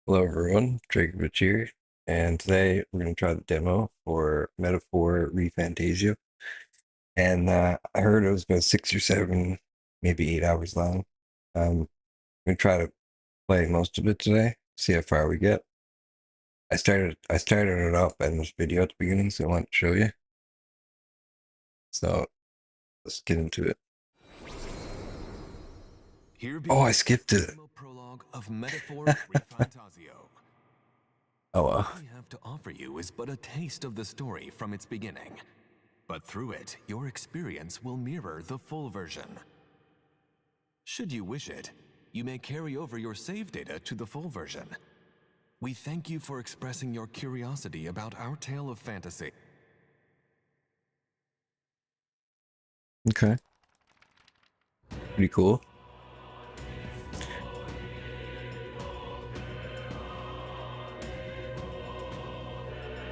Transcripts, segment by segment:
Hello everyone, Drakoviche here, and today we're going to try the demo for Metaphor Refantazio. And I heard it was about 6 or 7, maybe 8 hours long. I'm going to try to play most of it today, see how far we get. I started it up in this video at the beginning, so I want to show you. So let's get into it. Oh, I skipped it. Prologue of Metaphor Refantazio. Oh well. What we have to offer you is but a taste of the story from its beginning. But through it, your experience will mirror the full version. Should you wish it, you may carry over your save data to the full version. We thank you for expressing your curiosity about our tale of fantasy. Okay. Pretty cool.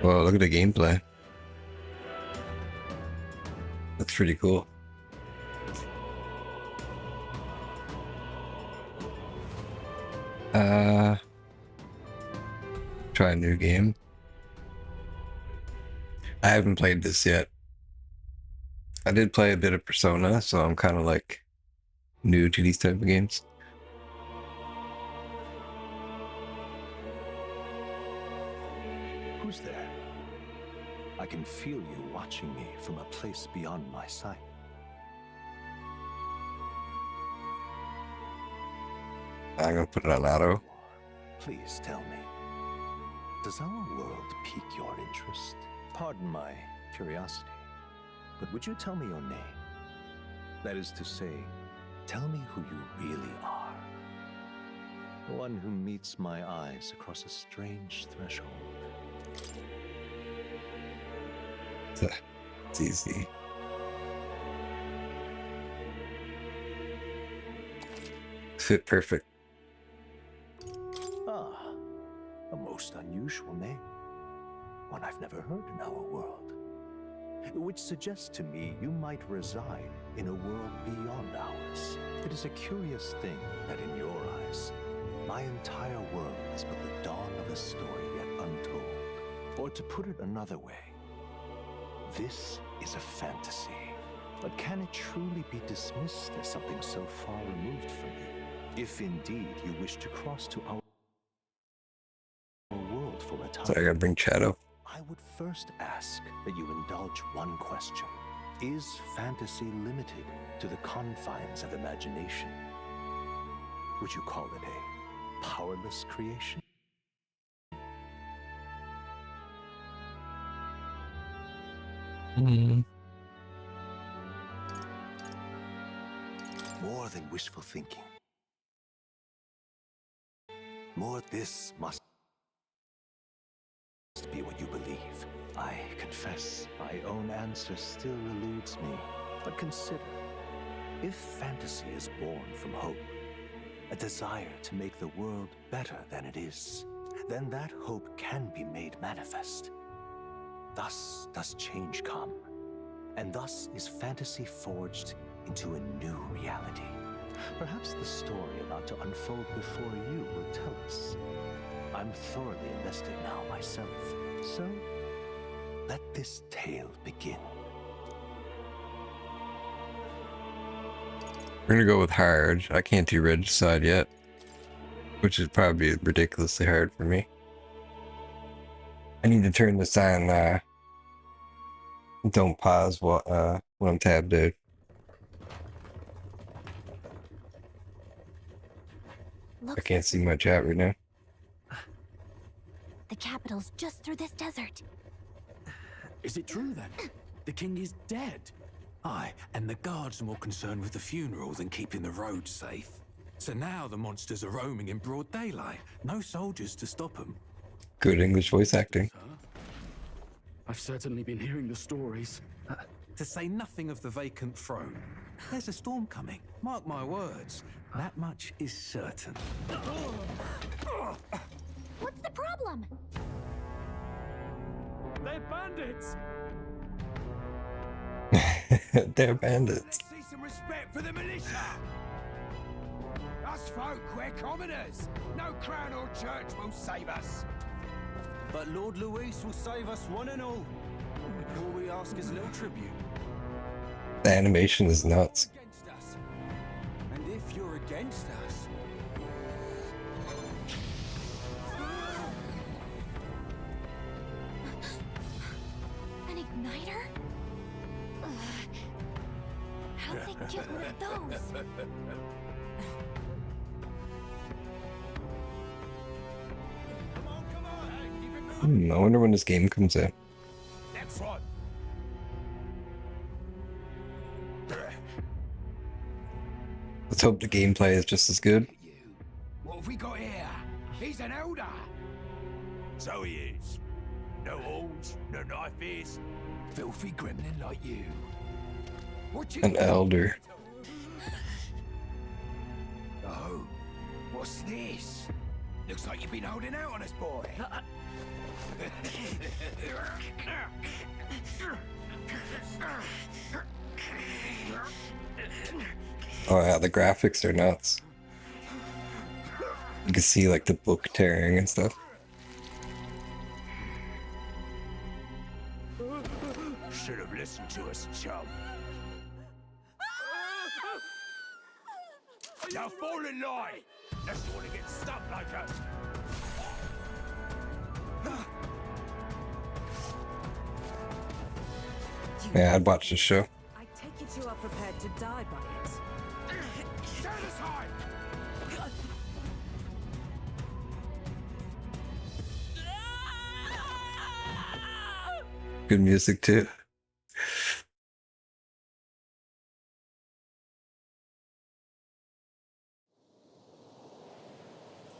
Well, look at the gameplay. That's pretty cool. Try a new game. I haven't played this yet. I did play a bit of Persona, so I'm kind of like new to these type of games. Who's there? I can feel you watching me from a place beyond my sight. I'm gonna put it on auto. Please tell me, does our world pique your interest? Pardon my curiosity, but would you tell me your name? That is to say, tell me who you really are. One who meets my eyes across a strange threshold. It's easy. Fit perfect. Ah, a most unusual name. One I've never heard in our world. Which suggests to me you might reside in a world beyond ours. It is a curious thing that in your eyes, my entire world is but the dawn of a story yet untold. Or to put it another way, this is a fantasy. But can it truly be dismissed as something so far removed from you? If indeed you wish to cross to our world for a time, So I gotta bring Shadow. I would first ask that you indulge one question. Is fantasy limited to the confines of imagination? Would you call it a powerless creation? More than wishful thinking. More, this must be what you believe. I confess, my own answer still eludes me. But consider, if fantasy is born from hope, a desire to make the world better than it is, then that hope can be made manifest. Thus does change come, and thus is fantasy forged into a new reality. Perhaps the story about to unfold before you will tell us. I'm thoroughly invested now myself, so let this tale begin. We're gonna go with hard. I can't do regicide yet, which is probably ridiculously hard for me. I need to turn this on. Don't pause while when I'm tabbed out. I can't see my chat right now. The capital's just through this desert. Is it true then? The king is dead? Aye, and the guards are more concerned with the funeral than keeping the roads safe. So now the monsters are roaming in broad daylight. No soldiers to stop them. Good English voice acting. I've certainly been hearing the stories. To say nothing of the vacant throne. There's a storm coming, mark my words. That much is certain. What's the problem? They're bandits! They're bandits. Let's see some respect for the militia! Us folk, we're commoners. No crown or church will save us. But Lord Luis will save us one and all. All we ask is a little tribute. The animation is nuts. Against us. And if you're against us, An igniter? Ugh. How'd they get one of those? I wonder when this game comes out. Next one. Let's hope the gameplay is just as good. You. What have we got here? He's an elder. So he is. No horns, no knife is. Filthy gremlin like you. What you An elder. Oh, what's this? Looks like you've been holding out on us, boy. Oh yeah, the graphics are nuts. You can see like the book tearing and stuff. Should have listened to us, chum. Now fall in line. Unless you want to get stuck like us. Yeah, I'd watch the show. I take it you are prepared to die by it. Stand aside. Good music too.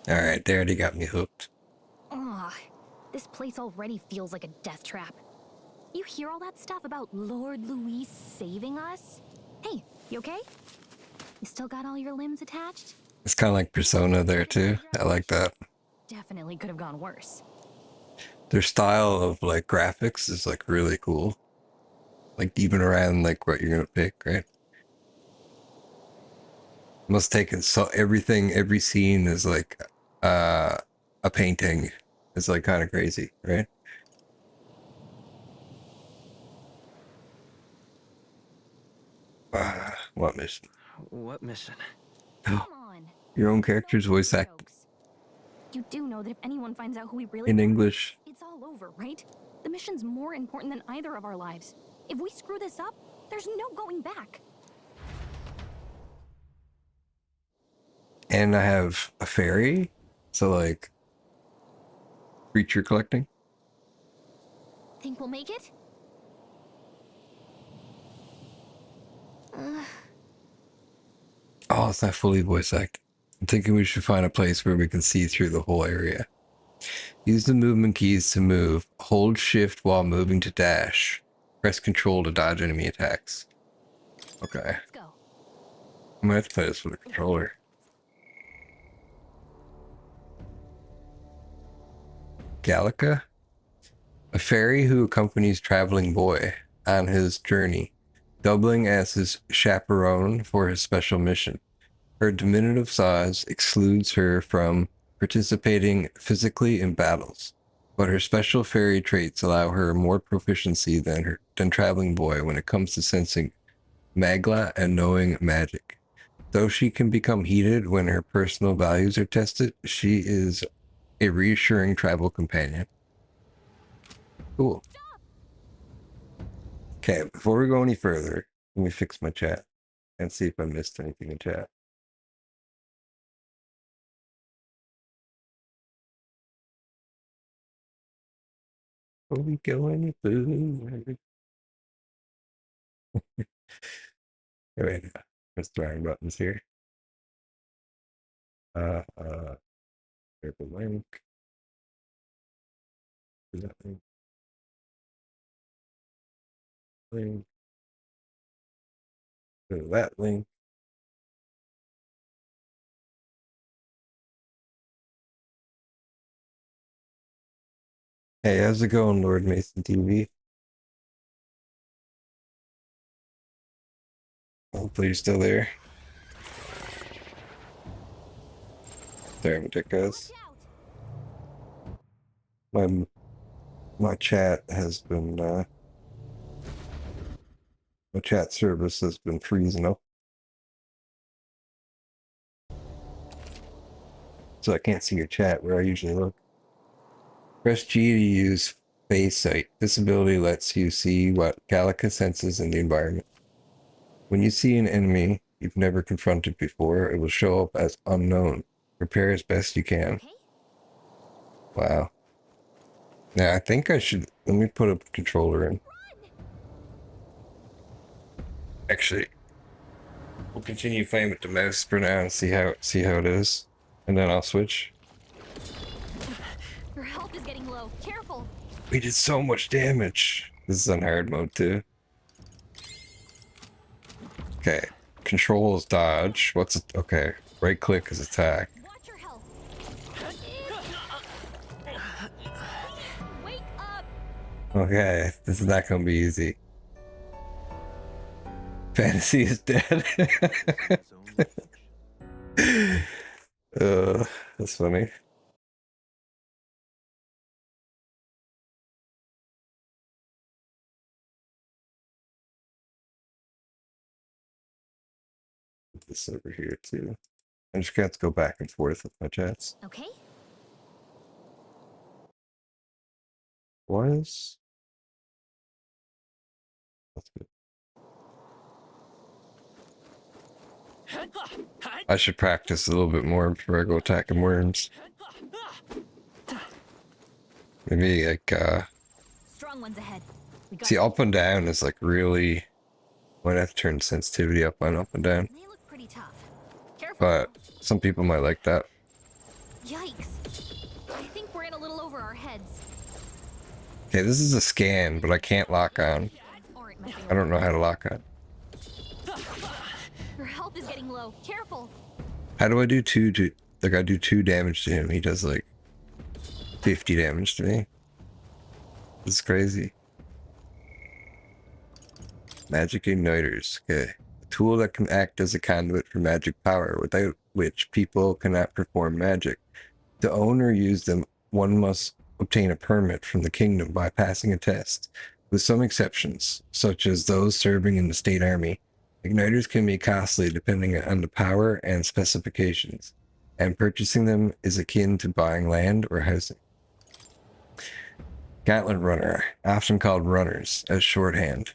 Alright, they already got me hooked. Ugh, this place already feels like a death trap. You hear all that stuff about Lord Luis saving us? Hey, you okay? You still got all your limbs attached? It's kind of like Persona there too. I like that. Definitely could have gone worse. Their style of like graphics is like really cool. Like even around like what you're gonna pick, right? Must take it so everything, every scene is like a painting. It's like kind of crazy, right? What mission? what mission? Come on. Your own character's voice act Jokes. You do know that if anyone finds out who we really in are, English. it's all over, right? The mission's more important than either of our lives. If we screw this up, there's no going back. And I have a fairy, so like creature collecting. Think we'll make it? Oh, it's not fully voice acted. I'm thinking we should find a place where we can see through the whole area. Use the movement keys to move. Hold shift while moving to dash. Press control to dodge enemy attacks. Okay. Let's go. I'm gonna have to play this with a controller. Gallica? A fairy who accompanies traveling boy on his journey, doubling as his chaperone for his special mission. Her diminutive size excludes her from participating physically in battles, but her special fairy traits allow her more proficiency than traveling boy when it comes to sensing magla and knowing magic. Though she can become heated when her personal values are tested, she is a reassuring travel companion. Cool. Okay, before we go any further, let me fix my chat and see if I missed anything in chat. Before we go any further. Wait, there's the wrong buttons here. There's the link. Is that link? Link. Go to that link. Hey, how's it going, Lord Mason TV? Hopefully you're still there. There, what that goes. Watch out! My chat has been my chat service has been freezing up. So I can't see your chat where I usually look. Press G to use Phase Sight. This ability lets you see what Gallica senses in the environment. When you see an enemy you've never confronted before, it will show up as unknown. Prepare as best you can. Okay. Wow. Now I think I should, let me put a controller in. Actually, we'll continue playing with the mouse for now and see how it is. And then I'll switch. Your health is getting low. Careful. We did so much damage. This is on hard mode too. Okay. Control is dodge. What's it? Okay. Right click is attack. Watch your health. Wake up. Okay. This is not gonna be easy. Fantasy is dead. That's funny. Put this over here too. I just got to go back and forth with my chats. Okay. Was that's good. I should practice a little bit more before I go attacking worms. Maybe like Strong ones ahead. We got see, up and down is like really, might have to turn sensitivity up on up and down. They look pretty tough. Careful. But some people might like that. Yikes. I think we're in a little over our heads. Okay, this is a scan, but I can't lock on. Aren't messing I don't know how to lock on. Your health is getting low. Careful. How do I do two to, like I do 2 damage to him, he does like 50 damage to me. It's crazy. Magic igniters. Okay. A tool that can act as a conduit for magic power, without which people cannot perform magic. To own or use them, one must obtain a permit from the kingdom by passing a test. With some exceptions, such as those serving in the state army, igniters can be costly depending on the power and specifications, and purchasing them is akin to buying land or housing. Gauntlet runner, often called runners as shorthand.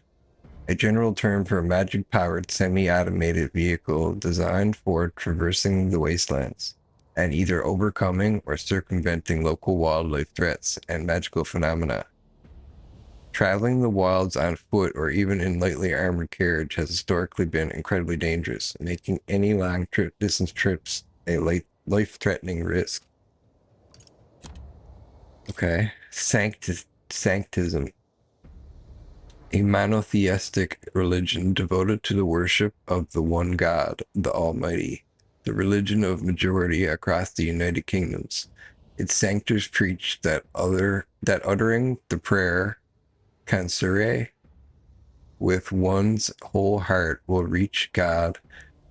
A general term for a magic-powered semi-automated vehicle designed for traversing the wastelands, and either overcoming or circumventing local wildlife threats and magical phenomena. Traveling the wilds on foot or even in lightly armored carriage has historically been incredibly dangerous, making any long distance trips a life-threatening risk. Okay. Sanctism. A monotheistic religion devoted to the worship of the one God, the Almighty, the religion of majority across the United Kingdoms. Its sanctors preach that uttering the prayer Kansure with one's whole heart will reach God,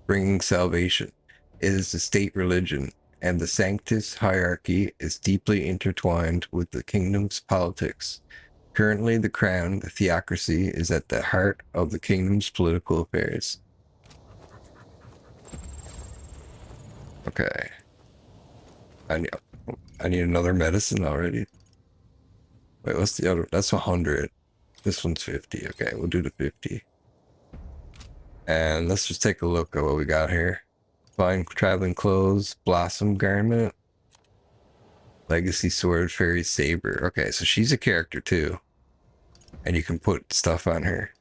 bringing salvation. It is the state religion, and the Sanctus hierarchy is deeply intertwined with the kingdom's politics. Currently, the crown, the theocracy, is at the heart of the kingdom's political affairs. Okay. I need another medicine already. Wait, what's the other? That's 100. This one's 50. Okay, we'll do the 50. And let's just take a look at what we got here. Fine traveling clothes, blossom garment, legacy sword, fairy saber. Okay, so she's a character too. And you can put stuff on her.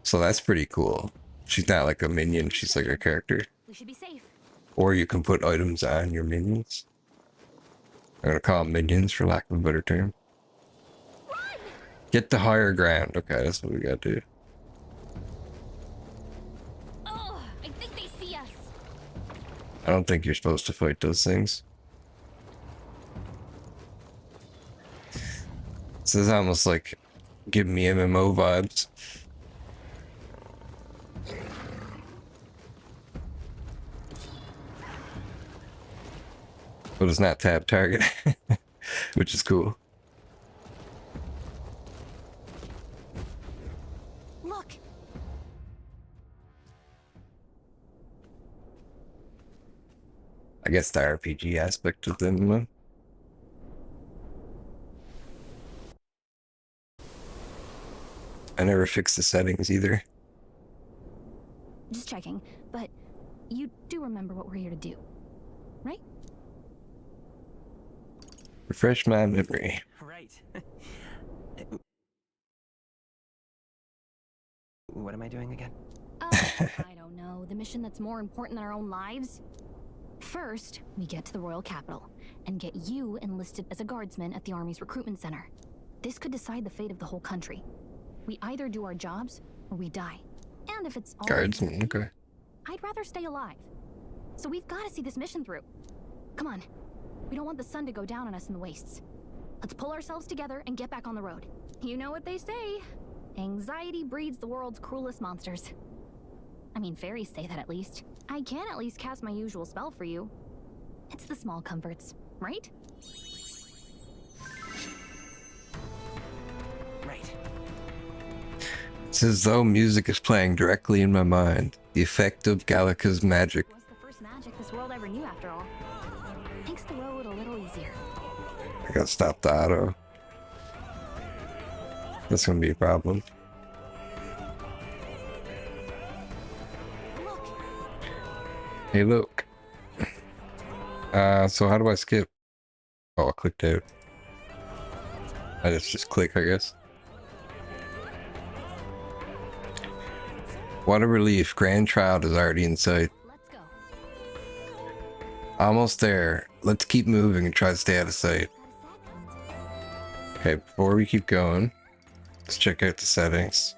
So that's pretty cool. She's not like a minion, she's like a character. We should be safe. Or you can put items on your minions. I'm gonna call them minions for lack of a better term. Get the higher ground. Okay, that's what we gotta do. Oh, I think they see us. I don't think you're supposed to fight those things. This is almost like giving me MMO vibes. but it's not tab target, which is cool. Look! I guess the RPG aspect of them. I never fixed the settings either. Just checking, but you do remember what we're here to do, right? Refresh my memory. Right. What am I doing again? I don't know. The mission that's more important than our own lives? First, we get to the royal capital and get you enlisted as a guardsman at the army's recruitment center. This could decide the fate of the whole country. We either do our jobs or we die. And if it's all Guardsman, okay. I'd rather stay alive. So we've got to see this mission through. Come on. We don't want the sun to go down on us in the wastes. Let's pull ourselves together and get back on the road. You know what they say. Anxiety breeds the world's cruelest monsters. I mean, fairies say that at least. I can at least cast my usual spell for you. It's the small comforts, right? Right. It's as though music is playing directly in my mind. The effect of Gallica's magic. It was the first magic this world ever knew, after all. Makes the road a little easier. I gotta stop the auto. That's gonna be a problem. Look, Hey, look. So how do I skip? Oh, I clicked out. I just click, I guess. What a relief. Grandtrial is already in sight. let's go. Almost there. Let's keep moving and try to stay out of sight. Okay, before we keep going, let's check out the settings.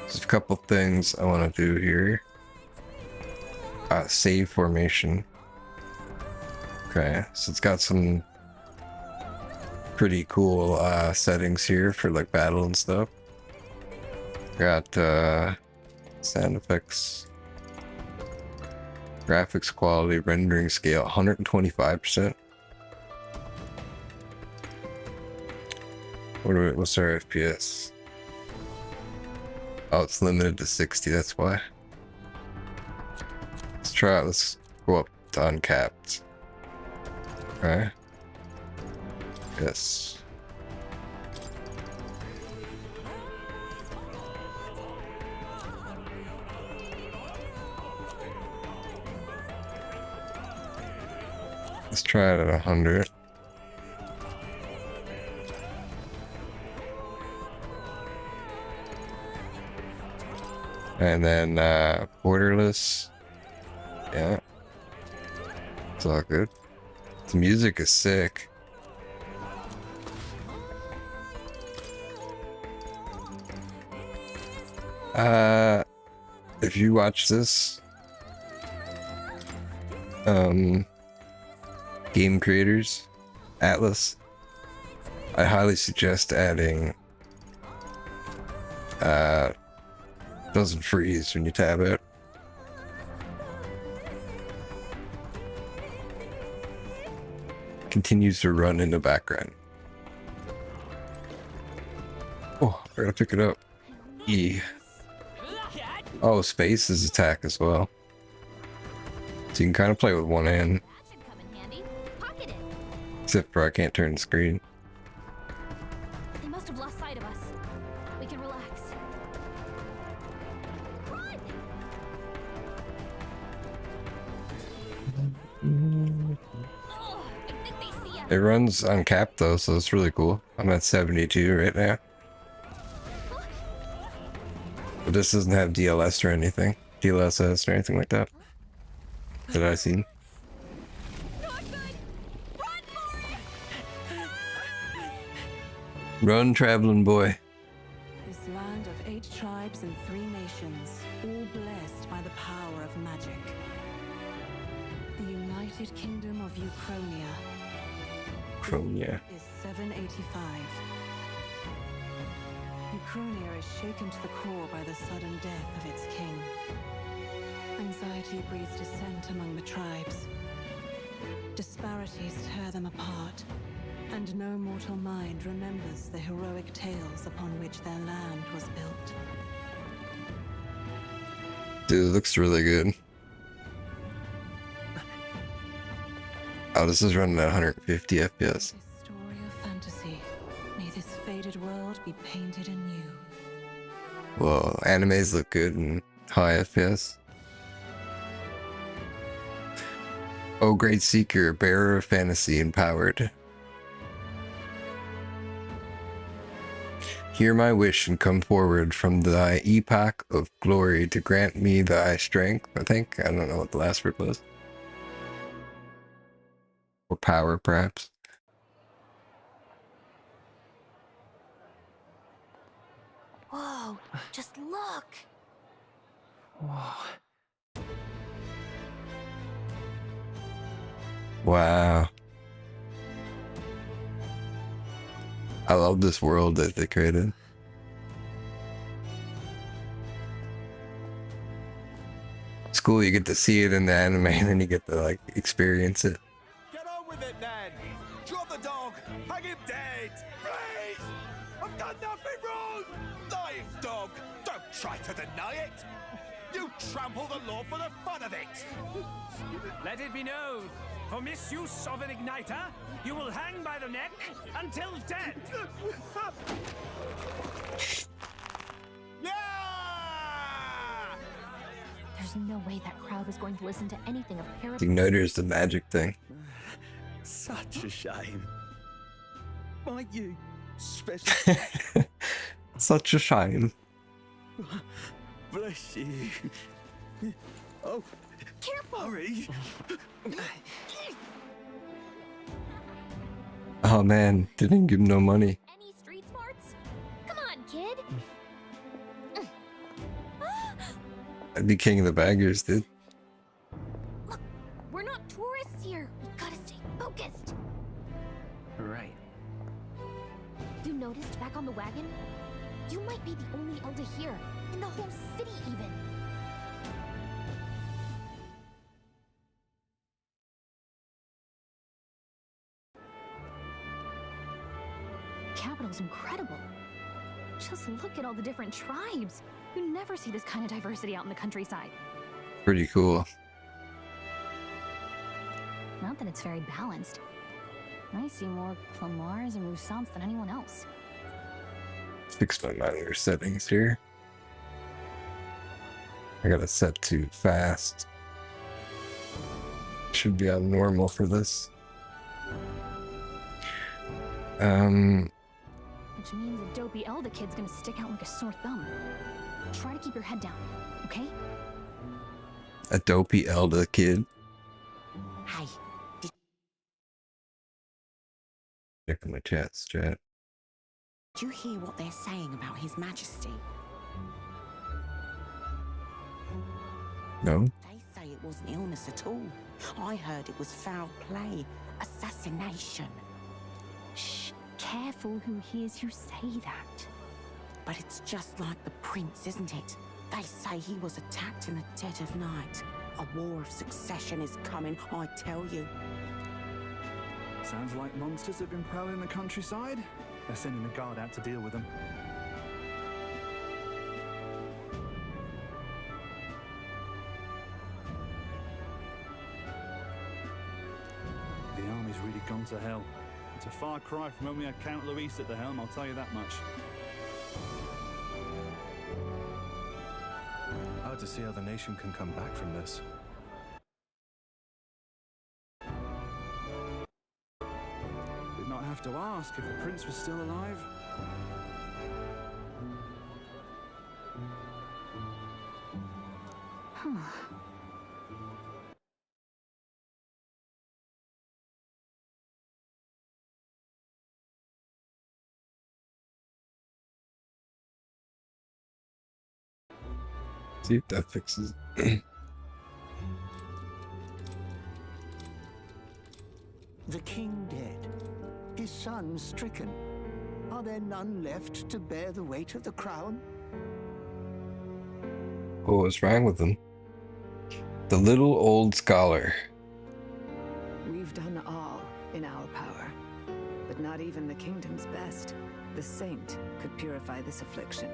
There's a couple things I want to do here. Save formation. Okay, so it's got some pretty cool settings here for like battle and stuff. Got sound effects, graphics quality, rendering scale 125%. What's our FPS? Oh, it's limited to 60, that's why. Let's try it. Let's go up to uncapped. Okay. Yes. Let's try it at 100. And then borderless. Yeah. It's all good. The music is sick. If you watch this, game creators, Atlas, I highly suggest adding doesn't freeze when you tab out. Continues to run in the background. Oh, I gotta pick it up. E. Oh, space is attack as well. So you can kind of play with one hand. That should come in handy. Pocket it. Except for I can't turn the screen. They must have lost sight of us. We can relax. Run! Oh, I think they see us. It runs uncapped though, so it's really cool. I'm at 72 right now. But this doesn't have DLS or anything. DLSS or anything like that. That I've seen. Not good. Run for it! Run, traveling boy. This land of 8 tribes and 3 nations, all blessed by the power of magic. The United Kingdom of Uchronia Chronia. is 785. Uchronia is shaken to the core by the sudden death of its king. Anxiety breeds dissent among the tribes. Disparities tear them apart, and no mortal mind remembers the heroic tales upon which their land was built. Dude, it looks really good. Oh, this is running at 150 FPS. This story of fantasy, may this faded world be painted anew. Whoa, animes look good in high FPS. Oh, great seeker, bearer of fantasy, empowered. Hear my wish and come forward from thy epoch of glory to grant me thy strength. I don't know what the last word was. Or power, perhaps. Whoa, just look! Whoa. Wow. I love this world that they created. It's cool, you get to see it in the anime and then you get to like experience it. Get on with it, then! Drop the dog! Hang him dead! Please! I've done nothing wrong! Lying dog! Don't try to deny it! You trample the law for the fun of it! Let it be known, for misuse of an igniter, you will hang by the neck until dead. Yeah! There's no way that crowd was going to listen to anything of The igniter is the magic thing. Such a shame. Might you special? Such a shame. Bless you. Oh, Careful! hurry. Oh man, didn't give him no money. Any street smarts? Come on, kid! I'd be king of the baggers, dude. Look, we're not tourists here. We gotta stay focused. Right. You noticed back on the wagon? You might be the only elder here, in the whole city even. The capital's incredible. Just look at all the different tribes. You never see this kind of diversity out in the countryside. Pretty cool. Not that it's very balanced. I see more Clamars and Roussants than anyone else. Fix my monitor settings here. I gotta set to fast. Should be on normal for this. Which means a dopey elder kid's gonna stick out like a sore thumb. Try to keep your head down, okay? A dopey elder kid. Hey, Checking my chats, chat. did you hear what they're saying about His Majesty? No? They say it wasn't illness at all. I heard it was foul play, assassination. Shh, careful who hears you say that. But it's just like the prince, isn't it? They say he was attacked in the dead of night. A war of succession is coming, I tell you. Sounds like monsters have been prowling the countryside. They're sending a guard out to deal with them. The army's really gone to hell. It's a far cry from when we had Count Luis at the helm, I'll tell you that much. Hard to see how the nation can come back from this. Did not have to ask if the prince was still alive. See if that fixes. The king dead, his son stricken. Are there none left to bear the weight of the crown? What was wrong with him? The little old scholar. We've done all in our power, but not even the kingdom's best, the saint, could purify this affliction.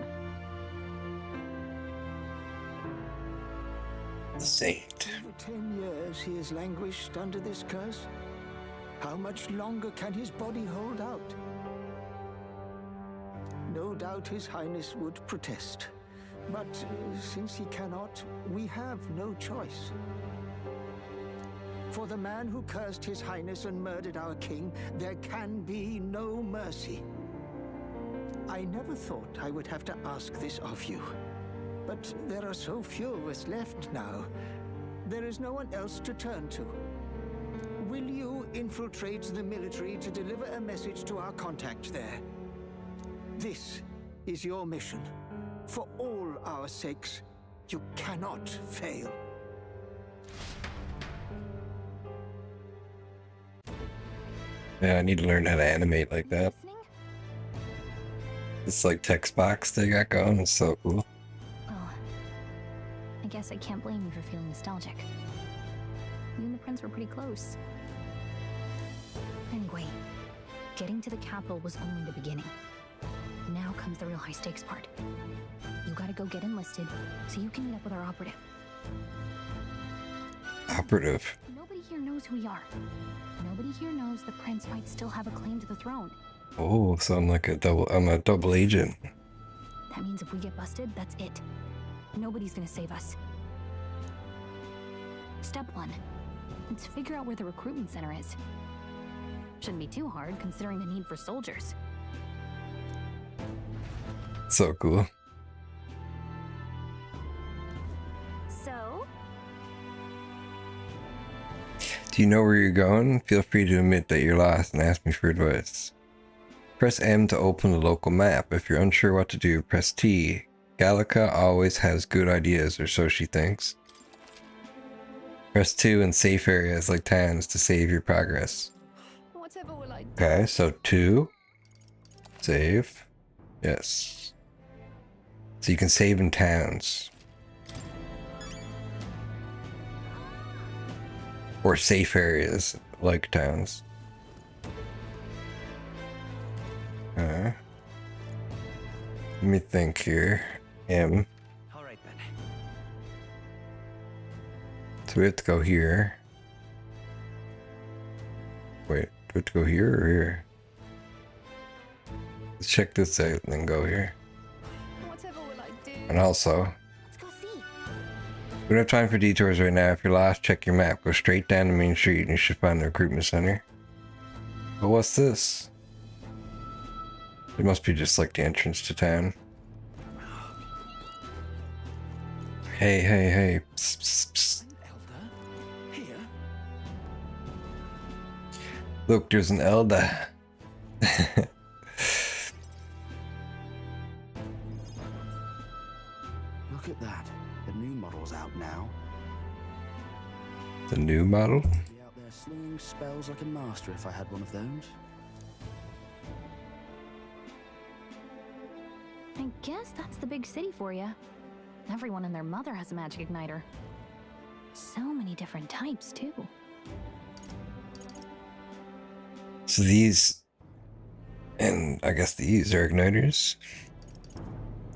The saint. Over 10 years he has languished under this curse. How much longer can his body hold out? No doubt His Highness would protest. But since he cannot, we have no choice. For the man who cursed His Highness and murdered our king, there can be no mercy. I never thought I would have to ask this of you. But there are so few of us left now. There is no one else to turn to. Will you infiltrate the military to deliver a message to our contact there? This is your mission. For all our sakes, you cannot fail. Yeah, I need to learn how to animate like that. This like text box they got going is so cool. Well, I guess I can't blame you for feeling nostalgic. You and the prince were pretty close. Anyway, getting to the capital was only the beginning. Now comes the real high-stakes part. You gotta go get enlisted so you can meet up with our operative. Operative? Nobody here knows who we are. Nobody here knows the prince might still have a claim to the throne. Oh, so I'm like I'm a double agent. That means if we get busted, that's it. Nobody's gonna save us. Step 1. Let's figure out where the recruitment center is. Shouldn't be too hard, considering the need for soldiers. So cool. So? Do you know where you're going? Feel free to admit that you're lost and ask me for advice. Press M to open the local map. If you're unsure what to do, press T. Gallica always has good ideas, or so she thinks. Press 2 in safe areas like towns to save your progress. Whatever will I do? Okay, so 2. Save. Yes. So you can save in towns. Or safe areas like towns. Let me think here. M. Alright then. So we have to go here. Wait, do we have to go here or here? Let's check this out and then go here. Whatever will I do? And also, Let's go see. we don't have time for detours right now. If you're lost, check your map. Go straight down the main street and you should find the recruitment center. But what's this? It must be just like the entrance to town. Hey, hey, hey. Psst, psst, psst. Elder? Here? Look, there's an elder. Look at that. The new model's out now. The new model? Be out there slinging spells like a master if I had one of those. I guess that's the big city for you. Everyone and their mother has a magic igniter. So many different types, too. So these, and I guess these are igniters.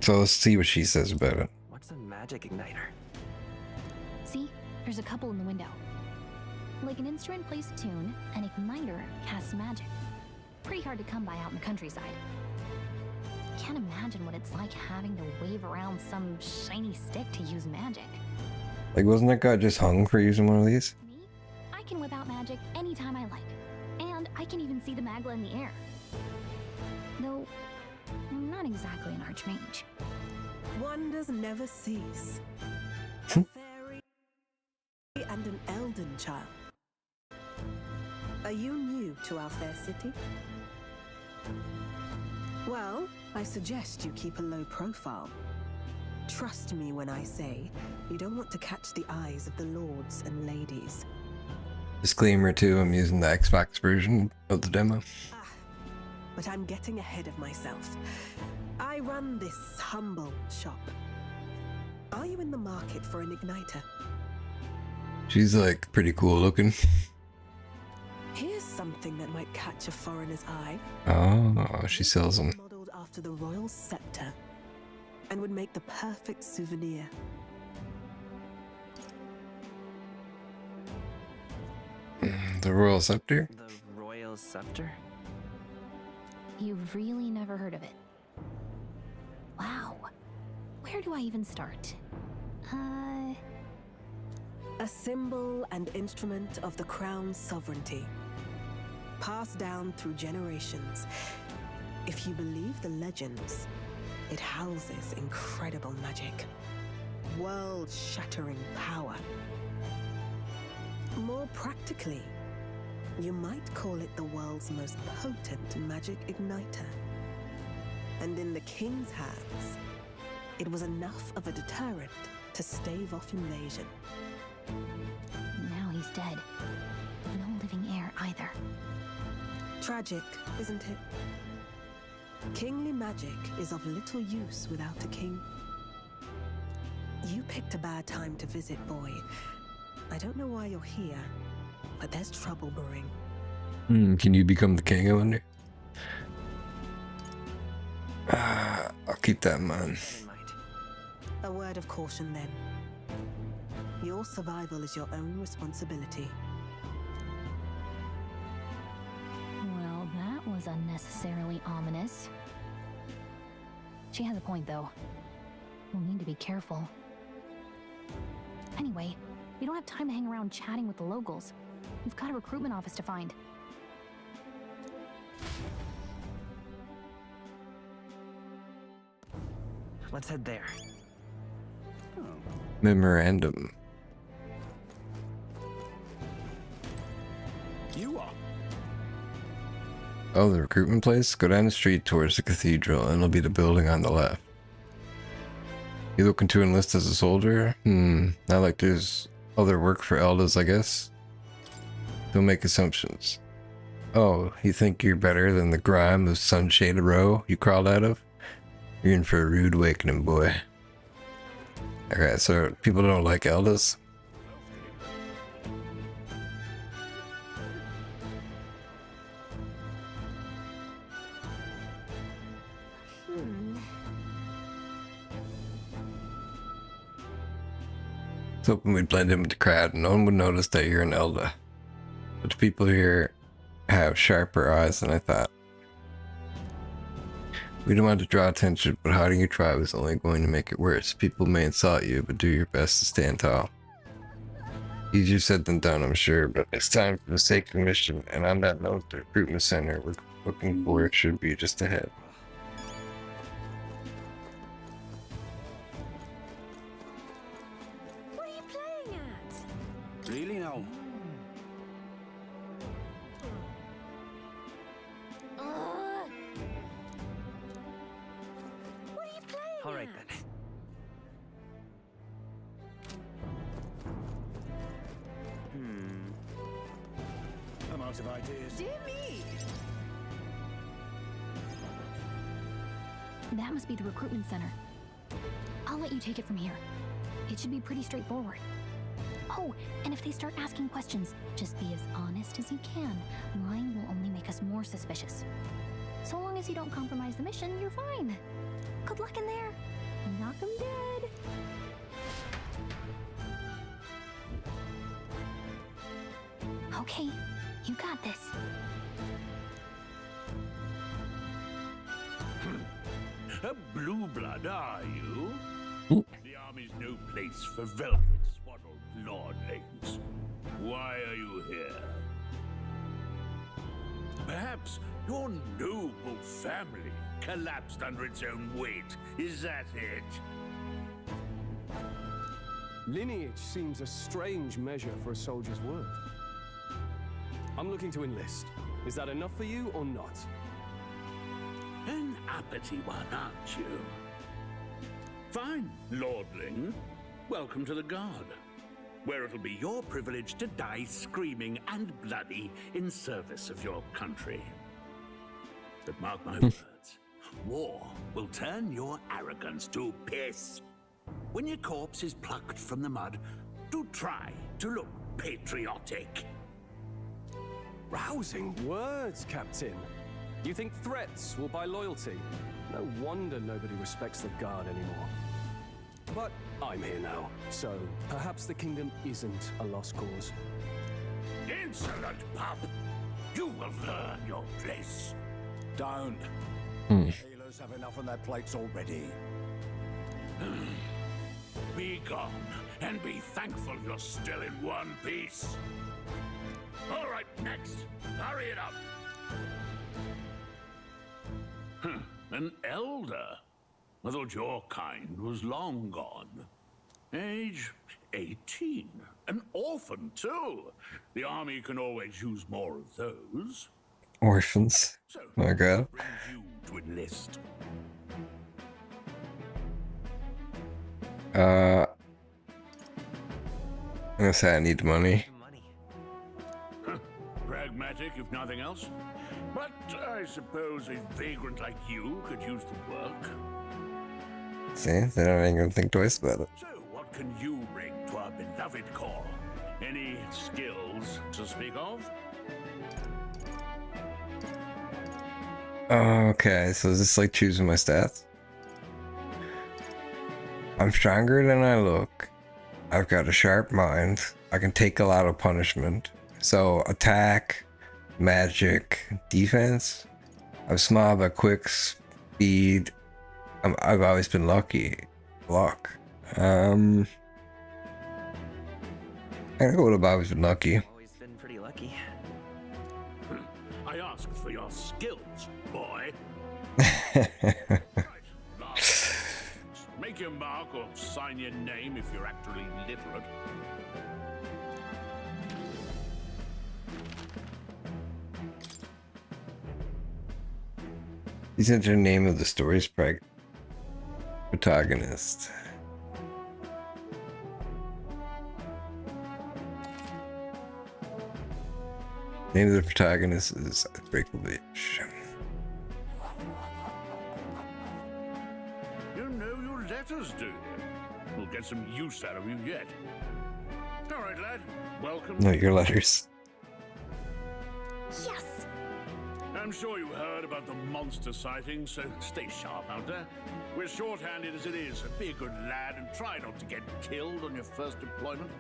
So let's see what she says about it. What's a magic igniter? See? There's a couple in the window. Like an instrument plays a tune, an igniter casts magic. Pretty hard to come by out in the countryside. Can't imagine what it's like having to wave around some shiny stick to use magic. Like, wasn't that guy just hung for using one of these? Me? I can whip out magic anytime I like. And I can even see the magla in the air. Though, I'm not exactly an archmage. Wonders never cease. A fairy and an elden child. Are you new to our fair city? Well, I suggest you keep a low profile. Trust me when I say you don't want to catch the eyes of the lords and ladies. Disclaimer too, I'm using the Xbox version of the demo. But I'm getting ahead of myself. I run this humble shop. Are you in the market for an igniter? She's like pretty cool looking. Here's something that might catch a foreigner's eye. Oh, she sells them. Modeled after the Royal Scepter, and would make the perfect souvenir. The Royal Scepter? The Royal Scepter? You've really never heard of it. Wow. Where do I even start? A symbol and instrument of the crown's sovereignty, passed down through generations. If you believe the legends, it houses incredible magic, world-shattering power. More practically, you might call it the world's most potent magic igniter. And in the king's hands, it was enough of a deterrent to stave off invasion. Now he's dead. No living heir either. Tragic, isn't it? Kingly magic is of little use without a king. You picked a bad time to visit, boy. I don't know why you're here, but there's trouble brewing. Can you become the king, I wonder? I'll keep that in mind. A word of caution then. Your survival is your own responsibility. Well, that was unnecessarily ominous. She has a point, though. We'll need to be careful. Anyway, we don't have time to hang around chatting with the locals. We've got a recruitment office to find. Let's head there. Memorandum. You are. Oh, the recruitment place? Go down the street towards the cathedral and it'll be the building on the left. You looking to enlist as a soldier? Not like there's other work for elders, I guess. Don't make assumptions. Oh, you think you're better than the grime of Sunshade Row you crawled out of? You're in for a rude awakening, boy. Okay, so people don't like elders? I was hoping we'd blend in with the crowd and no one would notice that you're an elder. But the people here have sharper eyes than I thought. We don't want to draw attention, but hiding your tribe is only going to make it worse. People may insult you, but do your best to stand tall. Easier said than done, I'm sure, but it's time for the sacred mission, and on that note, the recruitment center we're looking for should be just ahead. What are you playing at? Really now? What are you playing All right at? then. I'm out of ideas. Dear me! That must be the recruitment center. I'll let you take it from here. It should be pretty straightforward. Oh, and if they start asking questions, just be as honest as you can. Lying will only make us more suspicious. So long as you don't compromise the mission, you're fine. Good luck in there. Knock 'em dead. Okay, you got this. A blue blood, are you? Ooh. The army's no place for velvet swaddled lordlings. Why are you here? Perhaps your noble family collapsed under its own weight. Is that it? Lineage seems a strange measure for a soldier's worth. I'm looking to enlist. Is that enough for you or not? An uppity one, aren't you? Fine, lordling. Welcome to the Guard, where it'll be your privilege to die screaming and bloody in service of your country. But mark my words, war will turn your arrogance to piss. When your corpse is plucked from the mud, do try to look patriotic. Rousing words, Captain. You think threats will buy loyalty? No wonder nobody respects the Guard anymore. But I'm here now, so perhaps the kingdom isn't a lost cause. Insolent pup! You will learn your place. Don't. Healers have enough on their plates already. Be gone, and be thankful you're still in one piece. All right, next. Hurry it up. An elder? I thought your kind was long gone. Age 18. An orphan, too. The army can always use more of those. Orphans. So, Oh my god. what brings you to enlist? I'm gonna say I need money. Pragmatic, if nothing else. But I suppose a vagrant like you could use the work. See, then I ain't gonna think twice about it. So, what can you bring to our beloved corps? Any skills to speak of? Okay, so is this like choosing my stats? I'm stronger than I look. I've got a sharp mind. I can take a lot of punishment. So attack, magic, defense. I'm small but quick, speed. I've always been lucky. Luck. I'm gonna go with I've always been lucky. Always been pretty lucky. I asked for your skills, boy. Make your mark or sign your name if you're actually literate. He's into the name of the story's protagonist. Name of the protagonist is Drakoviche. You know your letters, do you? We'll get some use out of you yet. All right, lad. Welcome. No, your letters. Yes! I'm sure you heard about the monster sighting, so stay sharp out there. We're short-handed as it is. Be a good lad and try not to get killed on your first deployment.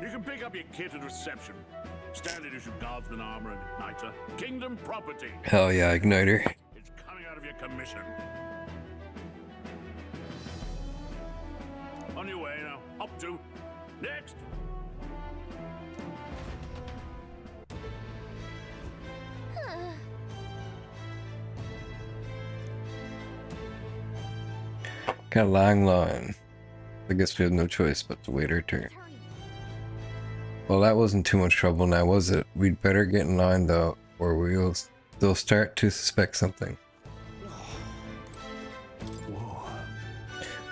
You can pick up your kit at reception. Standard issue guardsman armor and igniter. Kingdom property. Hell yeah, igniter. It's coming out of your commission. On your way now. Up to. Next. Got a long line. I guess we have no choice but to wait our turn. Well, that wasn't too much trouble now, was it? We'd better get in line though, or they'll start to suspect something.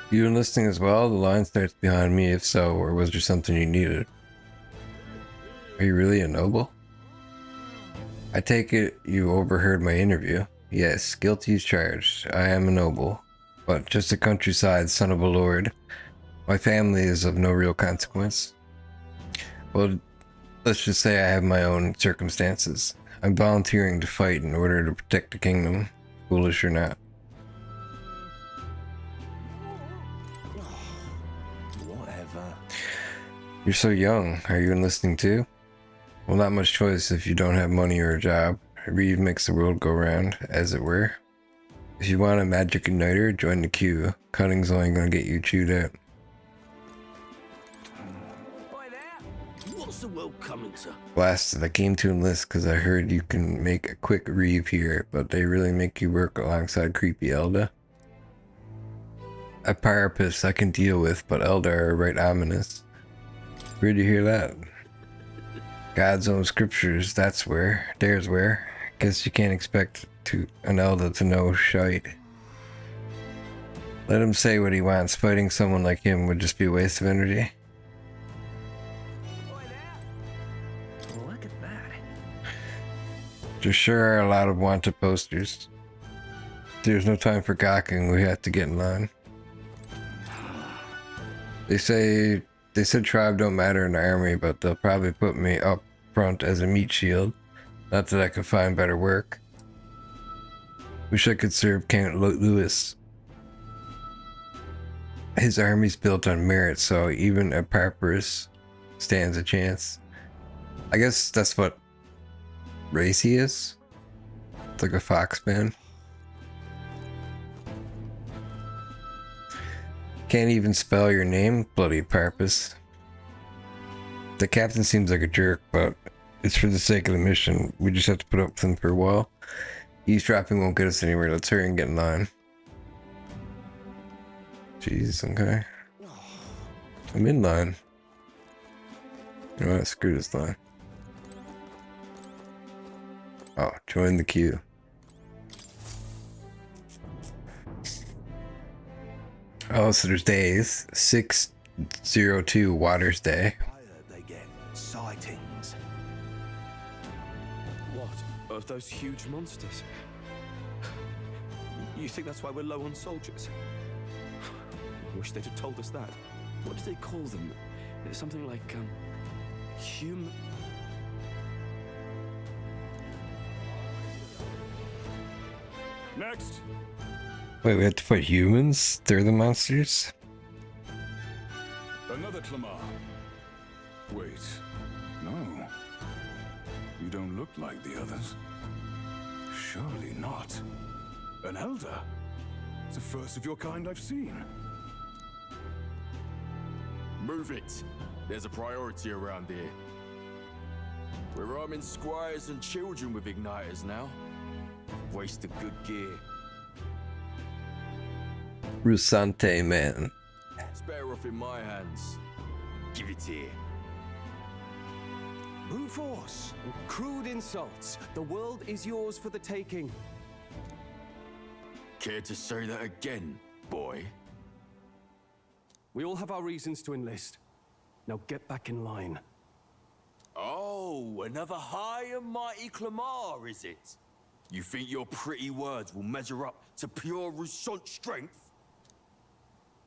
You enlisting as well? The line starts behind me, if so, or was there something you needed? Are you really a noble? I take it you overheard my interview. Yes, guilty as charged. I am a noble, but just a countryside son of a lord. My family is of no real consequence. Well, let's just say I have my own circumstances. I'm volunteering to fight in order to protect the kingdom, foolish or not. Whatever. You're so young. Are you enlisting too? Well, not much choice if you don't have money or a job. Reeve makes the world go round, as it were. If you want a magic igniter, join the queue. Cutting's only gonna get you chewed out. What's the world coming to? Blasted, I came to enlist because I heard you can make a quick Reeve here, but they really make you work alongside creepy Elda. A Pyropus I can deal with, but Elda are right ominous. Where'd you hear that? God's own scriptures, that's where. There's where. Guess you can't expect an Elda to know shite. Let him say what he wants. Fighting someone like him would just be a waste of energy. Look at that. There sure are a lot of wanted posters. There's no time for gawking, we have to get in line. They said tribe don't matter in the army, but they'll probably put front as a meat shield. Not that I could find better work. Wish I could serve Count Louis. His army's built on merit, so even a papyrus stands a chance. I guess that's what race he is. It's like a foxman. Can't even spell your name, bloody papyrus. The captain seems like a jerk, but it's for the sake of the mission. We just have to put up with him for a while. Eavesdropping won't get us anywhere. Let's hurry and get in line. Jeez, okay. I'm in line. You know what? Screw this line. Oh, join the queue. Oh, so there's days. 602 Waters Day. They get sightings. What? Of those huge monsters? You think that's why we're low on soldiers? I wish they'd have told us that. What do they call them? Something like, human... Next! Wait, we have to put humans? They're the monsters? Another Clamar. Wait, no. You don't look like the others. Surely not. An elder? It's the first of your kind I've seen. Move it. There's a priority around here. We're arming squires and children with igniters now. Waste of good gear. Rusante, man. It's better off in my hands. Give it here. Brute force, crude insults. The world is yours for the taking. Care to say that again, boy? We all have our reasons to enlist. Now get back in line. Oh, another high and mighty Clamar, is it? You think your pretty words will measure up to pure Rousant strength?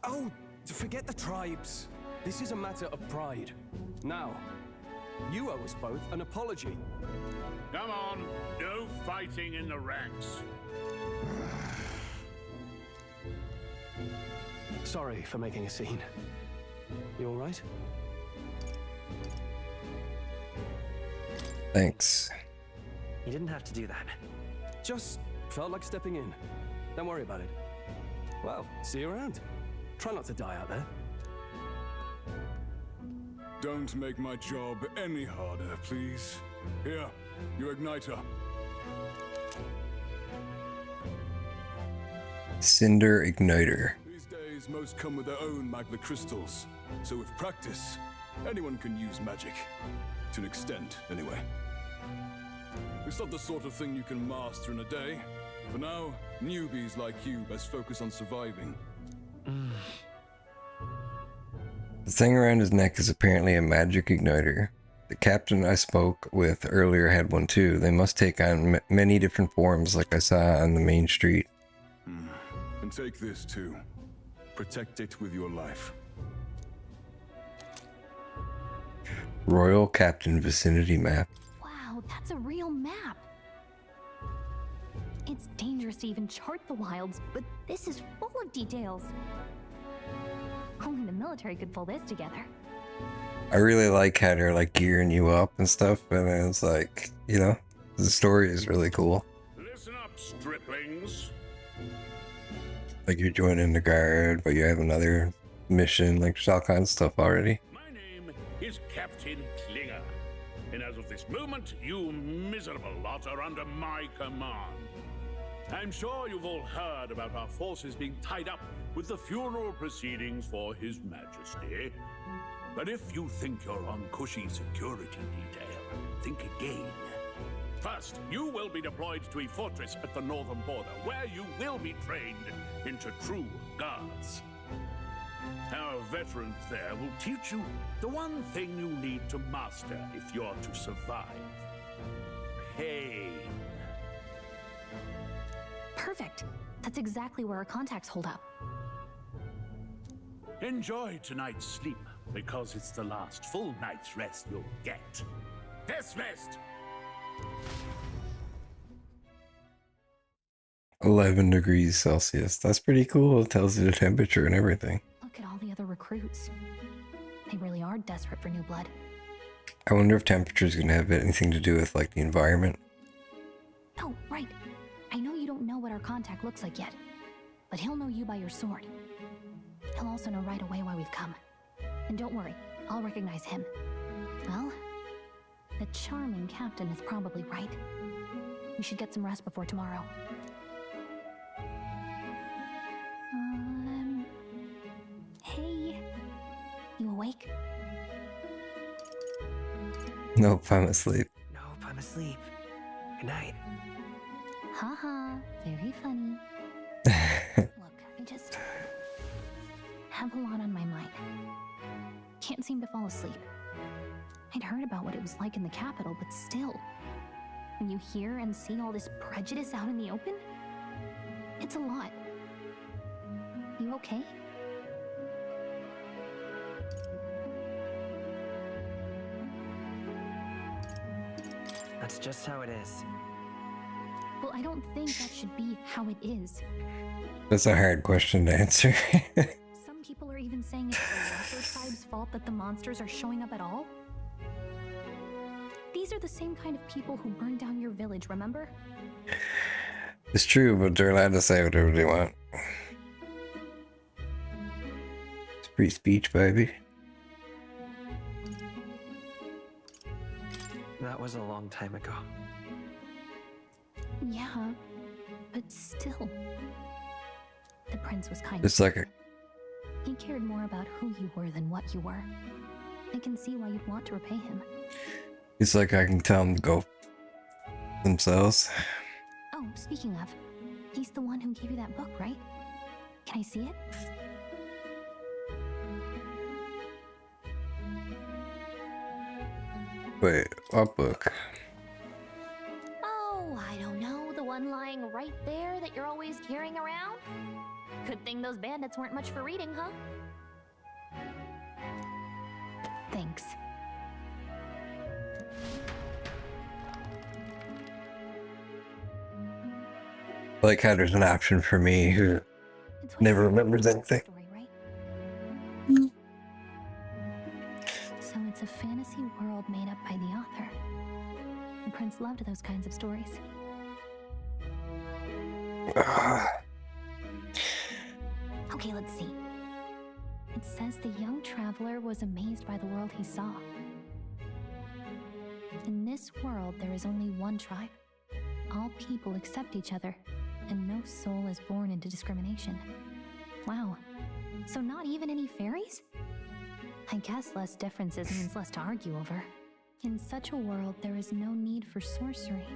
Oh, forget the tribes. This is a matter of pride. Now, you owe us both an apology. Come on, no fighting in the ranks. Sorry for making a scene. You all right? Thanks. You didn't have to do that. Just felt like stepping in. Don't worry about it. Well, see you around. Try not to die out there. Don't make my job any harder, please. Here, your igniter. Cinder Igniter. These days, most come with their own magma crystals. So with practice, anyone can use magic. To an extent, anyway. It's not the sort of thing you can master in a day. For now, newbies like you best focus on surviving. The thing around his neck is apparently a magic igniter. The captain I spoke with earlier had one too. They must take on many different forms like I saw on the main street. And take this too. Protect it with your life. Royal Captain Vicinity Map. Wow, that's a real map. It's dangerous to even chart the wilds, but this is full of details. Only the military could pull this together. I really like how they're like gearing you up and stuff, and it's like, you know, the story is really cool. Listen up, striplings. Like you're joining the guard, but you have another mission, like there's all kinds of stuff already. My name is Captain Klinger, and as of this moment, you miserable lot are under my command. I'm sure you've all heard about our forces being tied up with the funeral proceedings for His Majesty. But if you think you're on cushy security detail, think again. First, you will be deployed to a fortress at the northern border, where you will be trained into true guards. Our veterans there will teach you the one thing you need to master if you're to survive. Pain. Perfect. That's exactly where our contacts hold up. Enjoy tonight's sleep, because it's the last full night's rest you'll get. Dismissed! 11 degrees Celsius. That's pretty cool. It tells you the temperature and everything. Look at all the other recruits. They really are desperate for new blood. I wonder if temperature is going to have anything to do with like the environment. Oh, right. I know you don't know what our contact looks like yet, but he'll know you by your sword. He'll also know right away why we've come. And don't worry, I'll recognize him. Well, the charming captain is probably right. We should get some rest before tomorrow. Hey, you awake? Nope, I'm asleep. Nope, I'm asleep. Good night. Haha, very funny. Look, I just have a lot on my mind. Can't seem to fall asleep. I'd heard about what it was like in the capital, but still, when you hear and see all this prejudice out in the open, it's a lot. You okay? That's just how it is. Well, I don't think that should be how it is. That's a hard question to answer. Some people are even saying it's the lesser tribe's fault that the monsters are showing up at all. These are the same kind of people who burned down your village, remember? It's true, but they're allowed to say whatever they want. It's free speech, baby. That was a long time ago. Yeah, but still. The prince was kind It's of like a... He cared more about who you were than what you were. I can see why you'd want to repay him. It's like I can tell them to go themselves. Oh, speaking of, he's the one who gave you that book, right? Can I see it? Wait, what book? Oh, I don't know. The one lying right there that you're always carrying around? Good thing those bandits weren't much for reading, huh? Thanks. Like how there's an option for me who never remembers anything. So it's a fantasy world made up by the author. The prince loved those kinds of stories. Okay, let's see. It says the young traveler was amazed by the world he saw. In this world, there is only one tribe. All people accept each other, and no soul is born into discrimination. Wow. So not even any fairies? I guess less differences means less to argue over. In such a world, there is no need for sorcery.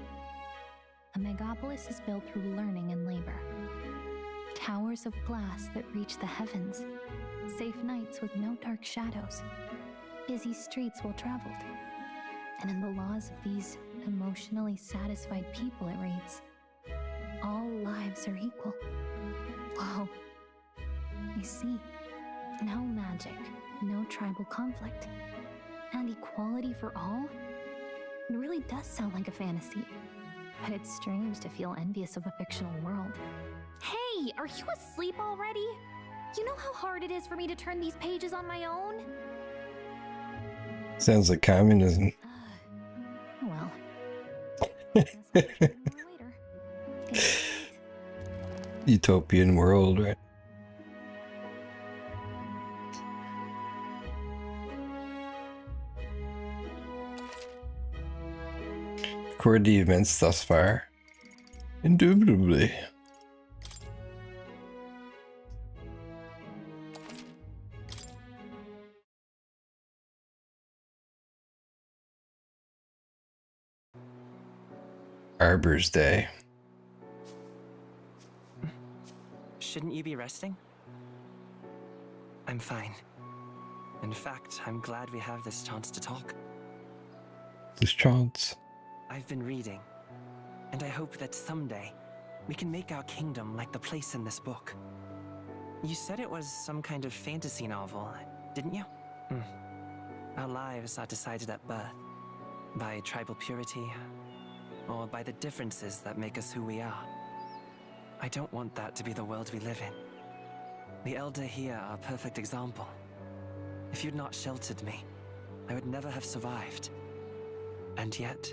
A megapolis is built through learning and labor. Towers of glass that reach the heavens. Safe nights with no dark shadows. Busy streets well traveled. And in the laws of these emotionally satisfied people, it reads, all lives are equal. Whoa. You see, no magic, no tribal conflict, and equality for all? It really does sound like a fantasy, but it's strange to feel envious of a fictional world. Hey, are you asleep already? You know how hard it is for me to turn these pages on my own? Sounds like communism. Well. Guess I'll show you more later. Good night. Utopian world, right? Record the events thus far. Indubitably. Arbor's Day. Shouldn't you be resting? I'm fine. In fact, I'm glad we have this chance to talk. This chance. I've been reading, and I hope that someday we can make our kingdom like the place in this book. You said it was some kind of fantasy novel, didn't you? Our lives are decided at birth, By tribal purity, or by the differences that make us who we are. I don't want that to be the world we live in. The Elder here are a perfect example. If you'd not sheltered me, I would never have survived. And yet,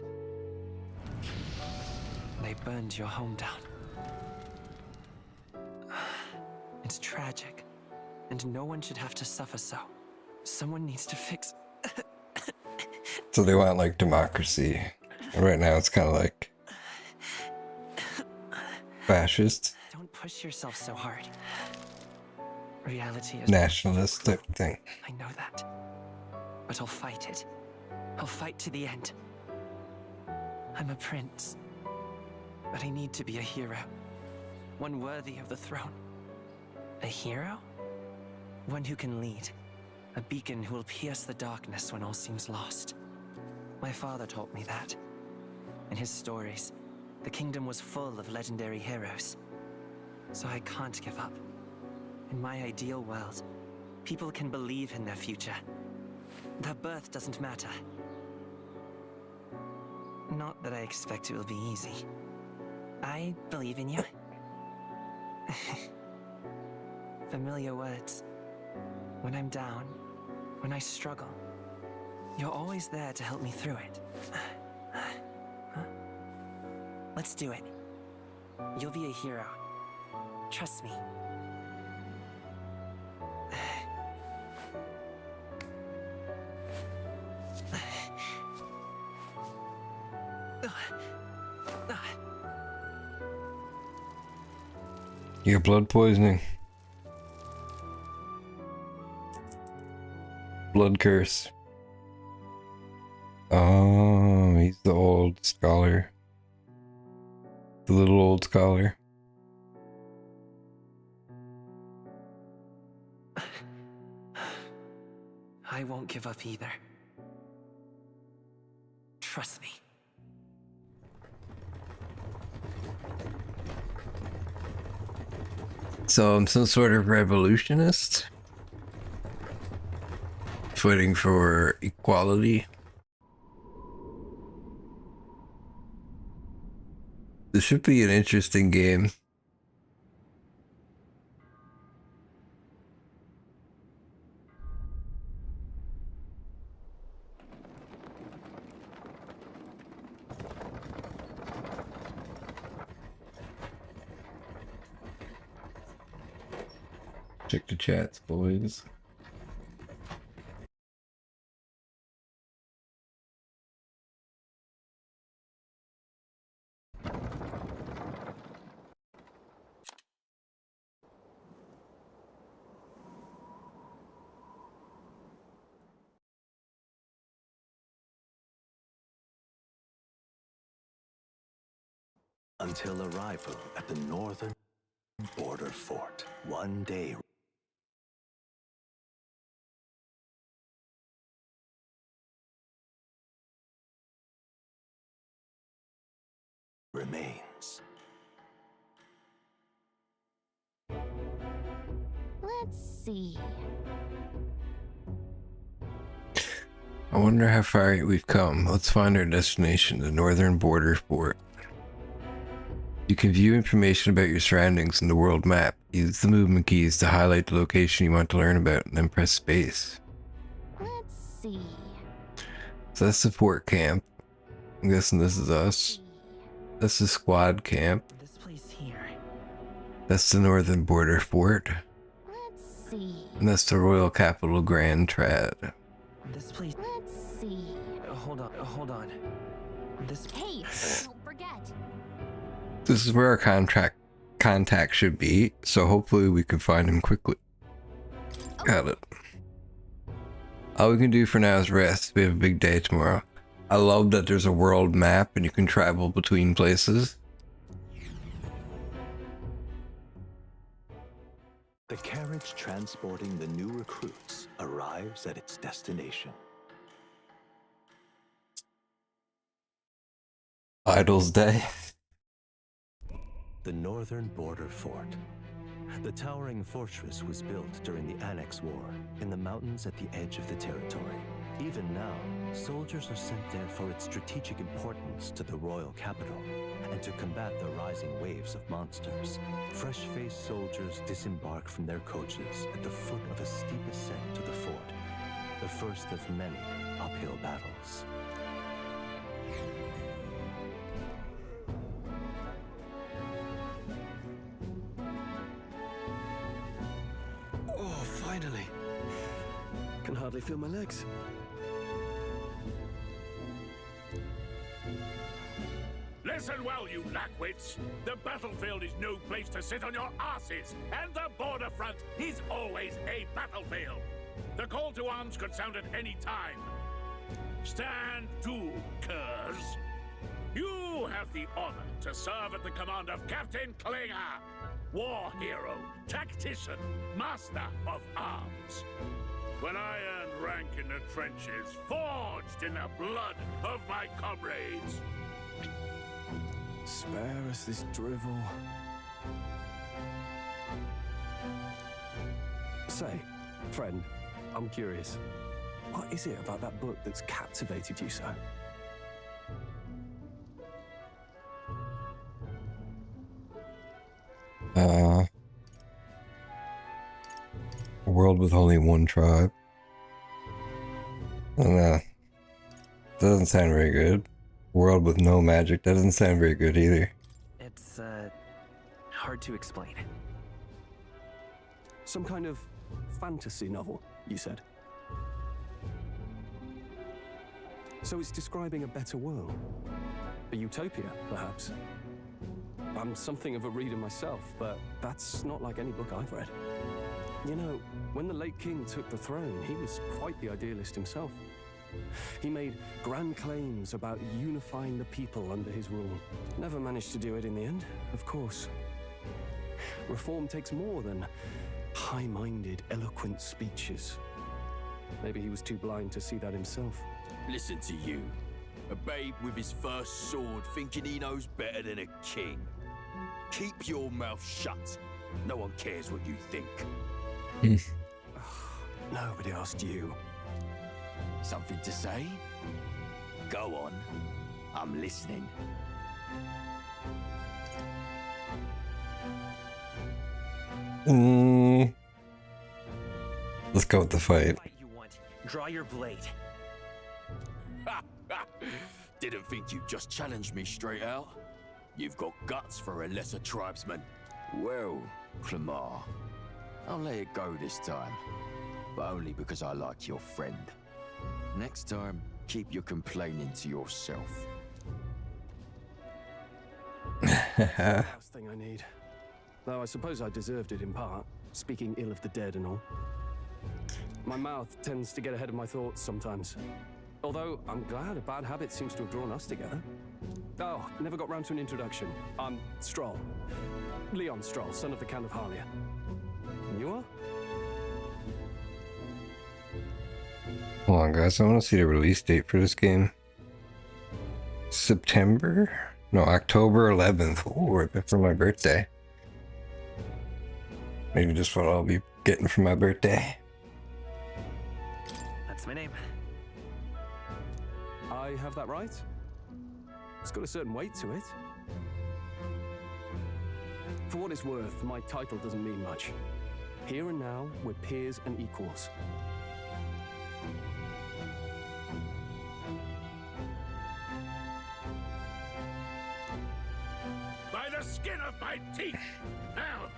they burned your home down. It's tragic, and no one should have to suffer so. Someone needs to fix... So they want like democracy. And right now it's kind of like fascist. Don't push yourself so hard. Reality is... nationalist type thing. I know that. But I'll fight it. I'll fight to the end. I'm a prince. But I need to be a hero. One worthy of the throne. A hero? One who can lead. A beacon who will pierce the darkness when all seems lost. My father taught me that. In his stories, the kingdom was full of legendary heroes. So I can't give up. In my ideal world, people can believe in their future. Their birth doesn't matter. Not that I expect it will be easy. I believe in you. Familiar words. When I'm down, when I struggle, you're always there to help me through it. Let's do it. You'll be a hero. Trust me. You got blood poisoning. Blood curse. Oh, he's the old scholar. The little old scholar. I won't give up either. Trust me. So I'm some sort of revolutionist? Fighting for equality? This should be an interesting game. Check the chats, boys. Until arrival at the northern border fort, one day remains. Let's see. I wonder how far we've come. Let's find our destination, the northern border fort. You can view information about your surroundings in the world map. Use the movement keys to highlight the location you want to learn about, and then press space. Let's see. So that's support camp. I'm guessing this is us. This is squad camp. This place here. That's the northern border fort. Let's see. And that's the royal capital Grandtrial. This place. Let's see. Hold on. This. Hey, don't forget. This is where our contact should be, so hopefully we can find him quickly. Got it. All we can do for now is rest. We have a big day tomorrow. I love that there's a world map and you can travel between places. The carriage transporting the new recruits arrives at its destination. Idle's Day. The northern border fort. The towering fortress was built during the Annex War in the mountains at the edge of the territory. Even now, soldiers are sent there for its strategic importance to the royal capital, and to combat the rising waves of monsters. Fresh-faced soldiers disembark from their coaches at the foot of a steep ascent to the fort, the first of many uphill battles. Oh, finally. Can hardly feel my legs. Listen well, you lackwits. The battlefield is no place to sit on your asses, and the border front is always a battlefield. The call to arms could sound at any time. Stand to, curs. You have the honor to serve at the command of Captain Klinger, war hero, tactician, master of arms. When I earned rank in the trenches, forged in the blood of my comrades. Spare us this drivel. Say, friend, I'm curious. What is it about that book that's captivated you so? A world with only one tribe. Doesn't sound very good. World with no magic. That doesn't sound very good either. It's, hard to explain. Some kind of fantasy novel, you said? So it's describing a better world? A utopia, perhaps? I'm something of a reader myself, but that's not like any book I've read. You know, when the late king took the throne, he was quite the idealist himself. He made grand claims about unifying the people under his rule. Never managed to do it in the end, of course. Reform takes more than high-minded, eloquent speeches. Maybe he was too blind to see that himself. Listen to you. A babe with his first sword thinking he knows better than a king. Keep your mouth shut. No one cares what you think. Nobody asked you. Something to say? Go on. I'm listening. Let's go with the fight. You want. Draw your blade. Didn't think you'd just challenge me straight out. You've got guts for a lesser tribesman. Well, Clemar, I'll let it go this time. But only because I like your friend. Next time, keep your complaining to yourself. Last thing I need. Though I suppose I deserved it in part, speaking ill of the dead and all. My mouth tends to get ahead of my thoughts sometimes. Although, I'm glad a bad habit seems to have drawn us together. Oh, never got round to an introduction. I'm Stroll. Leon Stroll, son of the Count of Harlia. And you are? Hold on, guys. I want to see the release date for this game. September? No, October 11th. Oh, right before my birthday. Maybe just what I'll be getting for my birthday. That's my name. I have that right? It's got a certain weight to it. For what it's worth, my title doesn't mean much. Here and now, we're peers and equals. By the skin of my teeth! Now,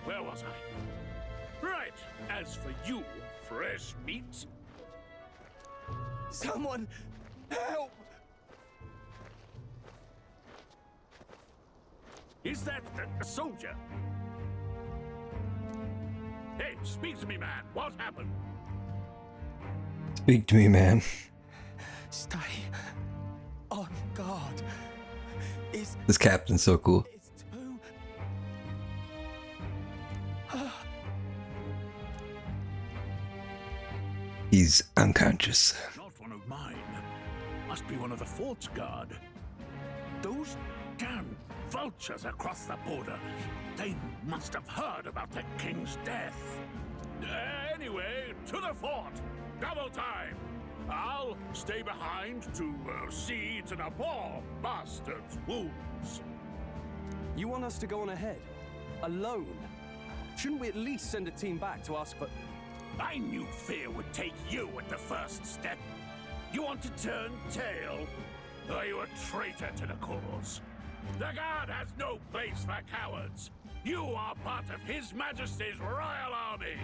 where was I? Right, as for you, fresh meat. Someone help! Is that a soldier? Hey, speak to me, man. What happened? Speak to me, man. Stay on guard. This captain's so cool. He's unconscious. Not one of mine. Must be one of the fort's guard. Those damn vultures across the border. They must have heard about the king's death. Anyway, to the fort. double time. I'll stay behind to see to the poor bastard's wounds. You want us to go on ahead? Alone? Shouldn't we at least send a team back to ask for... I knew fear would take you at the first step. You want to turn tail? Are you a traitor to the cause? The Guard has no place for cowards. You are part of His Majesty's Royal Army.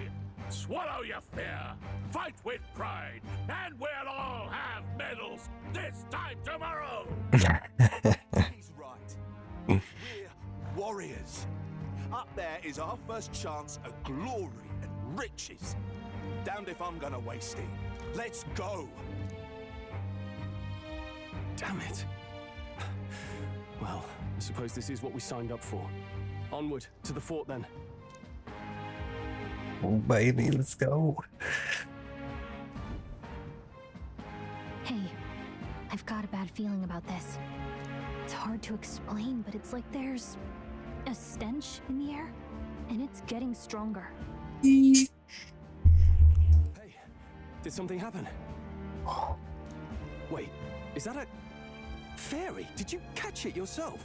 Swallow your fear, fight with pride, and we'll all have medals this time tomorrow! He's right. We're warriors. Up there is our first chance at glory and riches. Damned if I'm gonna waste it. Let's go! Damn it. Well, I suppose this is what we signed up for. Onward, to the fort then. Oh baby, let's go. Hey, I've got a bad feeling about this. It's hard to explain, but it's like there's a stench in the air, and it's getting stronger. Hey, did something happen? Wait, is that a fairy? Did you catch it yourself?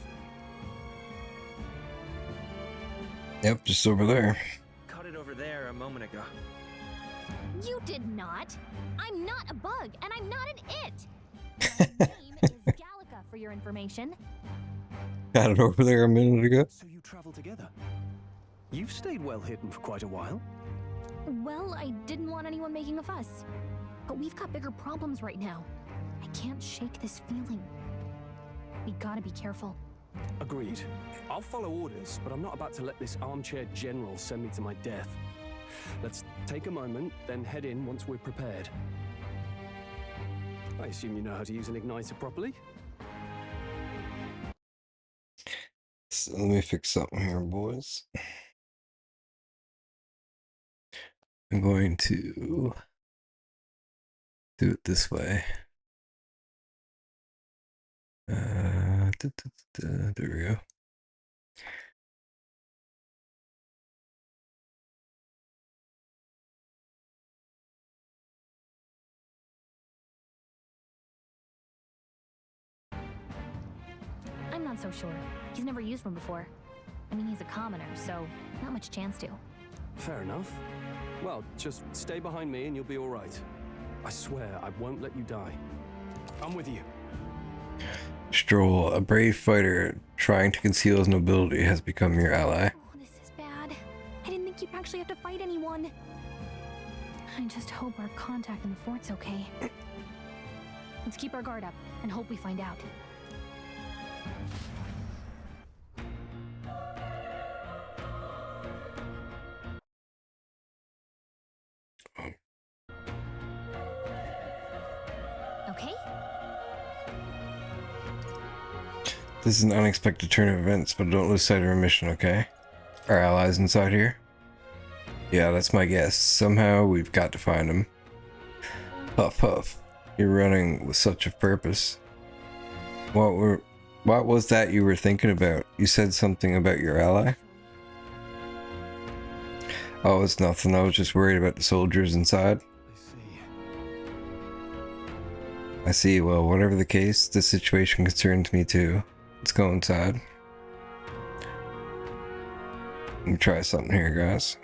Yep, just over there. Caught it over there a moment ago. You did not. I'm not a bug, and I'm not an it. My name is Gallica, for your information. Got it over there a minute ago. So you travel together? You've stayed well hidden for quite a while. Well, I didn't want anyone making a fuss. But we've got bigger problems right now. I can't shake this feeling. We gotta be careful. Agreed. I'll follow orders, but I'm not about to let this armchair general send me to my death. Let's take a moment, then head in once we're prepared. I assume you know how to use an igniter properly? So let me fix something here, boys. I'm going to do it this way. There we go. I'm not so sure. He's never used one before. I mean, he's a commoner, so not much chance to. Fair enough. Well, just stay behind me and you'll be all right. I swear I won't let you die. I'm with you. Stroll, a brave fighter trying to conceal his nobility, has become your ally. Oh, this is bad. I didn't think you'd actually have to fight anyone. I just hope our contact in the fort's okay. Let's keep our guard up and hope we find out. Okay? This is an unexpected turn of events, but don't lose sight of our mission, okay? Our allies inside here? Yeah, that's my guess. Somehow we've got to find them. Puff puff. You're running with such a purpose. What was that you were thinking about? You said something about your ally? Oh, it's nothing. I was just worried about the soldiers inside. I see. Well, whatever the case, this situation concerns me too. Let's go inside. Let me try something here, guys.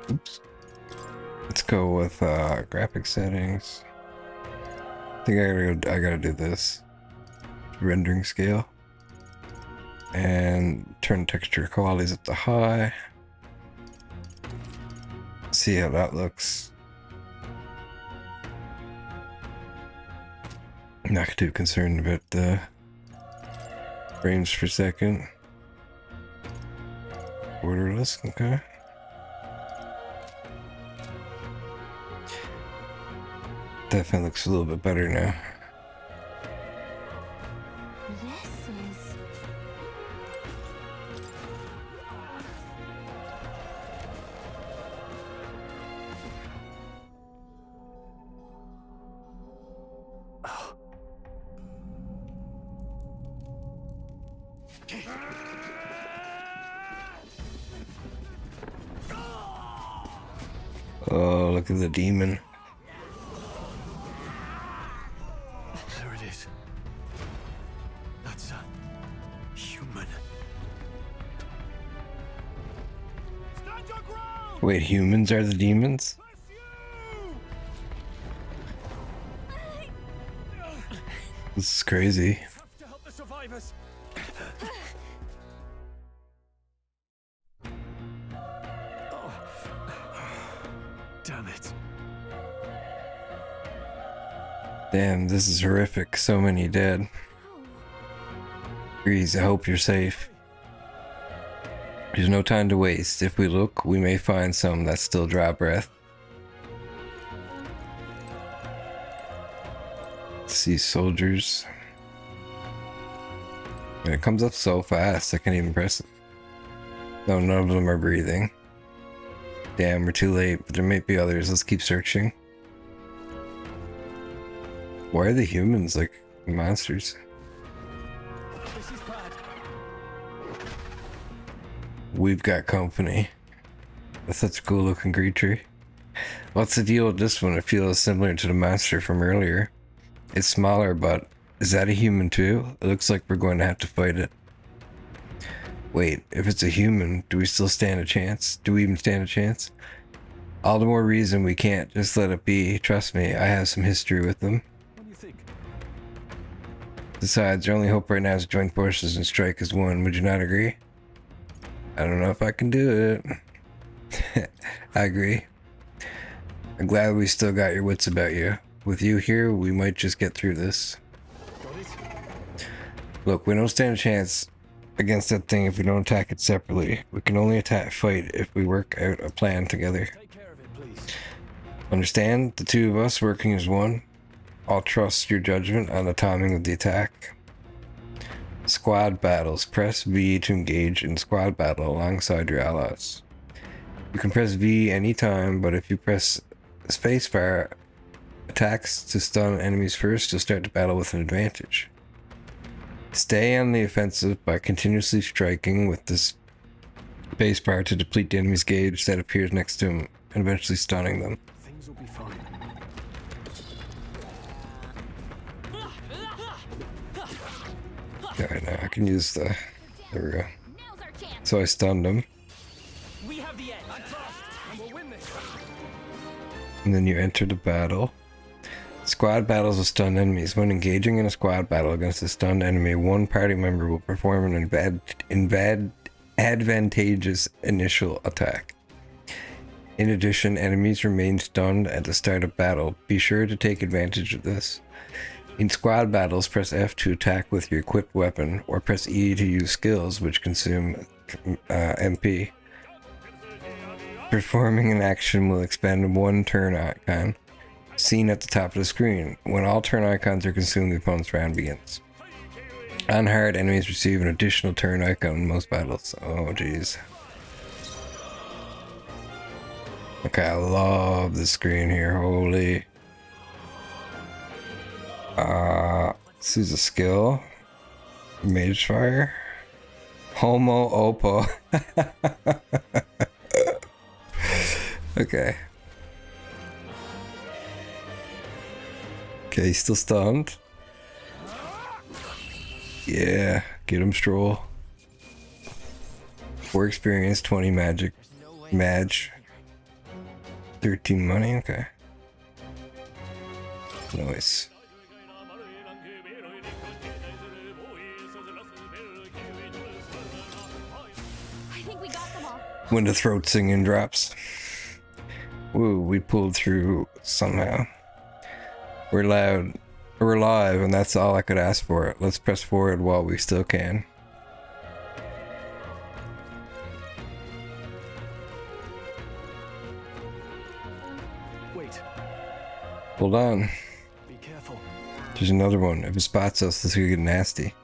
Oops. Let's go with graphic settings. I think I gotta do this. Rendering scale. And turn texture qualities up to high. See how that looks. Not too concerned about the frames per second. Borderless, okay. Definitely looks a little bit better now. This is... Oh, look at the demon. There it is. That's a human. Wait, humans are the demons? This is crazy. To help the survivors. Damn it. Damn, this is horrific. So many dead. Grease, I hope you're safe. There's no time to waste. If we look, we may find some that still draw breath. See soldiers. And it comes up so fast, I can't even press it. No, none of them are breathing. Damn, we're too late, but there might be others. Let's keep searching. Why are the humans like monsters? We've got company. That's such a cool looking creature. What's the deal with this one? It feels similar to the monster from earlier. It's smaller, but is that a human too? It looks like we're going to have to fight it. Wait, if it's a human, do we still stand a chance? Do we even stand a chance? All the more reason we can't just let it be. Trust me, I have some history with them. What do you think? Besides, our only hope right now is to join forces and strike as one. Would you not agree? I don't know if I can do it. I agree. I'm glad we still got your wits about you. With you here, we might just get through this. Look, we don't stand a chance against that thing if we don't attack it separately. We can only fight if we work out a plan together. Understand? The two of us working as one. I'll trust your judgment on the timing of the attack. Squad battles. Press V to engage in squad battle alongside your allies. You can press V anytime, but if you press spacebar, attacks to stun enemies first, you'll start the battle with an advantage. Stay on the offensive by continuously striking with this spacebar to deplete the enemy's gauge that appears next to him and eventually stunning them. Things will be fine. Alright, now I can use the... There we go. So I stunned him. We have the edge. I'm fast, and we'll win this. And then you enter the battle. Squad battles with stunned enemies. When engaging in a squad battle against a stunned enemy, one party member will perform an advantageous initial attack. In addition, enemies remain stunned at the start of battle. Be sure to take advantage of this. In squad battles, press F to attack with your equipped weapon, or press E to use skills which consume MP. Performing an action will expend one turn icon, seen at the top of the screen. When all turn icons are consumed, the opponent's round begins. On hard, enemies receive an additional turn icon in most battles. Oh jeez. Okay, I love the screen here, holy. This is a skill. Mage Fire. Homo Oppo. Okay. Okay, he's still stunned. Yeah, get him, Stroll. 4 experience, 20 magic. Madge. 13 money, okay. Nice. When the throat singing drops. Woo, we pulled through somehow. We're loud. We're live, and that's all I could ask for. Let's press forward while we still can. Wait. Hold on. Be careful. There's another one. If it spots us, this could get nasty.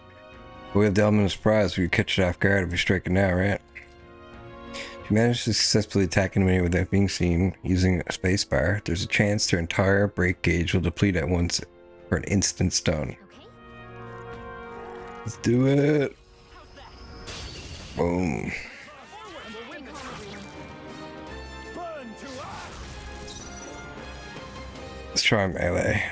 But we have the element of surprise. We could catch it off guard if we strike it now, right? If you manage to successfully attack an enemy without being seen using a spacebar, there's a chance their entire break gauge will deplete at once for an instant stun. Let's do it. Boom. try melee.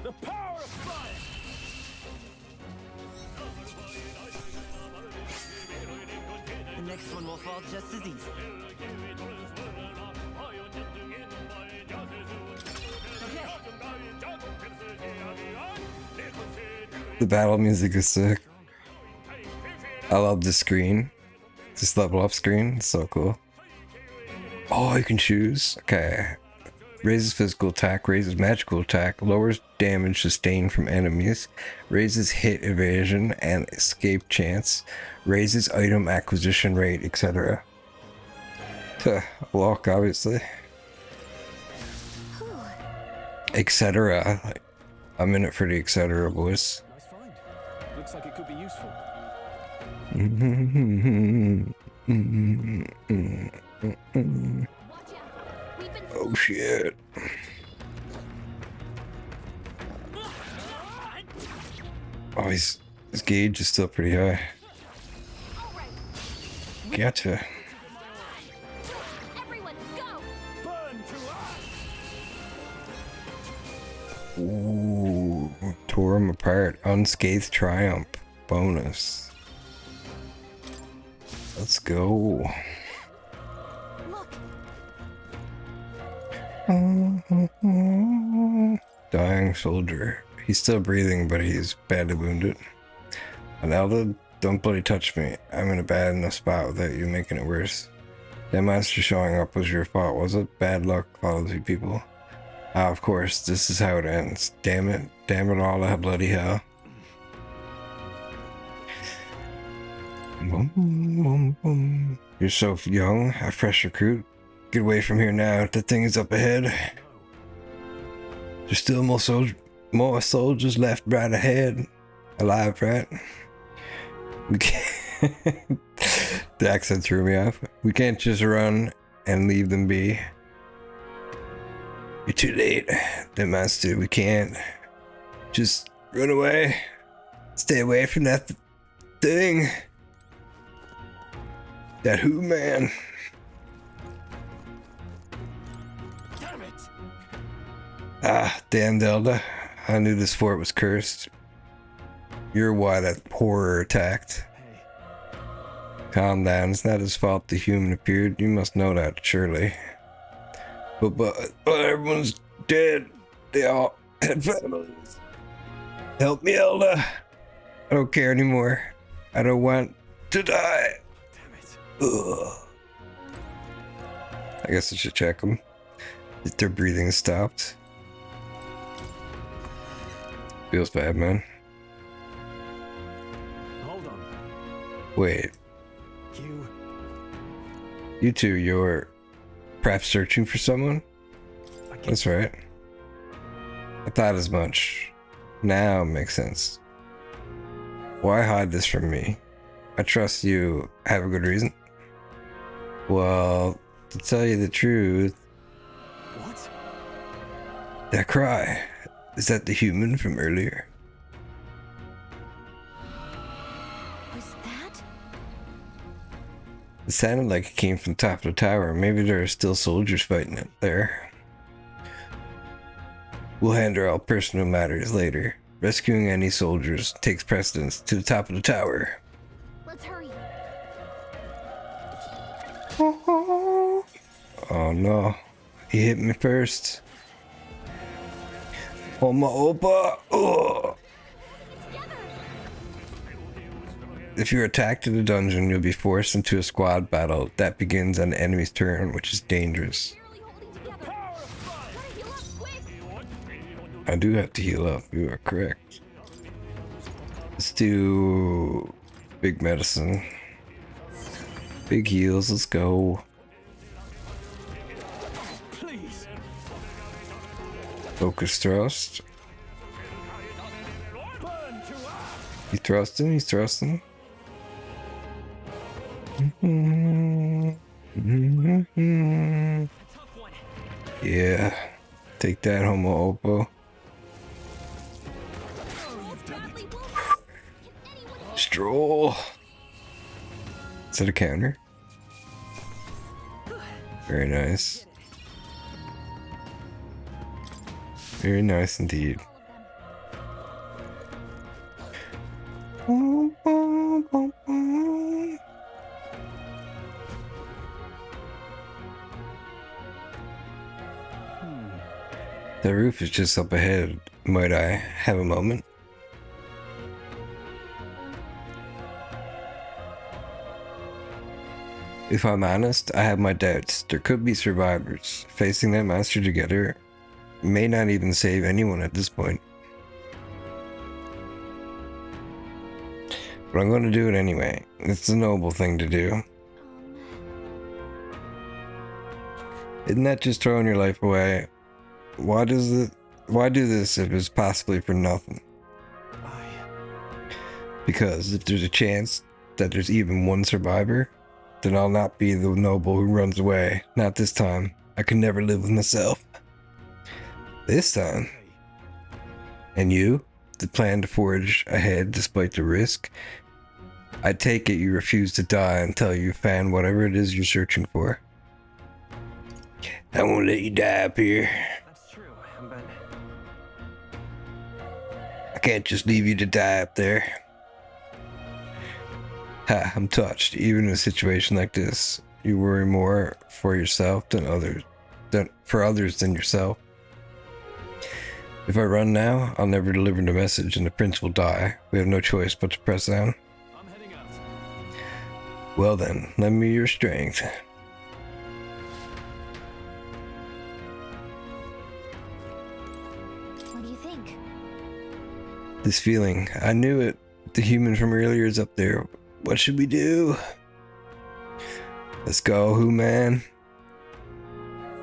The power of fire! The next one will fall just as easy. The battle music is sick. I love this screen. This level up screen. It's so cool. Oh, you can choose. Okay. Raises physical attack, raises magical attack, lowers damage sustained from enemies, raises hit evasion and escape chance, raises item acquisition rate, etc. Lock, obviously. Etc. I'm in it for the etc, boys. Nice find. Looks like it could be useful. Oh shit. Oh, his gauge is still pretty high. Gotcha. Ooh, tore him apart. Unscathed triumph. Bonus. Let's go. Dying soldier. He's still breathing, but he's badly wounded. And Elda, don't bloody touch me. I'm in a bad enough spot without you making it worse. That monster showing up was your fault, was it? Bad luck follows you people. Ah, of course, this is how it ends. Damn it all to bloody hell. Boom, boom, boom. You're so young, a fresh recruit. Get away from here now, the thing is up ahead. There's still more soldiers left right ahead. Alive, right? We can't. The accent threw me off. We can't just run and leave them be. You're too late, the monster. We can't. Just run away. Stay away from that thing. That who man. Damn it! Ah, damn Delta. I knew this fort was cursed. You're why that horror attacked. Calm down, it's not his fault the human appeared. You must know that, surely. But everyone's dead. They all had families. Help me, Elda. I don't care anymore. I don't want to die. Damn it. Ugh. I guess I should check them. If their breathing stopped. Feels bad, man. Hold on. Wait. You two, you're perhaps searching for someone? That's right. I thought as much. Now it makes sense. Why hide this from me? I trust you have a good reason. Well, to tell you the truth... What? That cry. Is that the human from earlier? It sounded like it came from the top of the tower. Maybe there are still soldiers fighting it there. We'll handle all personal matters later. Rescuing any soldiers takes precedence to the top of the tower. Let's hurry. Oh no. He hit me first. Oh my oppa. Oh. If you're attacked in a dungeon, you'll be forced into a squad battle. That begins on the enemy's turn, which is dangerous. I do have to heal up, you are correct. Let's do big medicine. Big heals, let's go. Please. Focus thrust. He's thrusting, he's thrusting. Yeah, take that, Homo Oppo. Stroll. Is that a counter? Very nice. Very nice indeed. The roof is just up ahead. Might I have a moment? If I'm honest, I have my doubts. There could be survivors. Facing that monster together may not even save anyone at this point. But I'm going to do it anyway. It's a noble thing to do. Isn't that just throwing your life away? Why do this if it's possibly for nothing? Because if there's a chance that there's even one survivor, then I'll not be the noble who runs away. Not this time. I can never live with myself. This time. And you? The plan to forge ahead despite the risk? I take it you refuse to die until you found whatever it is you're searching for. I won't let you die up here. That's true, but... I can't just leave you to die up there. Ha, I'm touched. Even in a situation like this, you worry more for yourself than others, than yourself. If I run now, I'll never deliver the message and the prince will die. We have no choice but to press on. I'm heading out. Well then, lend me your strength. What do you think? This feeling, I knew it. The human from earlier is up there. What should we do? Let's go, who man?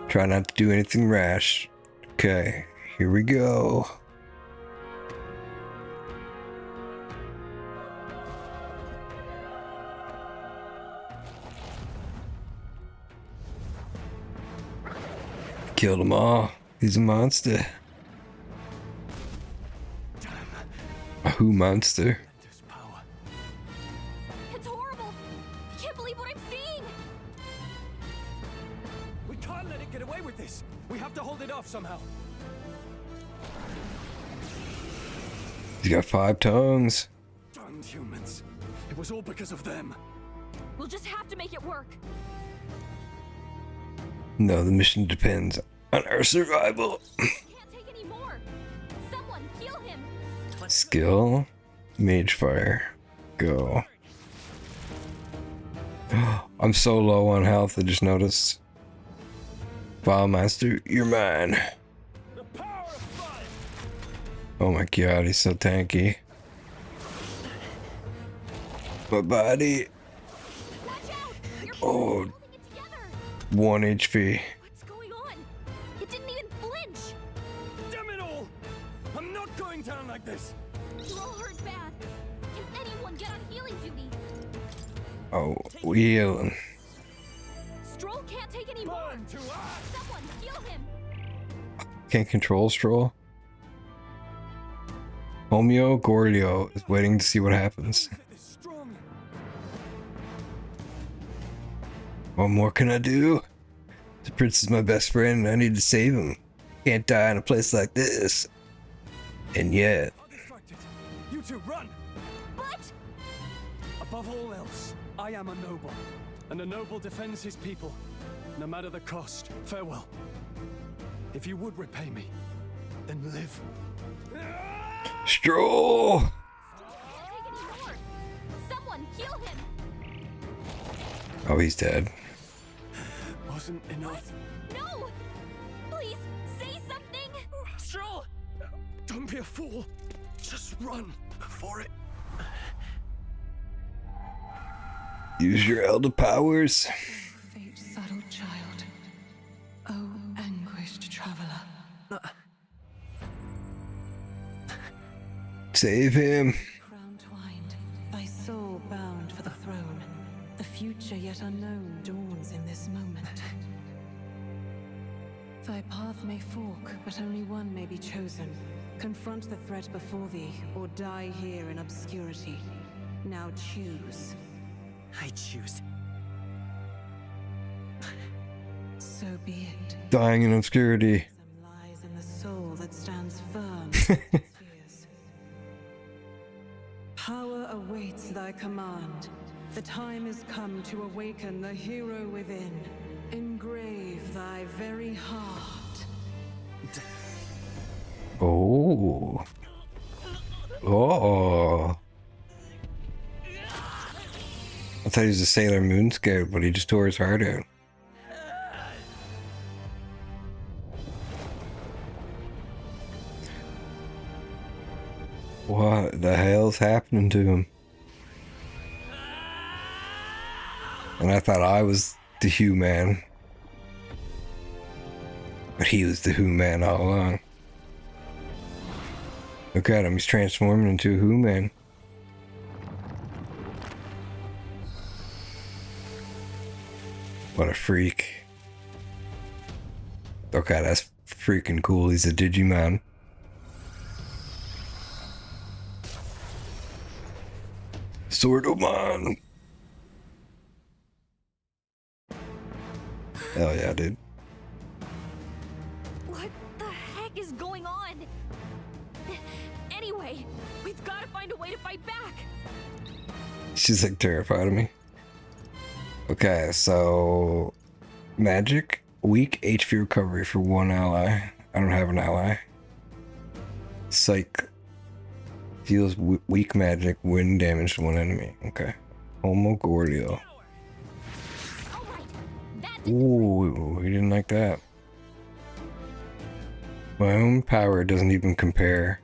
Try not to do anything rash. Okay, here we go. Killed them all. He's a monster. A who monster? It's horrible. I can't believe what I'm seeing. We can't let it get away with this. We have to hold it off somehow. He's got 5 tongues. Damned humans. It was all because of them. We'll just have to make it work. No, the mission depends on our survival. Can't take any more. Someone heal him. Skill, mage fire, go. I'm so low on health, I just noticed. Master, you're mine. Oh my god, he's so tanky. My body. Oh, 1 HP. What's going on? It didn't even flinch. Damn it all! I'm not going down like this. You all hurt bad. Can anyone get on healing duty? Oh, we healing. Stroll can't take any more. Someone heal him. Can't control Stroll. Homeo Gorlio is waiting to see what happens. What more can I do? The prince is my best friend and I need to save him. Can't die in a place like this. And yet... You two, run! But... Above all else, I am a noble. And a noble defends his people. No matter the cost. Farewell. If you would repay me, then live. Stroll! Someone heal him. Oh, he's dead. Wasn't enough. No! Please, say something! Stroll! Don't be a fool. Just run before it... Use your elder powers. Fate, subtle child. Oh, anguished traveler. Save him. Crown twined, thy soul bound for the throne. The future yet unknown dawns in this moment. Thy path may fork, but only one may be chosen. Confront the threat before thee, or die here in obscurity. Now choose. I choose. So be it. Dying in obscurity. Lies in the soul that stands firm. Power awaits thy command. The time is come to awaken the hero within. Engrave thy very heart. Oh. Oh. I thought he was a Sailor Moon scout, but he just tore his heart out. What the hell's happening to him? And I thought I was the Who Man. But he was the Who Man all along. Look at him, he's transforming into a Who Man. What a freak. Okay, that's freaking cool. He's a Digimon. Swordomon. Hell yeah, dude. What the heck is going on? Anyway, we've got to find a way to fight back. She's like terrified of me. Okay, so magic, weak HP recovery for one ally. I don't have an ally. Psych deals weak magic, wind damage to one enemy. Okay. Homogordial. Ooh, we didn't like that. My own power doesn't even compare.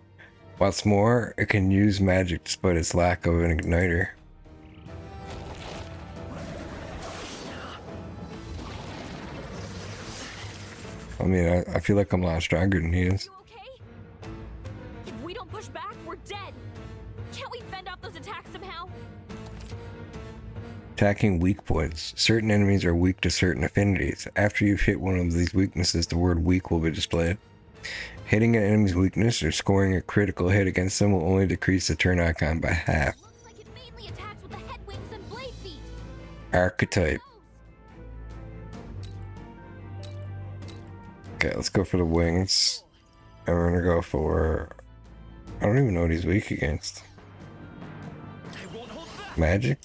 What's more, it can use magic despite its lack of an igniter. I mean, I feel like I'm a lot stronger than he is. If we don't push back, we're dead. Can't we fend off those attacks somehow? Attacking weak points. Certain enemies are weak to certain affinities. After you've hit one of these weaknesses, the word weak will be displayed. Hitting an enemy's weakness or scoring a critical hit against them will only decrease the turn icon by half. Looks like it mainly attacks with the head wings and blade feet. Archetype. Okay, let's go for the wings. And we're gonna go for... I don't even know what he's weak against. Magic?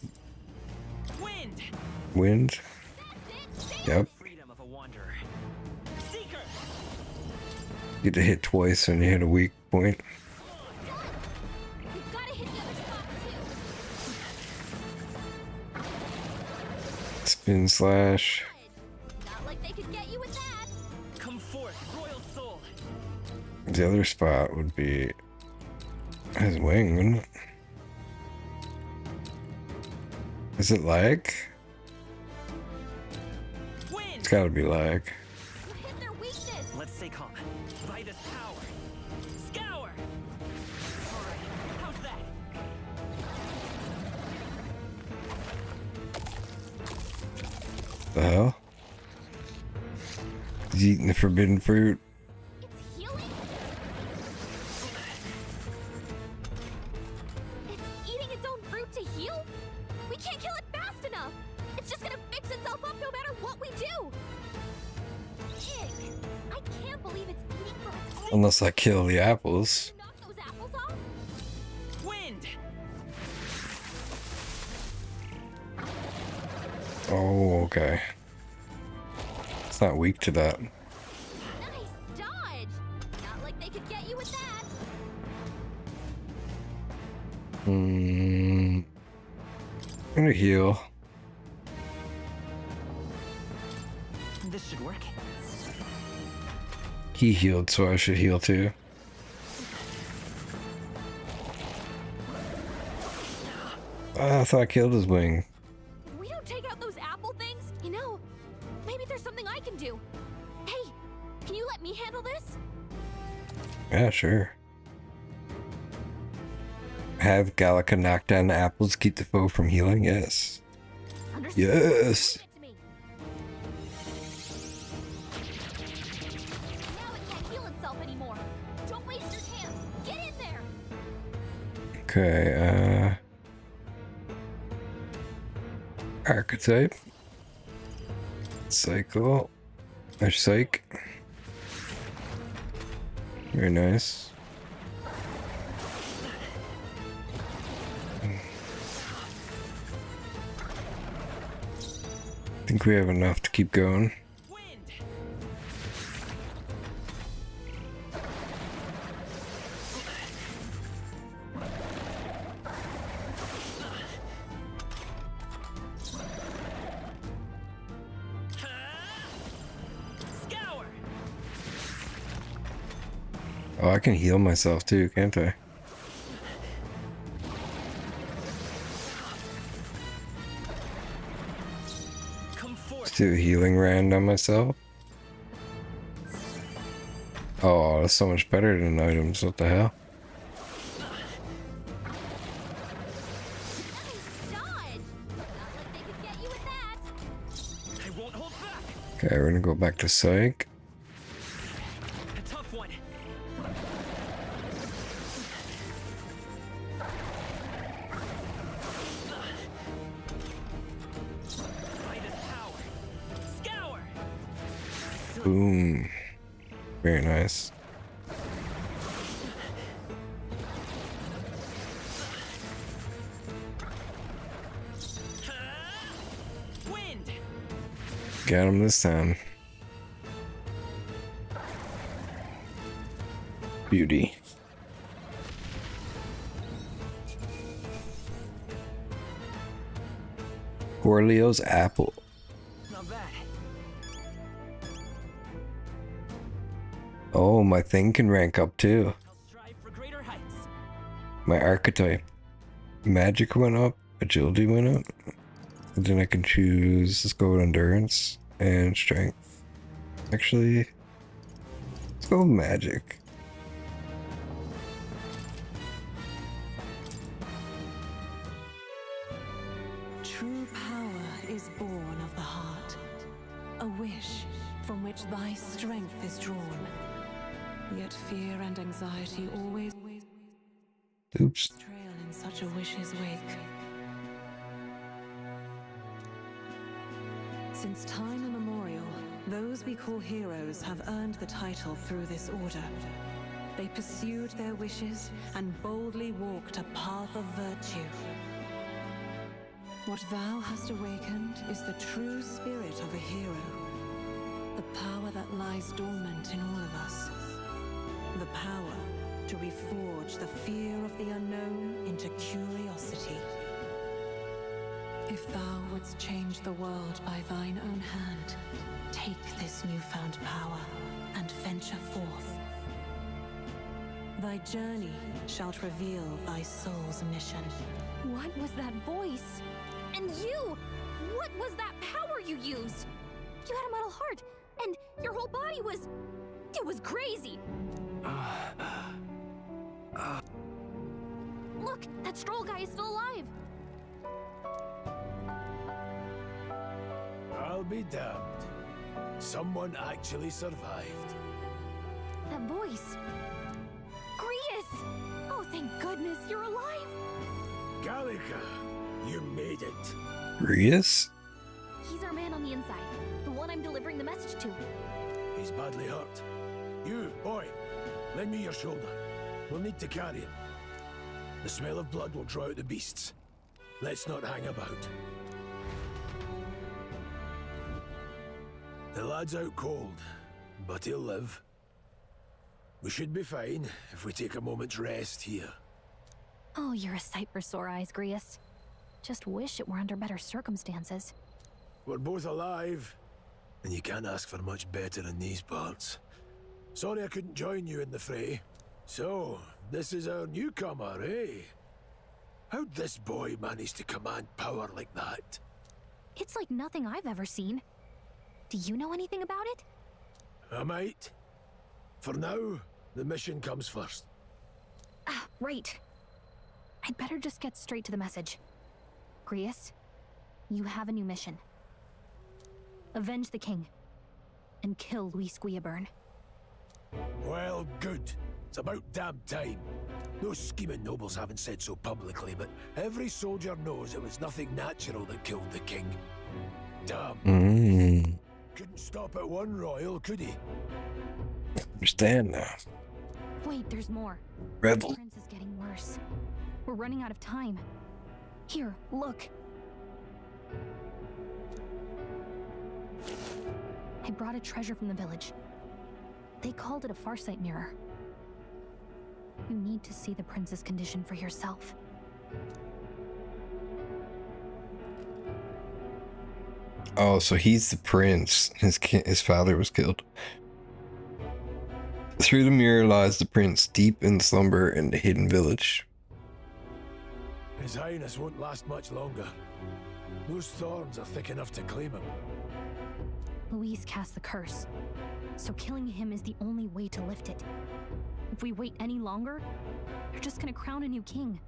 Wind? Yep. You get to hit twice when you hit a weak point. Spin slash. Not like they could get you with that. Come forth, royal soul. The other spot would be his wing, wouldn't it? Is it lag? It's gotta be lag. Hit their weakness. Let's stay calm. Vitus power. Scour. Alright, how's that? The hell? He's eating the forbidden fruit. It's healing? It's eating its own fruit to heal? We can't kill it fast enough. It's just gonna fix itself up no matter what we do. Ick. I can't believe it's eating for its own. Unless I kill the apples. Knock those apples off? Wind. Oh, okay. It's not weak to that. Nice dodge. Not like they could get you with that. I'm gonna heal. This should work. He healed, so I should heal too. I thought I killed his wing. If we don't take out those apple things, you know, maybe there's something I can do. Hey, can you let me handle this? Yeah, sure. Have Gallica knock down the apples, keep the foe from healing? Yes. Yes! Now it can't heal itself anymore. Don't waste your chance. Get in there. Okay, Archetype. Cycle. Or psych. Very nice. I think we have enough to keep going. Oh, I can heal myself too, can't I? Let's do a healing round on myself. Oh, that's so much better than items. What the hell? Okay, we're gonna go back to psych. Boom. Very nice. Got him this time. Beauty. Corleo's apple. Oh, my thing can rank up too. My archetype. Magic went up, agility went up. And then I can choose, let's go with endurance and strength. Actually, let's go with magic. True power is born of the heart, a wish from which thy strength is drawn. Yet fear and anxiety always Oops. trail in such a wish's wake. Since time immemorial, those we call heroes have earned the title through this order. They pursued their wishes and boldly walked a path of virtue. What thou hast awakened is the true spirit of a hero, the power that lies dormant in all of us. The power to reforge the fear of the unknown into curiosity. If thou wouldst change the world by thine own hand, take this newfound power and venture forth. Thy journey shalt reveal thy soul's mission. What was that voice? And you! What was that power you used? You had a metal heart, and your whole body was... It was crazy! Look, that Stroll guy is still alive! I'll be damned. Someone actually survived. That voice... Grius! Oh, thank goodness you're alive! Gallica, you made it. Grius? He's our man on the inside, the one I'm delivering the message to. He's badly hurt. You, boy, lend me your shoulder. We'll need to carry him. The smell of blood will draw out the beasts. Let's not hang about. The lad's out cold, but he'll live. We should be fine if we take a moment's rest here. Oh, you're a sight for sore eyes, Grius. Just wish it were under better circumstances. We're both alive, and you can't ask for much better in these parts. Sorry I couldn't join you in the fray. So, this is our newcomer, eh? How'd this boy manage to command power like that? It's like nothing I've ever seen. Do you know anything about it? I might. For now, the mission comes first. Ah, right. I'd better just get straight to the message. Grius, you have a new mission. Avenge the king, and kill Louis Squiaburn. Well, good. It's about damn time. Those scheming nobles haven't said so publicly, but every soldier knows it was nothing natural that killed the king. Damn. Couldn't stop at one royal, could he? Understand now. Wait, there's more. Rebel. The prince is getting worse. We're running out of time. Here, look. I brought a treasure from the village. They called it a farsight mirror. You need to see the prince's condition for yourself. Oh, so he's the prince. His father was killed. Through the mirror lies the prince, deep in slumber in the hidden village. His Highness won't last much longer. Those thorns are thick enough to claim him. Louise cast the curse, so killing him is the only way to lift it. If we wait any longer, they're just gonna crown a new king.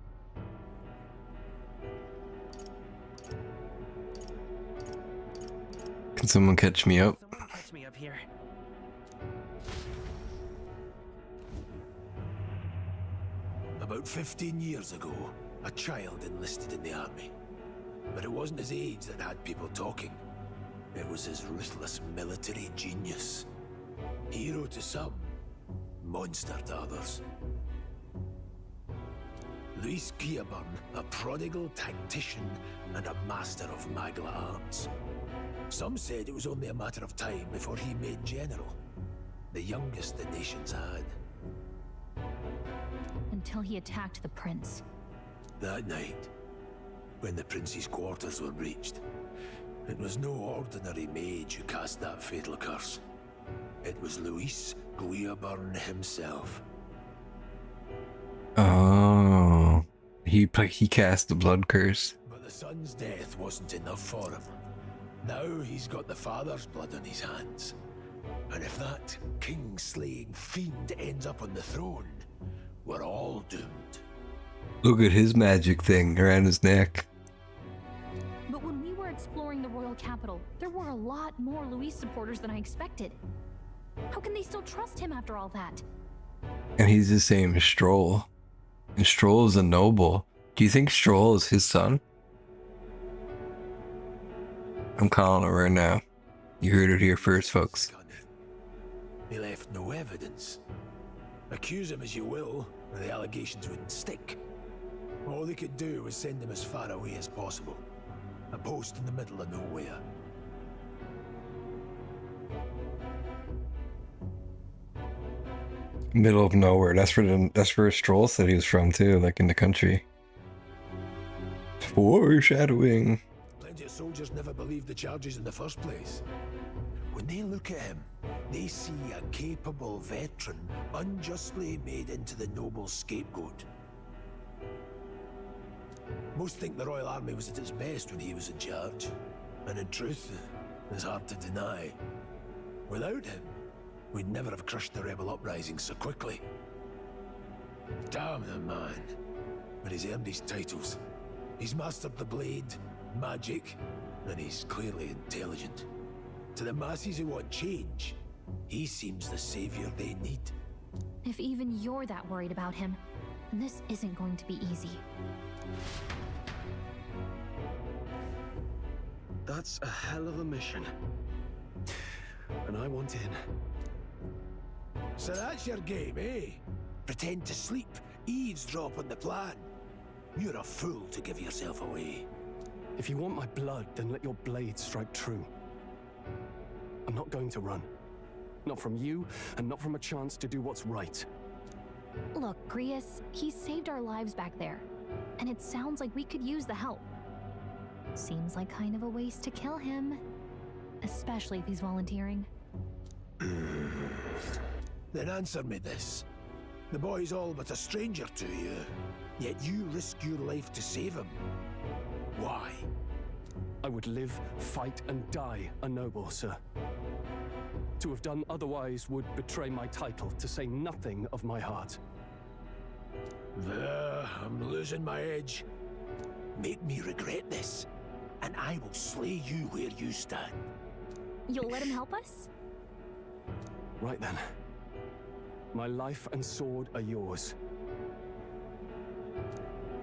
Can someone catch me up? Someone catch me up here. About 15 years ago, a child enlisted in the army. But it wasn't his age that had people talking. It was his ruthless military genius. Hero to some, monster to others. Luis Guillaburn, a prodigal tactician and a master of Magla arts. Some said it was only a matter of time before he made general, the youngest the nation's had. Until he attacked the prince. That night, when the prince's quarters were breached, it was no ordinary mage who cast that fatal curse. It was Luis Guillaburn himself. Oh, he cast the blood curse. But the son's death wasn't enough for him. Now he's got the father's blood on his hands. And if that king-slaying fiend ends up on the throne, we're all doomed. Look at his magic thing around his neck. But when we were exploring the royal capital, there were a lot more Luis supporters than I expected. How can they still trust him after all that? And he's the same as Stroll. And Stroll is a noble. Do you think Stroll is his son? I'm calling it right now. You heard it here first, folks. They left no evidence. Accuse him as you will, and the allegations wouldn't stick. All they could do was send him as far away as possible. A post in the middle of nowhere. Middle of nowhere. That's where Stroll said he was from too, like in the country. Foreshadowing. Plenty of soldiers never believed the charges in the first place. When they look at him, they see a capable veteran unjustly made into the noble scapegoat. Most think the Royal Army was at its best when he was in charge, and in truth, it's hard to deny. Without him, we'd never have crushed the rebel uprising so quickly. Damn the man, but he's earned his titles. He's mastered the blade, magic, and he's clearly intelligent. To the masses who want change, he seems the savior they need. If even you're that worried about him, then this isn't going to be easy. That's a hell of a mission. And I want in. So that's your game, eh? Pretend to sleep, eavesdrop on the plan. You're a fool to give yourself away. If you want my blood, then let your blade strike true. I'm not going to run. Not from you, and not from a chance to do what's right. Look, Grius, he saved our lives back there. And it sounds like we could use the help. Seems like kind of a waste to kill him. Especially if he's volunteering. Then answer me this. The boy's all but a stranger to you, yet you risk your life to save him. Why? I would live, fight, and die a noble, sir. To have done otherwise would betray my title, to say nothing of my heart. There, I'm losing my edge. Make me regret this, and I will slay you where you stand. You'll let him help us? Right then. My life and sword are yours.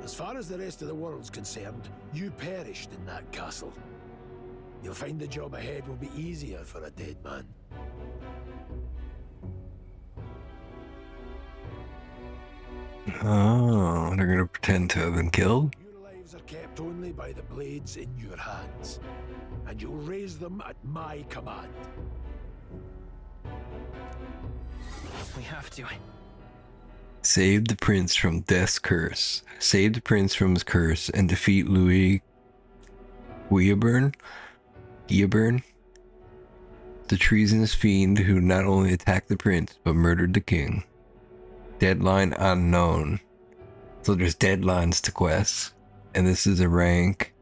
As far as the rest of the world's concerned, you perished in that castle. You'll find the job ahead will be easier for a dead man. Oh, they're gonna pretend to have been killed? Your lives are kept only by the blades in your hands, and you'll raise them at my command. We have to. Save the prince from death's curse. Save the prince from his curse and defeat Louis Guillaburn, the treasonous fiend who not only attacked the prince but murdered the king. Deadline unknown. So there's deadlines to quests, and this is a rank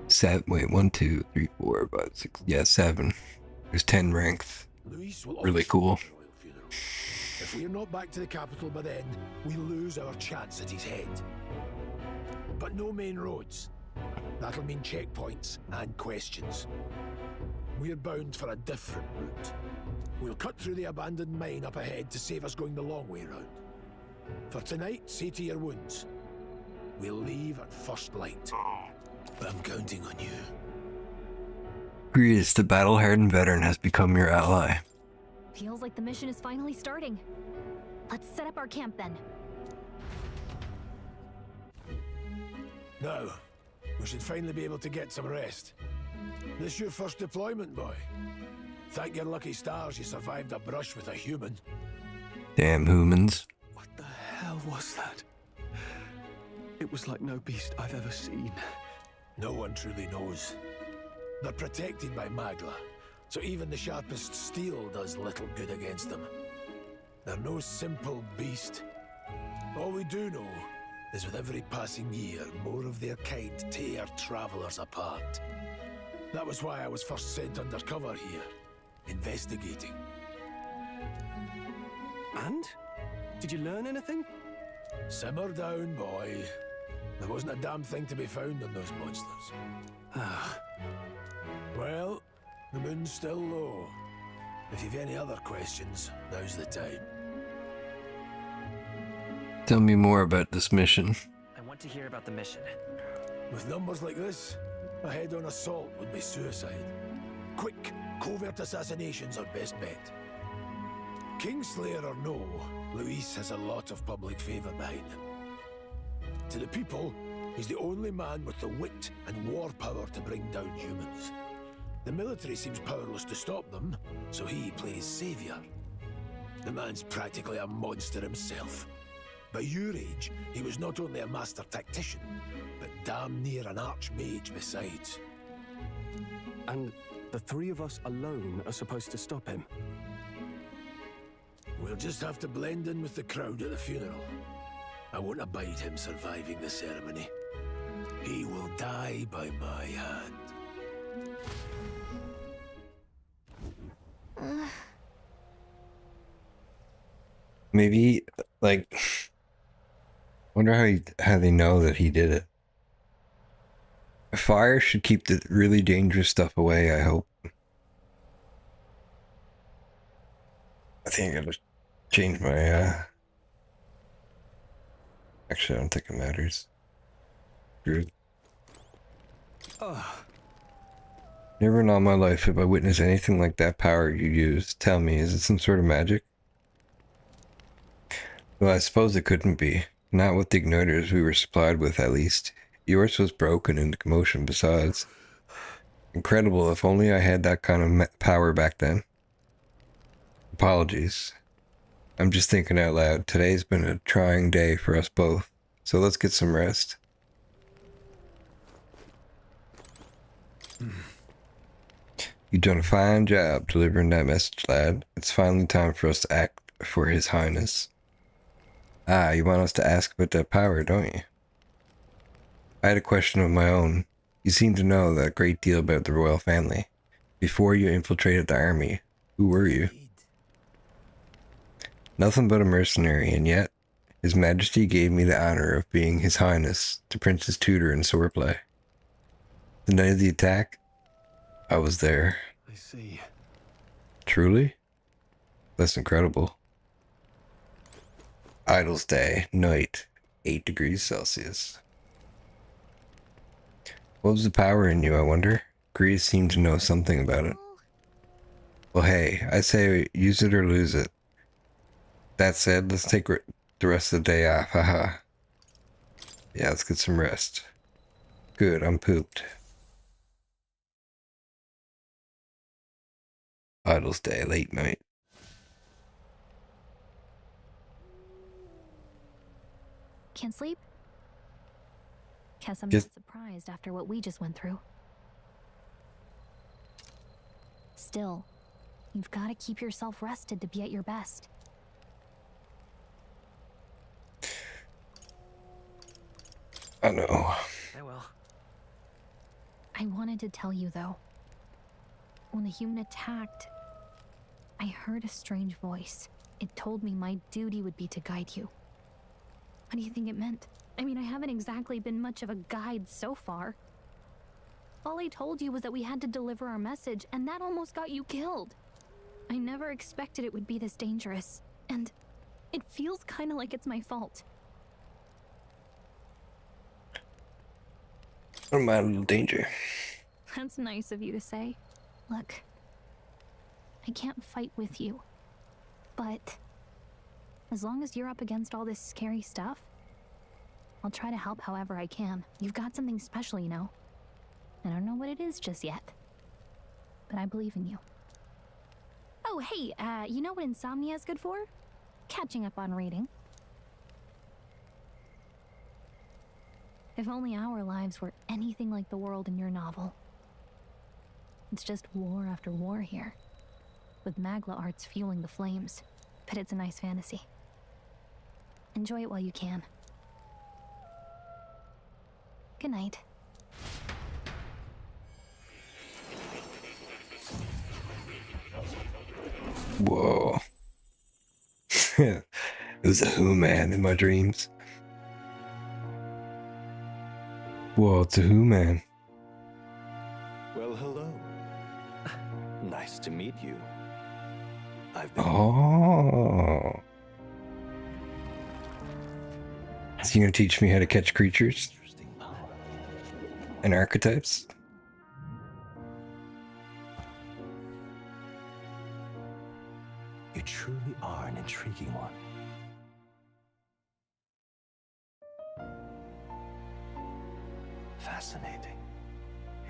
7. Wait, 1, 2, 3, 4, 5, 6. Yeah, 7. There's 10 ranks. Really cool. If we're not back to the capital by then, we lose our chance at his head. But no main roads. That'll mean checkpoints and questions. We're bound for a different route. We'll cut through the abandoned mine up ahead to save us going the long way round. For tonight, see to your wounds. We'll leave at first light. I'm counting on you. Grease, the battle-hardened veteran, has become your ally. Feels like the mission is finally starting. Let's set up our camp then. Now, we should finally be able to get some rest. This your first deployment, boy? Thank your lucky stars you survived a brush with a human. Damn humans. What the hell was that? It was like no beast I've ever seen. No one truly knows. They're protected by Magla, so even the sharpest steel does little good against them. They're no simple beast. All we do know is with every passing year, more of their kind tear travelers apart. That was why I was first sent undercover here, investigating. And? Did you learn anything? Simmer down, boy. There wasn't a damn thing to be found on those monsters. Well, the moon's still low. If you've any other questions, now's the time. Tell me more about this mission. I want to hear about the mission. With numbers like this, a head-on assault would be suicide. Quick, covert assassinations are best bet. Kingslayer or no, Luis has a lot of public favor behind him. To the people, he's the only man with the wit and war power to bring down humans. The military seems powerless to stop them, so he plays savior. The man's practically a monster himself. By your age, he was not only a master tactician, but damn near an archmage besides. And the three of us alone are supposed to stop him? We'll just have to blend in with the crowd at the funeral. I won't abide him surviving the ceremony. He will die by my hand. Maybe, like, wonder how they know that he did it. Fire should keep the really dangerous stuff away, I hope. I think I gotta change my, Actually, I don't think it matters. Screwed. Never in all my life have I witnessed anything like that power you use. Tell me, is it some sort of magic? Well, I suppose it couldn't be. Not with the igniters we were supplied with, at least. Yours was broken in the commotion besides. Incredible, if only I had that kind of power back then. Apologies. I'm just thinking out loud. Today's been a trying day for us both, so let's get some rest. You've done a fine job delivering that message, lad. It's finally time for us to act for His Highness. Ah, you want us to ask about that power, don't you? I had a question of my own. You seem to know that great deal about the royal family. Before you infiltrated the army, who were you? Nothing but a mercenary, and yet His Majesty gave me the honor of being His Highness, the Prince's tutor in swordplay. The night of the attack, I was there. I see. Truly? That's incredible. Idol's Day, night. 8 degrees Celsius. What was the power in you, I wonder? Grease seemed to know something about it. Well, hey, I say use it or lose it. That said, let's take the rest of the day off, haha. Yeah, let's get some rest. Good, I'm pooped. Idle's day, late night. Can't sleep? Guess I'm Just- not surprised after what we just went through. Still, you've got to keep yourself rested to be at your best. I know. I will. I wanted to tell you, though. When the human attacked, I heard a strange voice. It told me my duty would be to guide you. What do you think it meant? I mean, I haven't exactly been much of a guide so far. All I told you was that we had to deliver our message, and that almost got you killed. I never expected it would be this dangerous, and it feels kind of like it's my fault. I'm out of danger. That's nice of you to say. Look, I can't fight with you, but as long as you're up against all this scary stuff, I'll try to help however I can. You've got something special, you know. I don't know what it is just yet, but I believe in you. Oh, hey, you know what insomnia is good for? Catching up on reading. If only our lives were anything like the world in your novel. It's just war after war here, with Magla arts fueling the flames, but it's a nice fantasy. Enjoy it while you can. Good night. Whoa. It was a Who Man in my dreams. Whoa, it's a Who Man. Well, hello. Nice to meet you. I've been... Oh. Is he gonna teach me how to catch creatures? And archetypes? You truly are an intriguing one. Fascinating.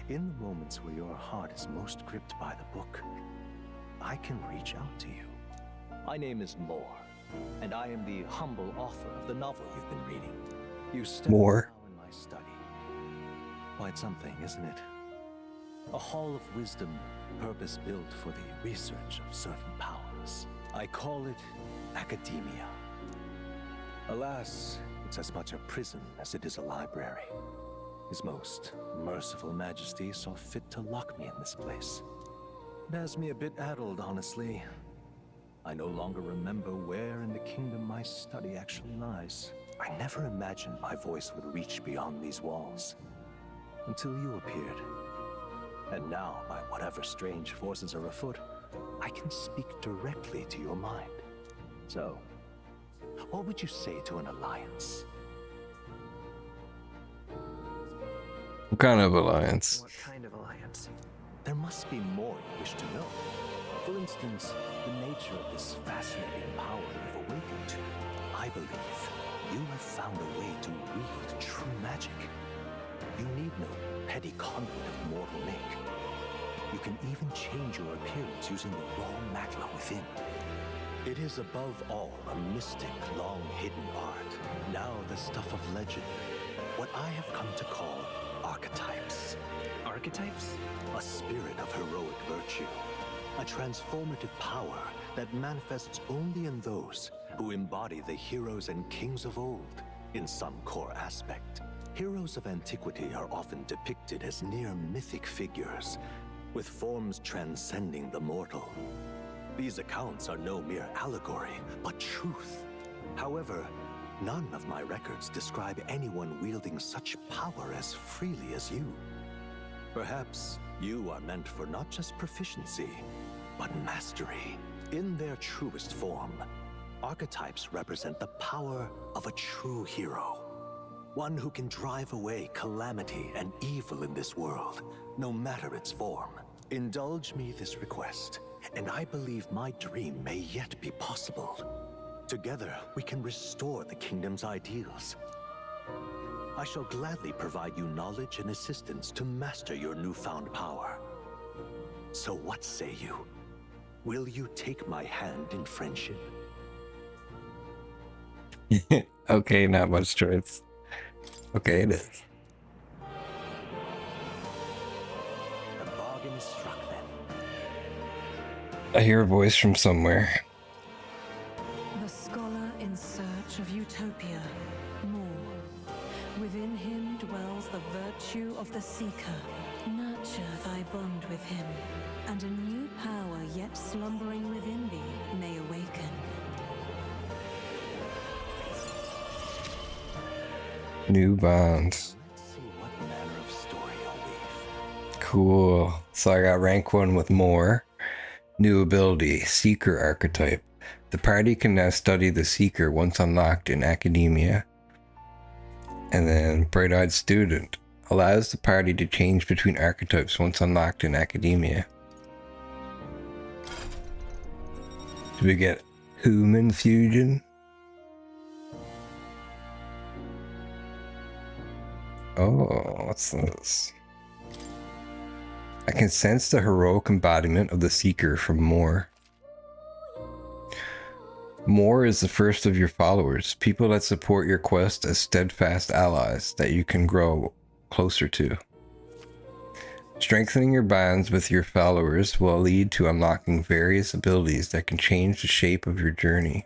In the moments where your heart is most gripped by the book, I can reach out to you. My name is Moore, and I am the humble author of the novel you've been reading. You step Moore. now in my study. Quite something, isn't it? A hall of wisdom, purpose-built for the research of certain powers. I call it academia. Alas, it's as much a prison as it is a library. His most merciful majesty saw fit to lock me in this place. It has me a bit addled, honestly. I no longer remember where in the kingdom my study actually lies. I never imagined my voice would reach beyond these walls. Until you appeared. And now, by whatever strange forces are afoot, I can speak directly to your mind. So, what would you say to an alliance? What kind of alliance? What kind of alliance? There must be more you wish to know. For instance, the nature of this fascinating power you've awakened to. I believe you have found a way to wield true magic. You need no petty conduit of mortal make. You can even change your appearance using the raw magla within. It is above all a mystic, long-hidden art. Now the stuff of legend. What I have come to call archetypes. Archetypes? A spirit of heroic virtue. A transformative power that manifests only in those who embody the heroes and kings of old in some core aspect. Heroes of antiquity are often depicted as near mythic figures, with forms transcending the mortal. These accounts are no mere allegory, but truth. However, none of my records describe anyone wielding such power as freely as you. Perhaps you are meant for not just proficiency, but mastery. In their truest form, archetypes represent the power of a true hero. One who can drive away calamity and evil in this world, no matter its form. Indulge me this request, and I believe my dream may yet be possible. Together, we can restore the kingdom's ideals. I shall gladly provide you knowledge and assistance to master your newfound power. So what say you? Will you take my hand in friendship? Okay, not much choice. Okay, it is. The bargain is struck then. I hear a voice from somewhere. The scholar in search of Utopia. More. Within him dwells the virtue of the seeker. Nurture thy bond with him, and a new power yet slumbering within thee may awaken. New bonds. Let's see what manner of story you'll weave. Cool. So I got rank 1 with more. New ability, Seeker Archetype. The party can now study the Seeker once unlocked in Academia. And then Bright-Eyed Student. Allows the party to change between archetypes once unlocked in Academia. Do we get Human Fusion? Oh, what's this? I can sense the heroic embodiment of the Seeker from More. More is the first of your followers, people that support your quest as steadfast allies that you can grow closer to. Strengthening your bonds with your followers will lead to unlocking various abilities that can change the shape of your journey.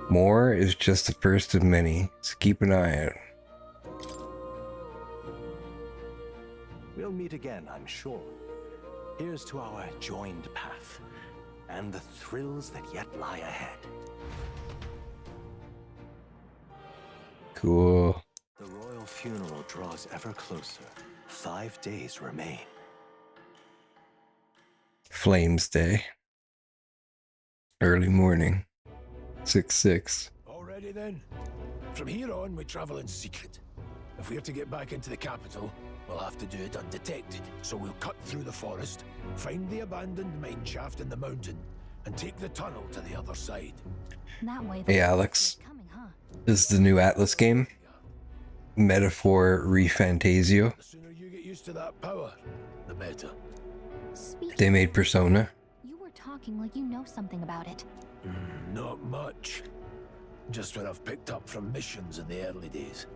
More is just the first of many, so keep an eye out. We'll meet again, I'm sure. Here's to our joined path, and the thrills that yet lie ahead. Cool. The royal funeral draws ever closer. 5 days remain. Flames Day. Early morning. 6/6. Already then. From here on, we travel in secret. If we're to get back into the capital, we'll have to do it undetected. So we'll cut through the forest, find the abandoned mine shaft in the mountain, and take the tunnel to the other side. That way. Hey Alex, this is the new Atlas game. Metaphor Refantazio. The sooner you get used to that power, the better. They made Persona. You were talking like you know something about it. Not much. Just what I've picked up from missions in the early days.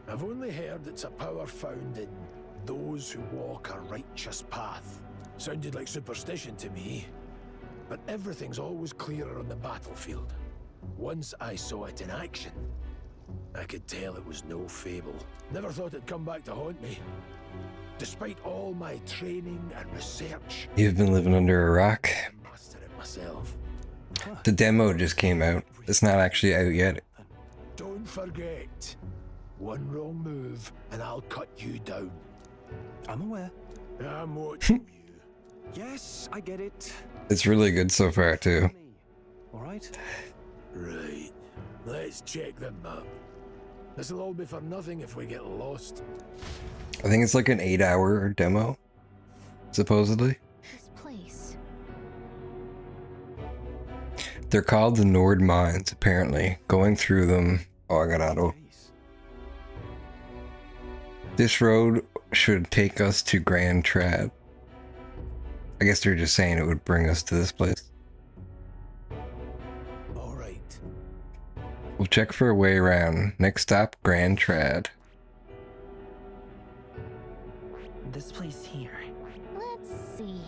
I've only heard it's a power found in those who walk a righteous path. Sounded like superstition to me, but everything's always clearer on the battlefield. Once I saw it in action, I could tell it was no fable. Never thought it'd come back to haunt me. Despite all my training and research, You've been living under a rock. I mastered it myself. The demo just came out. It's not actually out yet. Don't forget, one wrong move and I'll cut you down. I'm aware. I'm watching you. Yes, I get it. It's really good so far too. All right. Right. Let's check the map. This'll all be for nothing if we get lost. I think it's like an 8-hour demo, supposedly. This place. They're called the Nord Mines, apparently. Going through them. Oh, I got auto. This road should take us to Grandtrial. I guess they're just saying it would bring us to this place. All right. We'll check for a way around. Next stop, Grandtrial. This place here. Let's see.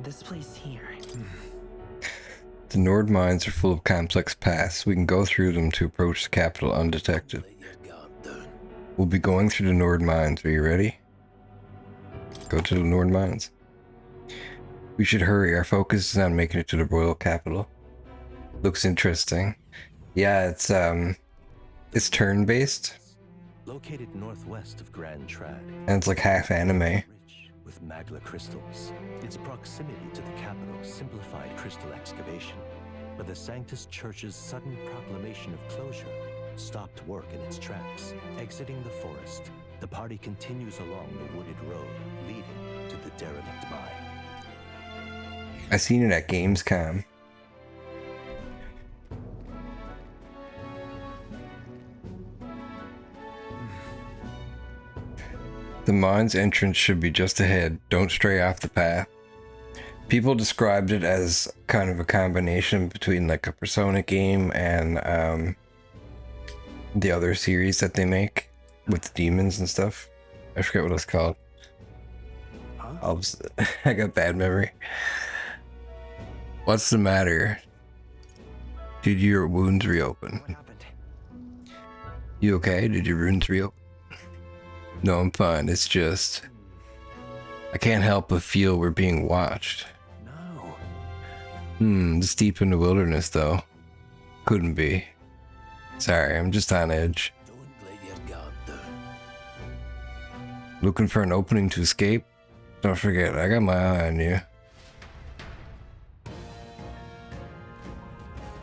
This place here. The Nord Mines are full of complex paths. We can go through them to approach the capital undetected. We'll be going through the Nord Mines. Are you ready? Go to the Nord Mines. We should hurry. Our focus is on making it to the royal capital. Looks interesting. Yeah, it's turn-based. Located northwest of Grandtrial. And it's like half anime. With Maga crystals. Its proximity to the capital simplified crystal excavation, but the Sanctus Church's sudden proclamation of closure stopped work in its tracks. Exiting the forest, the party continues along the wooded road leading to the derelict mine. I seen it at Gamescom. The mine's entrance should be just ahead. Don't stray off the path. People described it as kind of a combination between like a Persona game and the other series that they make with the demons and stuff. I forget what it's called. I got bad memory. What's the matter? Did your wounds reopen? What happened? You okay? Did your wounds reopen? No, I'm fine. It's just I can't help but feel we're being watched. No. This deep in the wilderness though. Couldn't be. Sorry, I'm just on edge. Don't let your guard down. Looking for an opening to escape? Don't forget, I got my eye on you.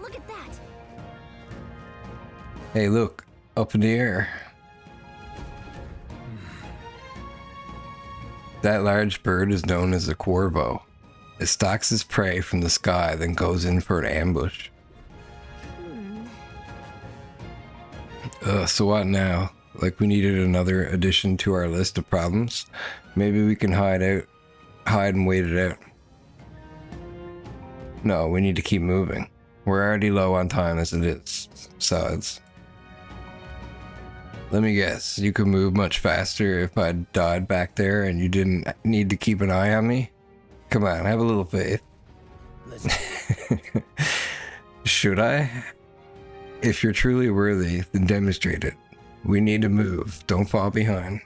Look at that! Hey, look, up in the air. That large bird is known as a corvo. It stalks its prey from the sky, then goes in for an ambush. So what now? Like we needed another addition to our list of problems? Maybe we can hide and wait it out. No, we need to keep moving. We're already low on time as it is. Besides, let me guess, you could move much faster if I died back there and you didn't need to keep an eye on me? Come on, have a little faith. Should I? If you're truly worthy, then demonstrate it. We need to move. Don't fall behind.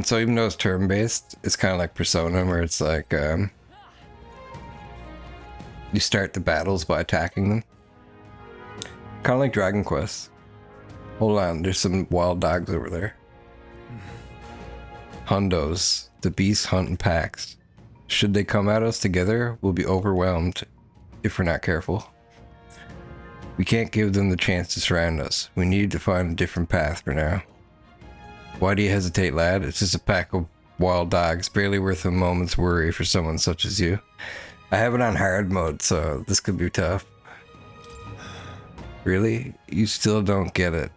So even though it's turn-based, it's kind of like Persona, where it's like you start the battles by attacking them. Kind of like Dragon Quest. Hold on, there's some wild dogs over there. Hundos. The beasts hunt in packs. Should they come at us together, we'll be overwhelmed if we're not careful. We can't give them the chance to surround us. We need to find a different path for now. Why do you hesitate, lad? It's just a pack of wild dogs, barely worth a moment's worry for someone such as you. I have it on hard mode, so this could be tough. Really? You still don't get it.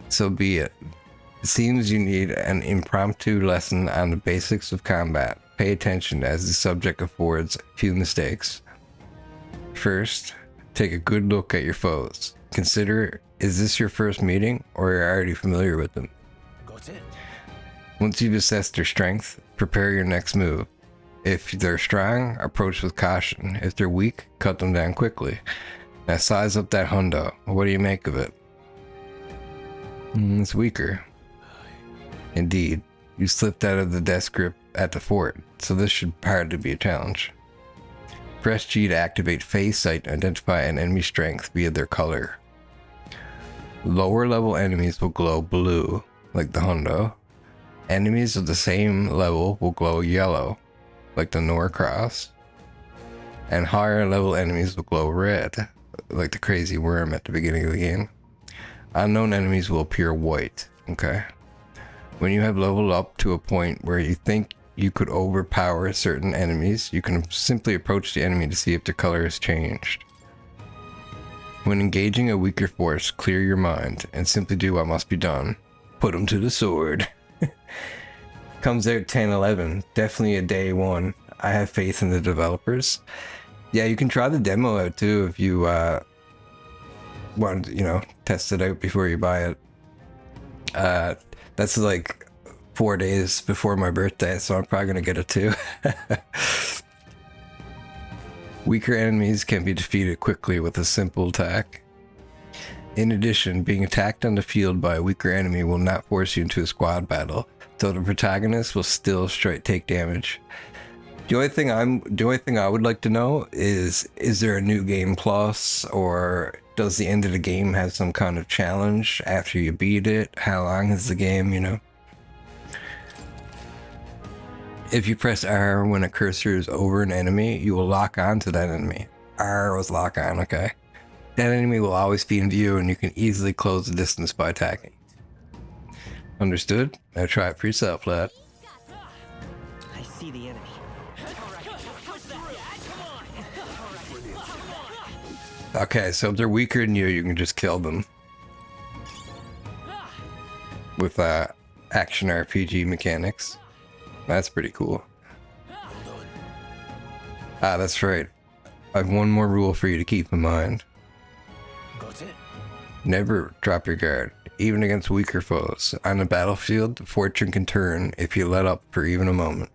So be it. It seems you need an impromptu lesson on the basics of combat. Pay attention as the subject affords a few mistakes. First, take a good look at your foes. Consider, is this your first meeting, or are you already familiar with them? Got it. Once you've assessed their strength, prepare your next move. If they're strong, approach with caution. If they're weak, cut them down quickly. Now size up that Hundo. What do you make of it? It's weaker. Indeed. You slipped out of the death grip at the fort, so this should hardly be a challenge. Press G to activate phase sight and identify an enemy's strength via their color. Lower level enemies will glow blue, like the Hundo. Enemies of the same level will glow yellow, like the Norcross. And higher level enemies will glow red, like the crazy worm at the beginning of the game. Unknown enemies will appear white, okay? When you have leveled up to a point where you think you could overpower certain enemies, you can simply approach the enemy to see if their color has changed. When engaging a weaker force, clear your mind and simply do what must be done. Put them to the sword. Comes out 10/11. Definitely a day one. I have faith in the developers. Yeah, you can try the demo out too if you want to, test it out before you buy it. That's like 4 days before my birthday, so I'm probably gonna get it too. Weaker enemies can be defeated quickly with a simple attack. In addition, being attacked on the field by a weaker enemy will not force you into a squad battle, so the protagonist will still straight take damage. The only thing I would like to know is there a new game plus, or does the end of the game have some kind of challenge after you beat it? How long is the game, If you press R when a cursor is over an enemy, you will lock on to that enemy. R was lock on, okay. That enemy will always be in view, and you can easily close the distance by attacking. Understood? Now try it for yourself, lad. I see the enemy. Okay, so if they're weaker than you, you can just kill them. With action RPG mechanics. That's pretty cool. Ah, that's right. I have one more rule for you to keep in mind. Got it? Never drop your guard, even against weaker foes. On the battlefield, fortune can turn if you let up for even a moment.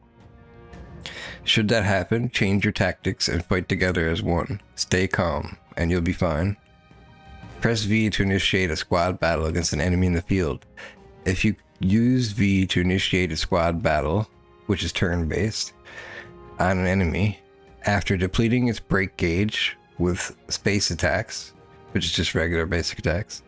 Should that happen, change your tactics and fight together as one. Stay calm, and you'll be fine. Press V to initiate a squad battle against an enemy in the field. If you use V to initiate a squad battle, which is turn-based, on an enemy, after depleting its break gauge with space attacks, which is just regular basic attacks,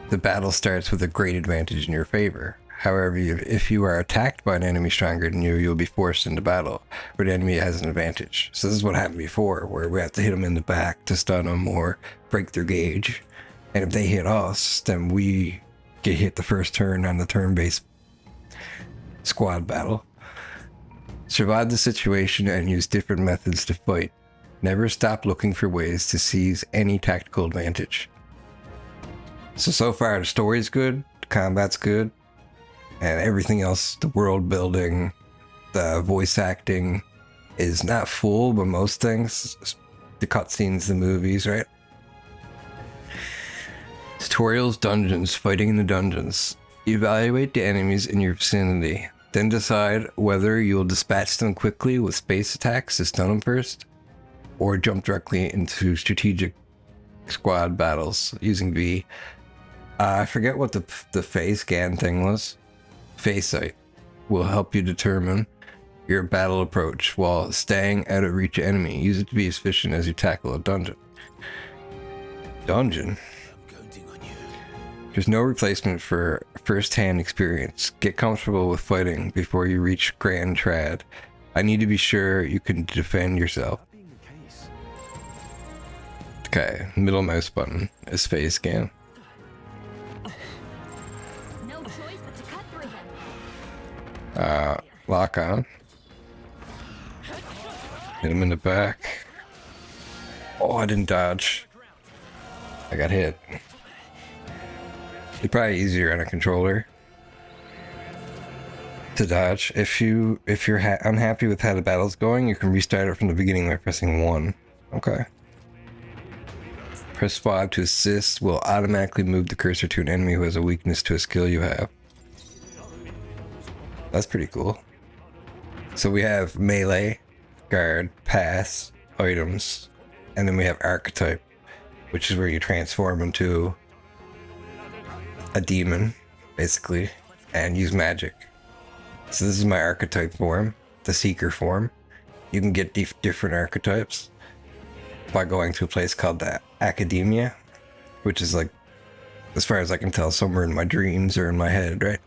the battle starts with a great advantage in your favor. However, if you are attacked by an enemy stronger than you, you'll be forced into battle, where the enemy has an advantage. So this is what happened before, where we have to hit them in the back to stun them or break their gauge. And if they hit us, then we get hit the first turn on the turn-based squad battle. Survive the situation and use different methods to fight. Never stop looking for ways to seize any tactical advantage. So far the story's good, the combat's good, and everything else, the world building, the voice acting is not full, but most things, the cutscenes, the movies, right? Tutorials, dungeons, fighting in the dungeons. Evaluate the enemies in your vicinity. Then decide whether you'll dispatch them quickly with space attacks to stun them first, or jump directly into strategic squad battles using V. I forget what the phase scan thing was. Phase sight will help you determine your battle approach while staying out of reach of enemy. Use it to be as efficient as you tackle a dungeon. Dungeon? There's no replacement for first-hand experience. Get comfortable with fighting before you reach Grandtrial. I need to be sure you can defend yourself. Okay, middle mouse button is phase scan. No choice but to cut through them. Lock on. Hit him in the back. Oh, I didn't dodge. I got hit. It's probably easier on a controller to dodge. If you're unhappy with how the battle's going, you can restart it from the beginning by pressing 1. Okay. Press 5 to assist. Will automatically move the cursor to an enemy who has a weakness to a skill you have. That's pretty cool. So we have melee, guard, pass, items, and then we have archetype, which is where you transform into a demon, basically, and use magic. So this is my archetype form, the seeker form. You can get different archetypes by going to a place called the Academia, which is like, as far as I can tell, somewhere in my dreams or in my head, right?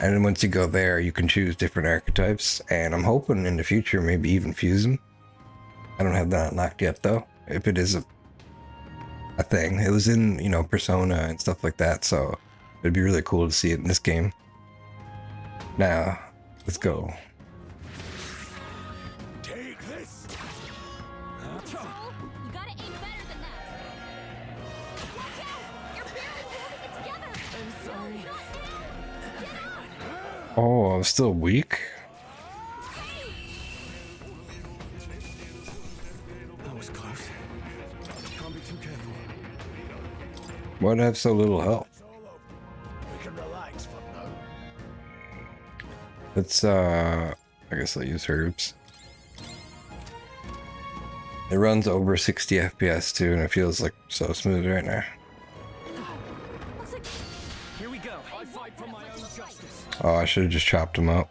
And then once you go there, you can choose different archetypes, and I'm hoping in the future maybe even fuse them. I don't have that unlocked yet though, if it is a thing. It was in, you know, Persona and stuff like that, so it'd be really cool to see it in this game. Now, let's go. Take this. You gotta aim better than that. Watch out! You're barely holding it together. I'm sorry. Oh, I'm still weak? That was close. Can't be too careful. Why'd I have so little health? We can relax for now. Let's, I guess I'll use herbs. It runs over 60 FPS too, and it feels like so smooth right now. Here we go. I fight for my own justice. Oh, I should have just chopped him up.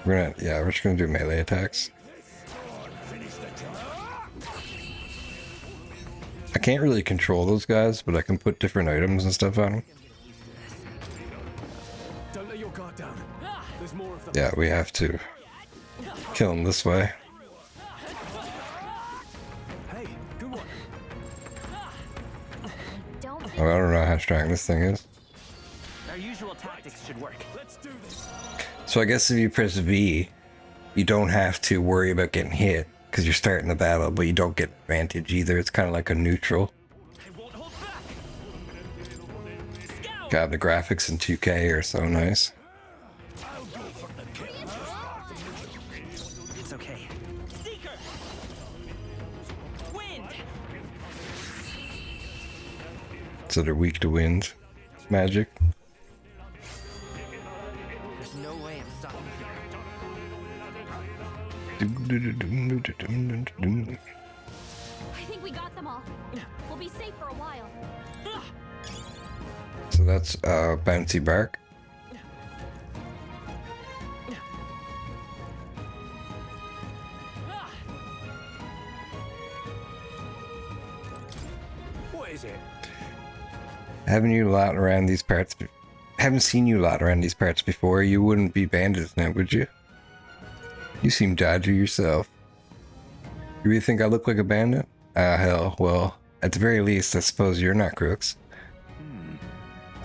We're just gonna do melee attacks. I can't really control those guys, but I can put different items and stuff on them. Don't let your guard down. There's more of them. Yeah, we have to kill him this way. Hey, good one. Oh, I don't know how strong this thing is. Our usual tactics should work. Let's do this. So I guess if you press V, you don't have to worry about getting hit because you're starting the battle, but you don't get advantage either. It's kind of like a neutral. God, the graphics in 2K are so nice. It's okay. Seeker! Wind! So they're weak to wind magic. There's no way I'm stopping here. I think we got them all. We'll be safe for a while. So that's bouncy bark. What is it? Haven't you lot around these parts? Haven't seen you lot around these parts before. You wouldn't be bandits now, would you? You seem dodgy yourself. You really think I look like a bandit? Ah, hell. Well, at the very least, I suppose you're not crooks.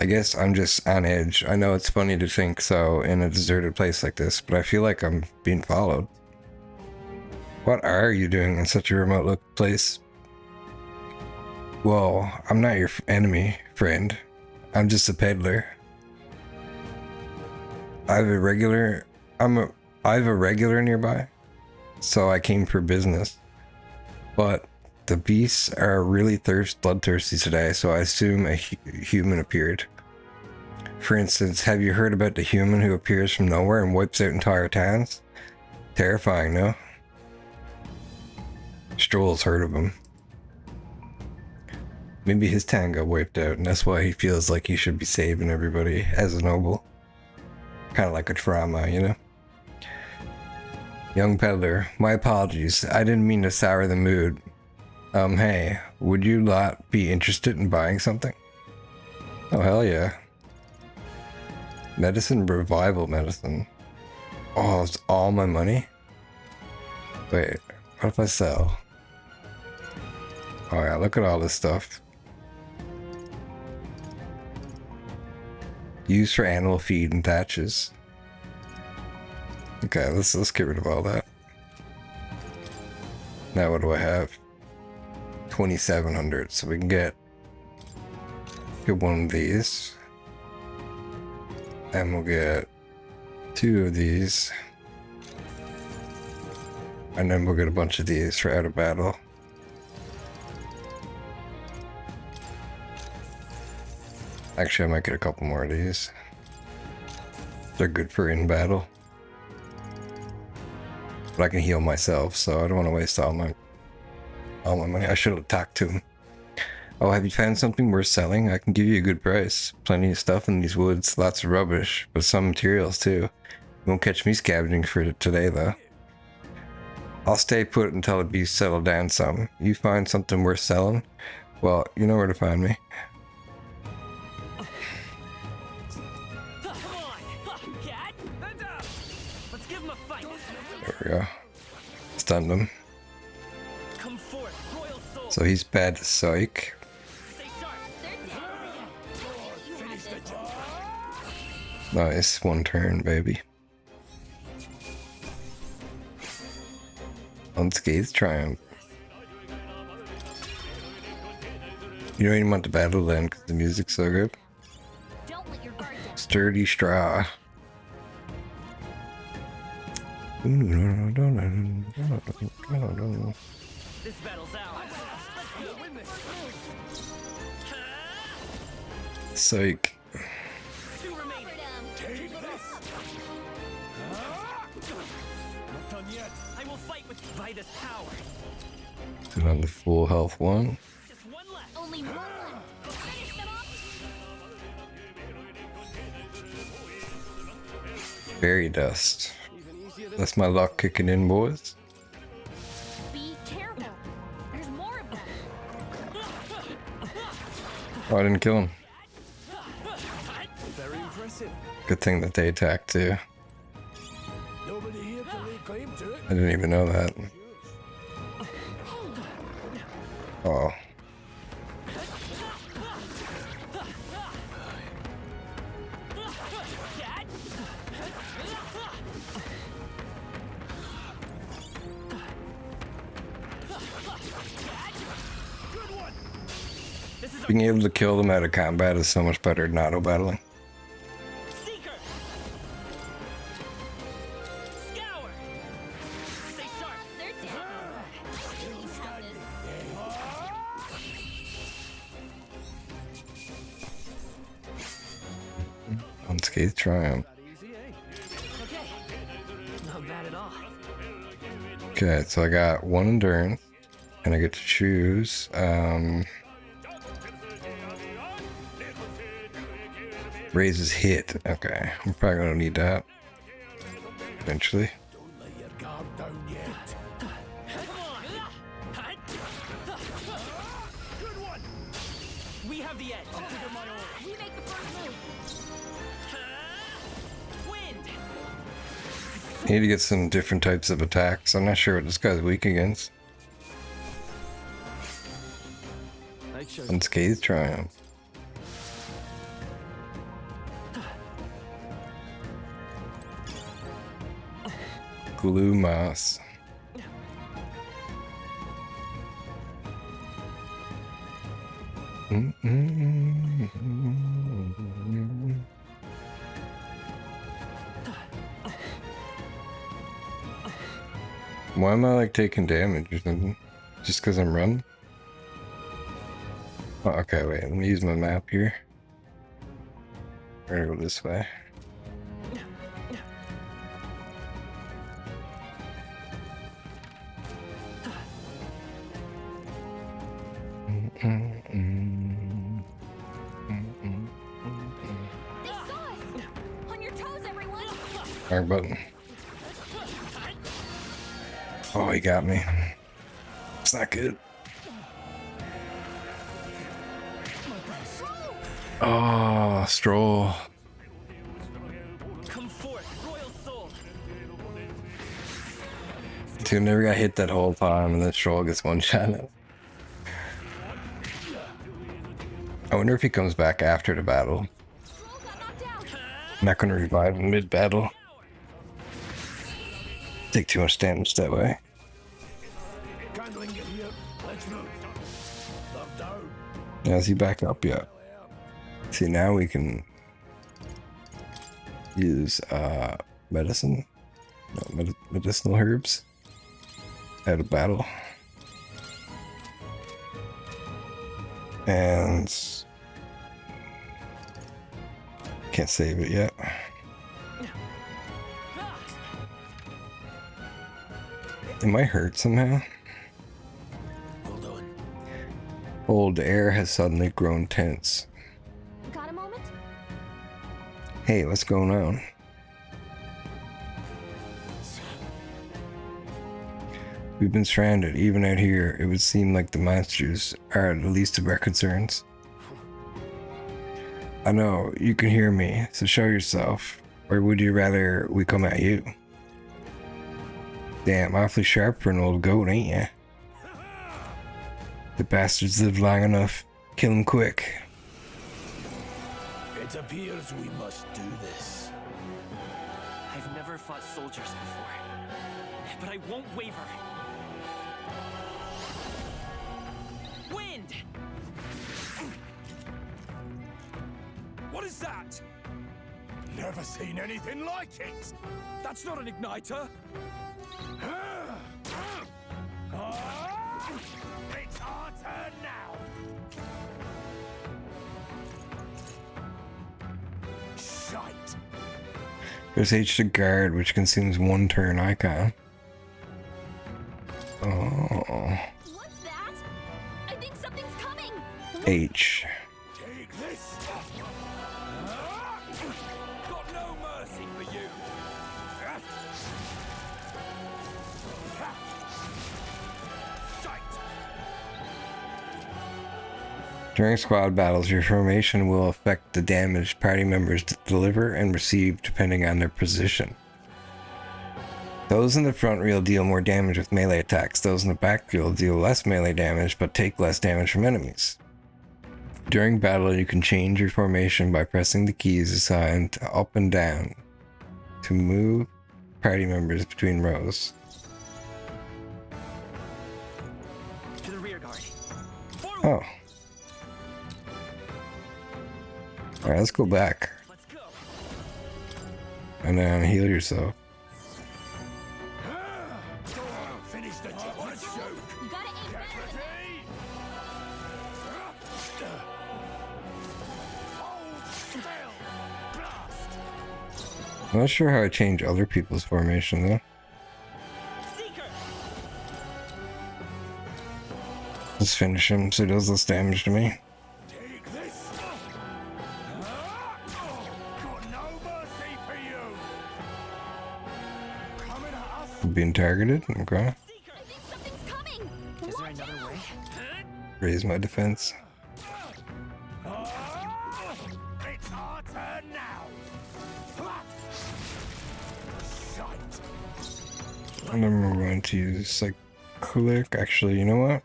I guess I'm just on edge. I know it's funny to think so in a deserted place like this, but I feel like I'm being followed. What are you doing in such a remote place? Well, I'm not your enemy, friend. I'm just a peddler. I have a regular nearby, so I came for business. But the beasts are really bloodthirsty today, so I assume a human appeared. For instance, have you heard about the human who appears from nowhere and wipes out entire towns? Terrifying, no? Stroll's heard of him. Maybe his town got wiped out, and that's why he feels like he should be saving everybody as a noble. Kind of like a trauma, you know? Young peddler, my apologies. I didn't mean to sour the mood. Hey, would you lot be interested in buying something? Oh, hell yeah. Medicine, revival medicine. Oh, it's all my money? Wait, what if I sell? Oh yeah, look at all this stuff. Used for animal feed and thatches. Okay, let's get rid of all that. Now what do I have? 2,700, so we can get one of these. And we'll get 2 of these. And then we'll get a bunch of these for out of battle. Actually, I might get a couple more of these. They're good for in battle. But I can heal myself, so I don't want to waste all my money. I should have talked to him. Oh, have you found something worth selling? I can give you a good price. Plenty of stuff in these woods, lots of rubbish, but some materials too. You won't catch me scavenging for it today though. I'll stay put until the beast settle down some. You find something worth selling? Well, you know where to find me. There we go. Stunned him. So he's bad to psych. Nice, 1 turn, baby. Unscathed triumph. You don't even want to battle then because the music's so good. Sturdy straw. This battle's ours. Psych. 2 remaining. Not done yet. I will fight with Vitus power. And on the full health one. Just 1 left. Only 1 left. Finish them off. Fairy dust. That's my luck kicking in, boys. Be careful. There's more of them. Oh, I didn't kill him. Very impressive. Good thing that they attacked too. Nobody here to lay claim to it. I didn't even know that. Oh. Being able to kill them out of combat is so much better than auto battling. Unscathed Triumph. Not bad at all. Okay, so I got 1 endurance, and I get to choose. Raises hit. Okay, I'm probably gonna need that eventually. We have the edge. We make the first move. Wind. I need to get some different types of attacks. I'm not sure what this guy's weak against. Unscathed Triumph. Glue Moss. Why am I like taking damage or something? Just because I'm running? Oh, okay, wait, let me use my map here. We're gonna go this way. They saw us! On your toes, everyone! Wrong button. Oh, he got me. It's not good. Oh, Stroll. Come forth, royal soul. Dude, never got hit that whole time, and then Stroll gets one shot at. I wonder if he comes back after the battle. I'm not gonna revive him mid-battle. Take too much damage that way. Yeah, is he back up yet? See, now we can use medicine, no, medicinal herbs out of battle. And can't save it yet. It might hurt somehow. Old air has suddenly grown tense. Got a moment? Hey, what's going on? We've been stranded. Even out here, it would seem like the monsters are the least of our concerns. I know, you can hear me, so show yourself. Or would you rather we come at you? Damn, awfully sharp for an old goat, ain't ya? The bastards lived long enough. Kill them quick. It appears we must do this. I've never fought soldiers before, but I won't waver. Wind! What is that? Never seen anything like it! That's not an igniter! It's our turn now! Shite! There's H to guard, which consumes 1 turn icon. Oh. What's that? I think something's coming! H. Take this! Got no mercy for you! During squad battles, your formation will affect the damage party members deliver and receive depending on their position. Those in the front reel deal more damage with melee attacks. Those in the back reel deal less melee damage but take less damage from enemies. During battle, you can change your formation by pressing the keys assigned to up and down to move party members between rows. To the rear guard. Oh. Alright, let's go back. And then heal yourself. Finish the job. Let's shoot. You gotta aim better. I'm not sure how I change other people's formation though. Let's finish him so he does less damage to me. Being targeted? Okay. Is there another way? Raise my defense. It's our turn now. And then we're going to use cyclic. Actually, you know what?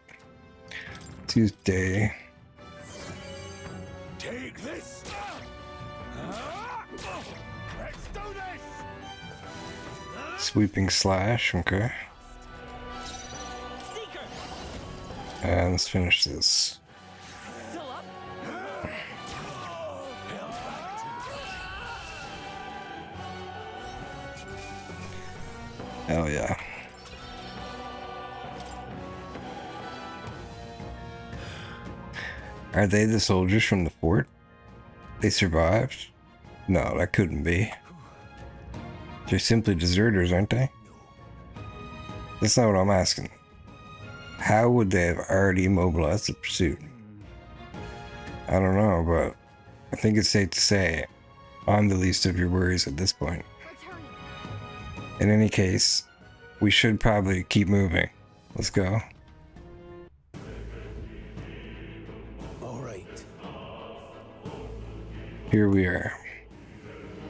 Let's use day. Take this. Let's do this. Sweeping slash. Okay. And let's finish this. Hell yeah. Are they the soldiers from the fort? They survived? No, that couldn't be. They're simply deserters, aren't they? That's not what I'm asking. How would they have already mobilized the pursuit? I don't know, but I think it's safe to say I'm the least of your worries at this point. In any case, we should probably keep moving. Let's go. All right. Here we are.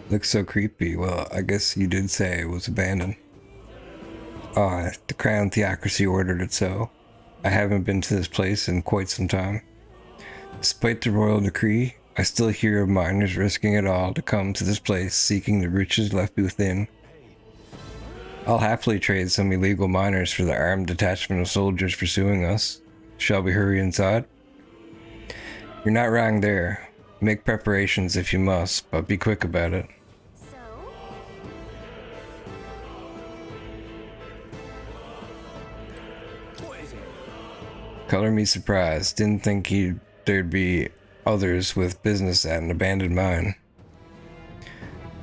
Looks so creepy. Well, I guess you did say it was abandoned. The Crown Theocracy ordered it so. I haven't been to this place in quite some time. Despite the royal decree, I still hear of miners risking it all to come to this place seeking the riches left within. I'll happily trade some illegal miners for the armed detachment of soldiers pursuing us. Shall we hurry inside? You're not wrong there. Make preparations if you must, but be quick about it. Color me surprised. Didn't think there'd be others with business at an abandoned mine.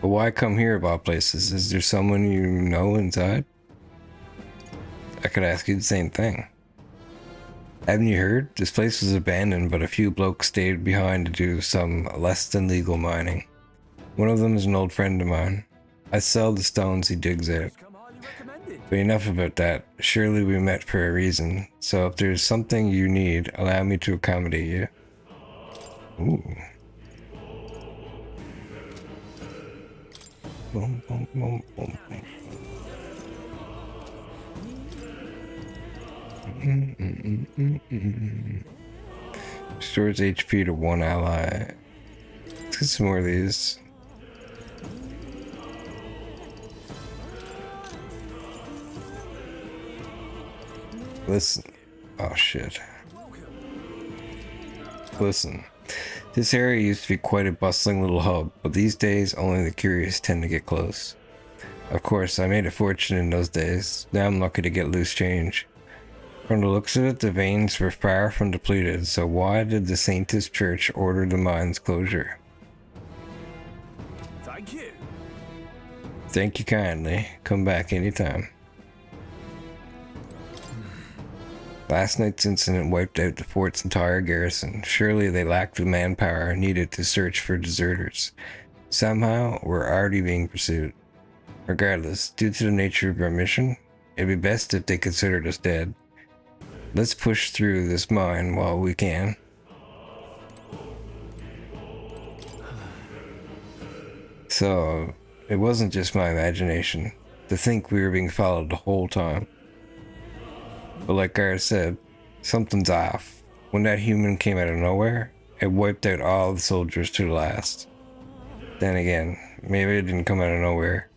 But why come here of all places? Is there someone you know inside? I could ask you the same thing. Haven't you heard? This place was abandoned, but a few blokes stayed behind to do some less than legal mining. One of them is an old friend of mine. I sell the stones he digs out. But enough about that. Surely we met for a reason. So if there's something you need, allow me to accommodate you. Ooh. Boom, boom, boom, boom, boom. Restores HP to one ally. Let's get some more of these. Listen. Oh shit. Listen. This area used to be quite a bustling little hub, but these days only the curious tend to get close. Of course, I made a fortune in those days. Now I'm lucky to get loose change. From the looks of it, the veins were far from depleted, so why did the Saintess Church order the mine's closure? Thank you. Thank you kindly. Come back anytime. Last night's incident wiped out the fort's entire garrison. Surely they lacked the manpower needed to search for deserters. Somehow, we're already being pursued. Regardless, due to the nature of our mission, it'd be best if they considered us dead. Let's push through this mine while we can. So, it wasn't just my imagination to think we were being followed the whole time. But like Gars said, something's off. When that human came out of nowhere, it wiped out all the soldiers to the last. Then again, maybe it didn't come out of nowhere.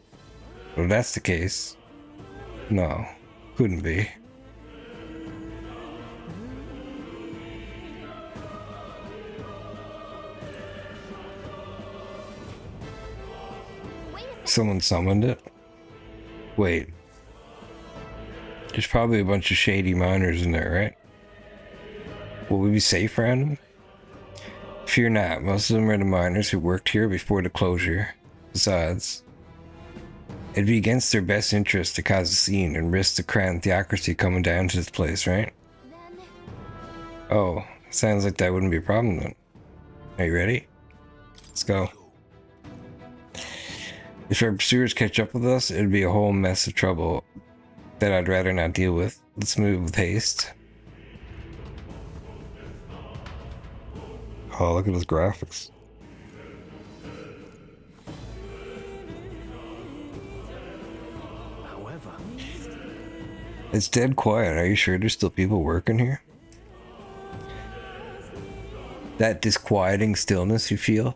But if that's the case, no, couldn't be. Someone summoned it? Wait. There's probably a bunch of shady miners in there, right? Will we be safe around them? Fear not, most of them are the miners who worked here before the closure. Besides, it'd be against their best interest to cause a scene and risk the crown theocracy coming down to this place, right? Oh, sounds like that wouldn't be a problem then. Are you ready? Let's go. If our pursuers catch up with us, it'd be a whole mess of trouble that I'd rather not deal with. Let's move with haste. Oh, look at those graphics. However, it's dead quiet. Are you sure there's still people working here? That disquieting stillness you feel?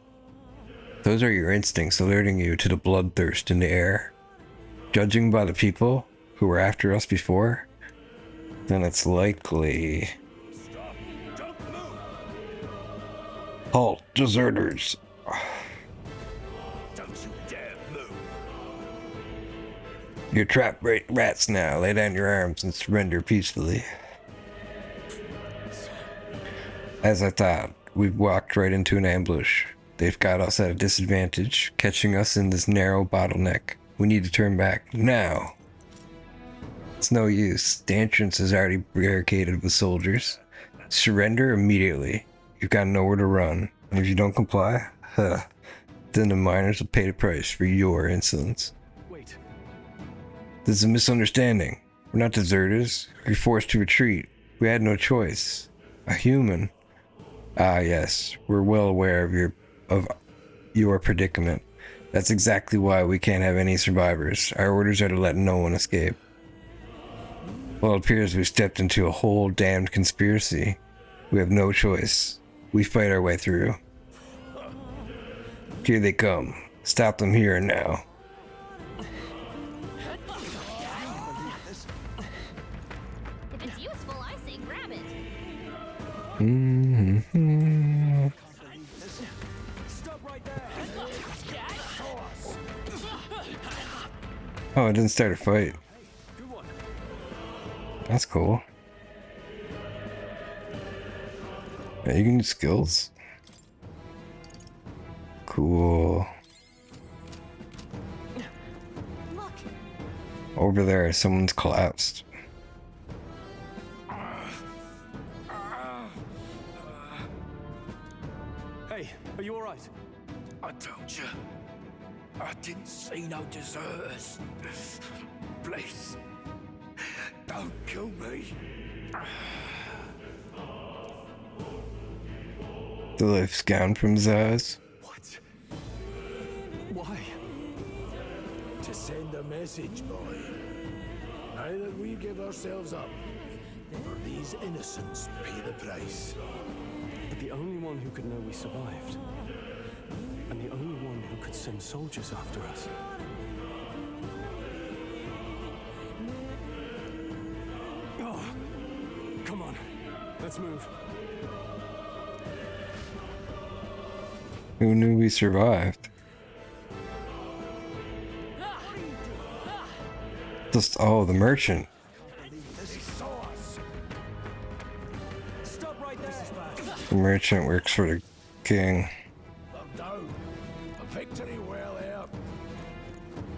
Those are your instincts alerting you to the bloodthirst in the air. Judging by the people who were after us before, then it's likely... Halt, deserters! Don't you dare move! You're trapped rats now. Lay down your arms and surrender peacefully. As I thought, we've walked right into an ambush. They've got us at a disadvantage, catching us in this narrow bottleneck. We need to turn back, now! It's no use. The entrance is already barricaded with soldiers. Surrender immediately. You've got nowhere to run. And if you don't comply, then the miners will pay the price for your insolence. Wait. This is a misunderstanding. We're not deserters. We're forced to retreat. We had no choice. A human. Ah, yes. We're well aware of your predicament. That's exactly why we can't have any survivors. Our orders are to let no one escape. Well, it appears we've stepped into a whole damned conspiracy. We have no choice. We fight our way through. Here they come. Stop them here and now. If it's useful, I say grab it. Mm-hmm. Oh, I didn't start a fight. That's cool. Yeah, you can use skills. Cool. Look. Over there, someone's collapsed. Hey, are you alright? I told you. I didn't see no deserters. Please. Don't kill me. The life's gone from his eyes. What? Why? To send a message, boy. Either we give ourselves up, or these innocents pay the price. But the only one who could know we survived, and the only one who could send soldiers after us. Oh, come on, let's move. Who knew we survived? Just, oh, the merchant. The merchant works for the king. I'm down. A victory well out.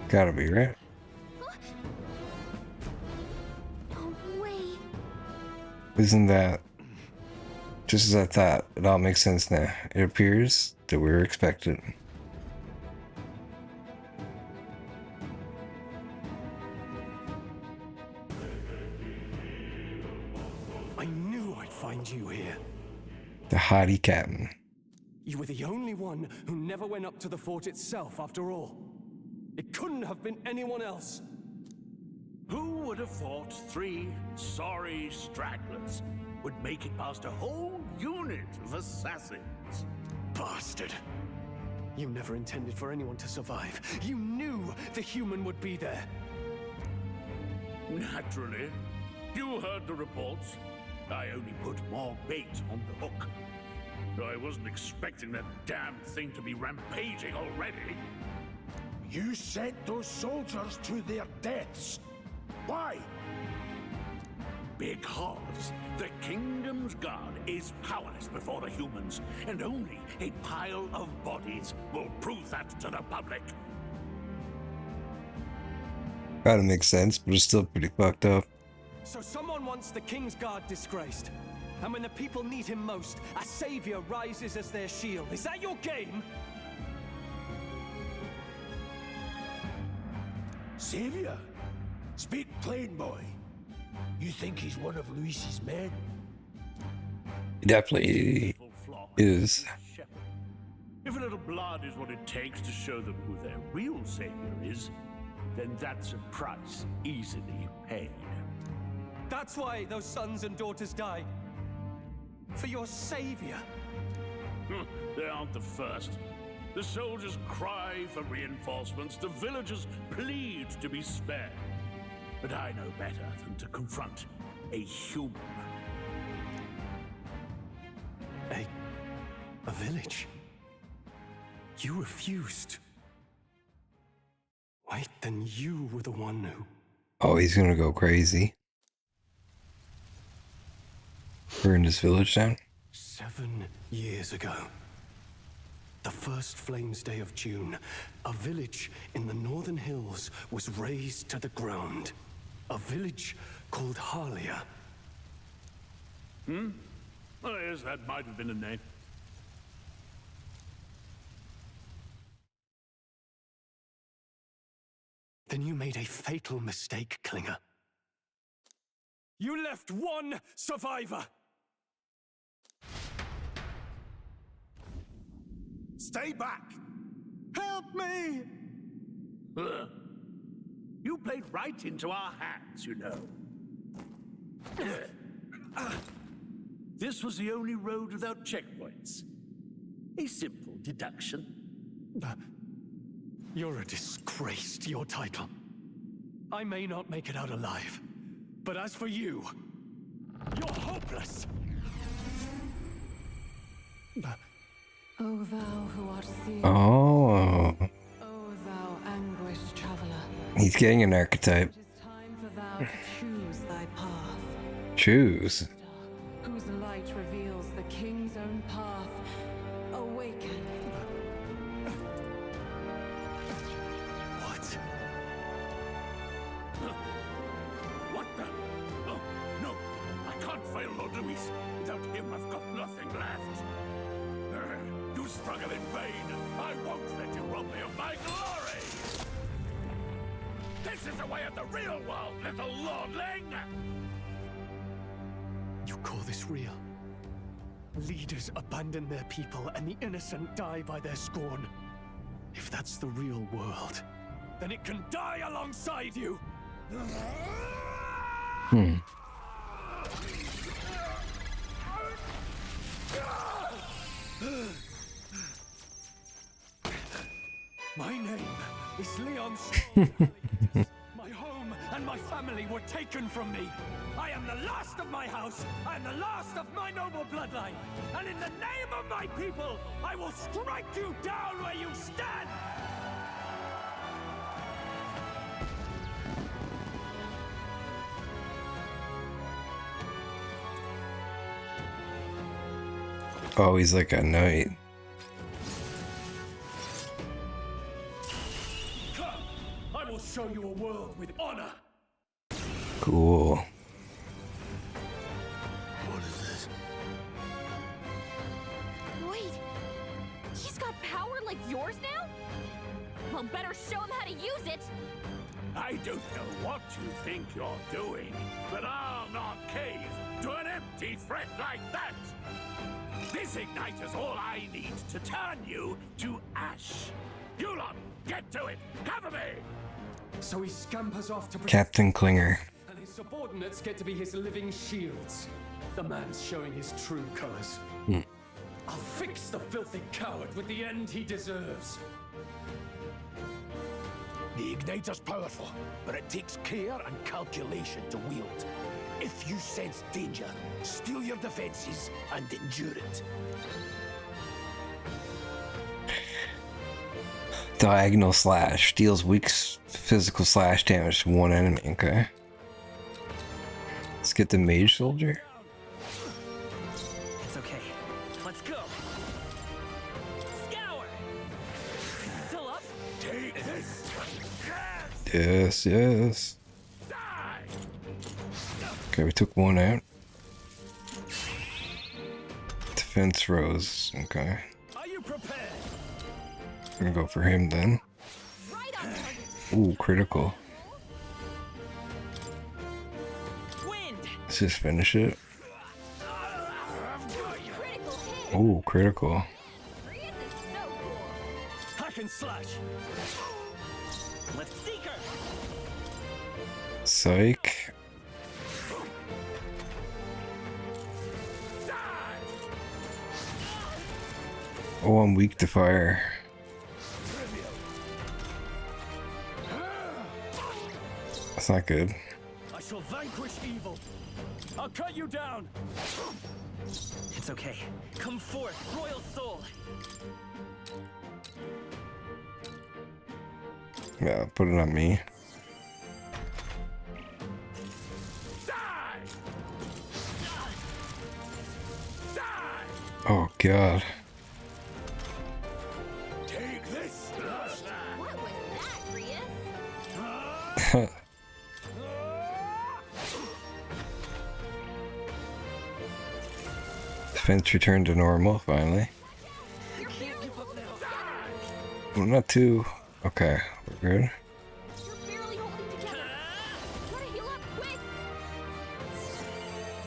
Gotta be, right? No way. Isn't that just as I thought? It all makes sense now. It appears that we were expected. I knew I'd find you here. The haughty captain. You were the only one who never went up to the fort itself, after all. It couldn't have been anyone else. Who would have thought 3 sorry stragglers would make it past a whole unit of assassins? Bastard. You never intended for anyone to survive. You knew the human would be there. Naturally. You heard the reports. I only put more bait on the hook. I wasn't expecting that damn thing to be rampaging already. You sent those soldiers to their deaths. Why? Because the kingdom's guard is powerless before the humans, and only a pile of bodies will prove that to the public. Kind of makes sense, but it's still pretty fucked up. So someone wants the King's Guard disgraced. And when the people need him most, a savior rises as their shield. Is that your game? Savior? Speak plain, boy. You think he's one of Luis's men? He definitely is. If a little blood is what it takes to show them who their real savior is, then that's a price easily paid. That's why those sons and daughters died. For your savior. They aren't the first. The soldiers cry for reinforcements, the villagers plead to be spared. But I know better than to confront a human. A village? You refused. Wait, then you were the one who... Oh, he's gonna go crazy. Burn this village down? 7 years ago. The first Flames Day of June, a village in the northern hills was razed to the ground. A village called Harlia. Oh, yes, that might have been a name. Then you made a fatal mistake, Klinger. You left one survivor! Stay back! Help me! You played right into our hands, you know. This was the only road without checkpoints. A simple deduction. You're a disgrace to your title. I may not make it out alive, but as for you, you're hopeless! O thou who art seen. Oh. O thou anguished traveler. He's getting an archetype. It is time for thou to choose thy path. Choose. Whose light reveals the king's own path. Awaken. What? What the? Oh, no! I can't fail Lord Demise. Without him, I've got nothing left. You struggle in vain. I won't let you rob me of my glory! This is the way of the real world, little lordling! You call this real? Leaders abandon their people and the innocent die by their scorn. If that's the real world, then it can die alongside you! My name is Leon Strong. My home and my family were taken from me. I am the last of my house. I am the last of my noble bloodline. And in the name of my people, I will strike you down where you stand. Oh, he's like a knight. Come, I will show you a world with honor. Cool. What is this? Wait, he's got power like yours now? Well, better show him how to use it. I don't know what you think you're doing, but I'll not cave to an empty threat like that! This igniter's all I need to turn you to ash. You lot, get to it! Cover me! So he scampers off to Captain Klinger. and his subordinates get to be his living shields. The man's showing his true colors. I'll fix the filthy coward with the end he deserves. The igniter's powerful, but it takes care and calculation to wield. If you sense danger, steel your defenses and endure it. Diagonal slash deals weak physical slash damage to one enemy. Okay. Let's get the mage soldier. It's okay. Let's go. Scour. Still up? Take this. Yes, yes. Okay, we took one out. Defense rose. Okay. Are you prepared? I'm gonna go for him then. Ooh, critical. Let's just finish it. Ooh, critical. Hack and slash. Let's seek her. Psych. Oh, I'm weak to fire. That's not good. I shall vanquish evil. I'll cut you down. It's okay. Come forth, royal soul. Yeah, put it on me. Oh god. Take this. What was that, Rias? Defense returned to normal finally. Well, not too. Okay, we're good.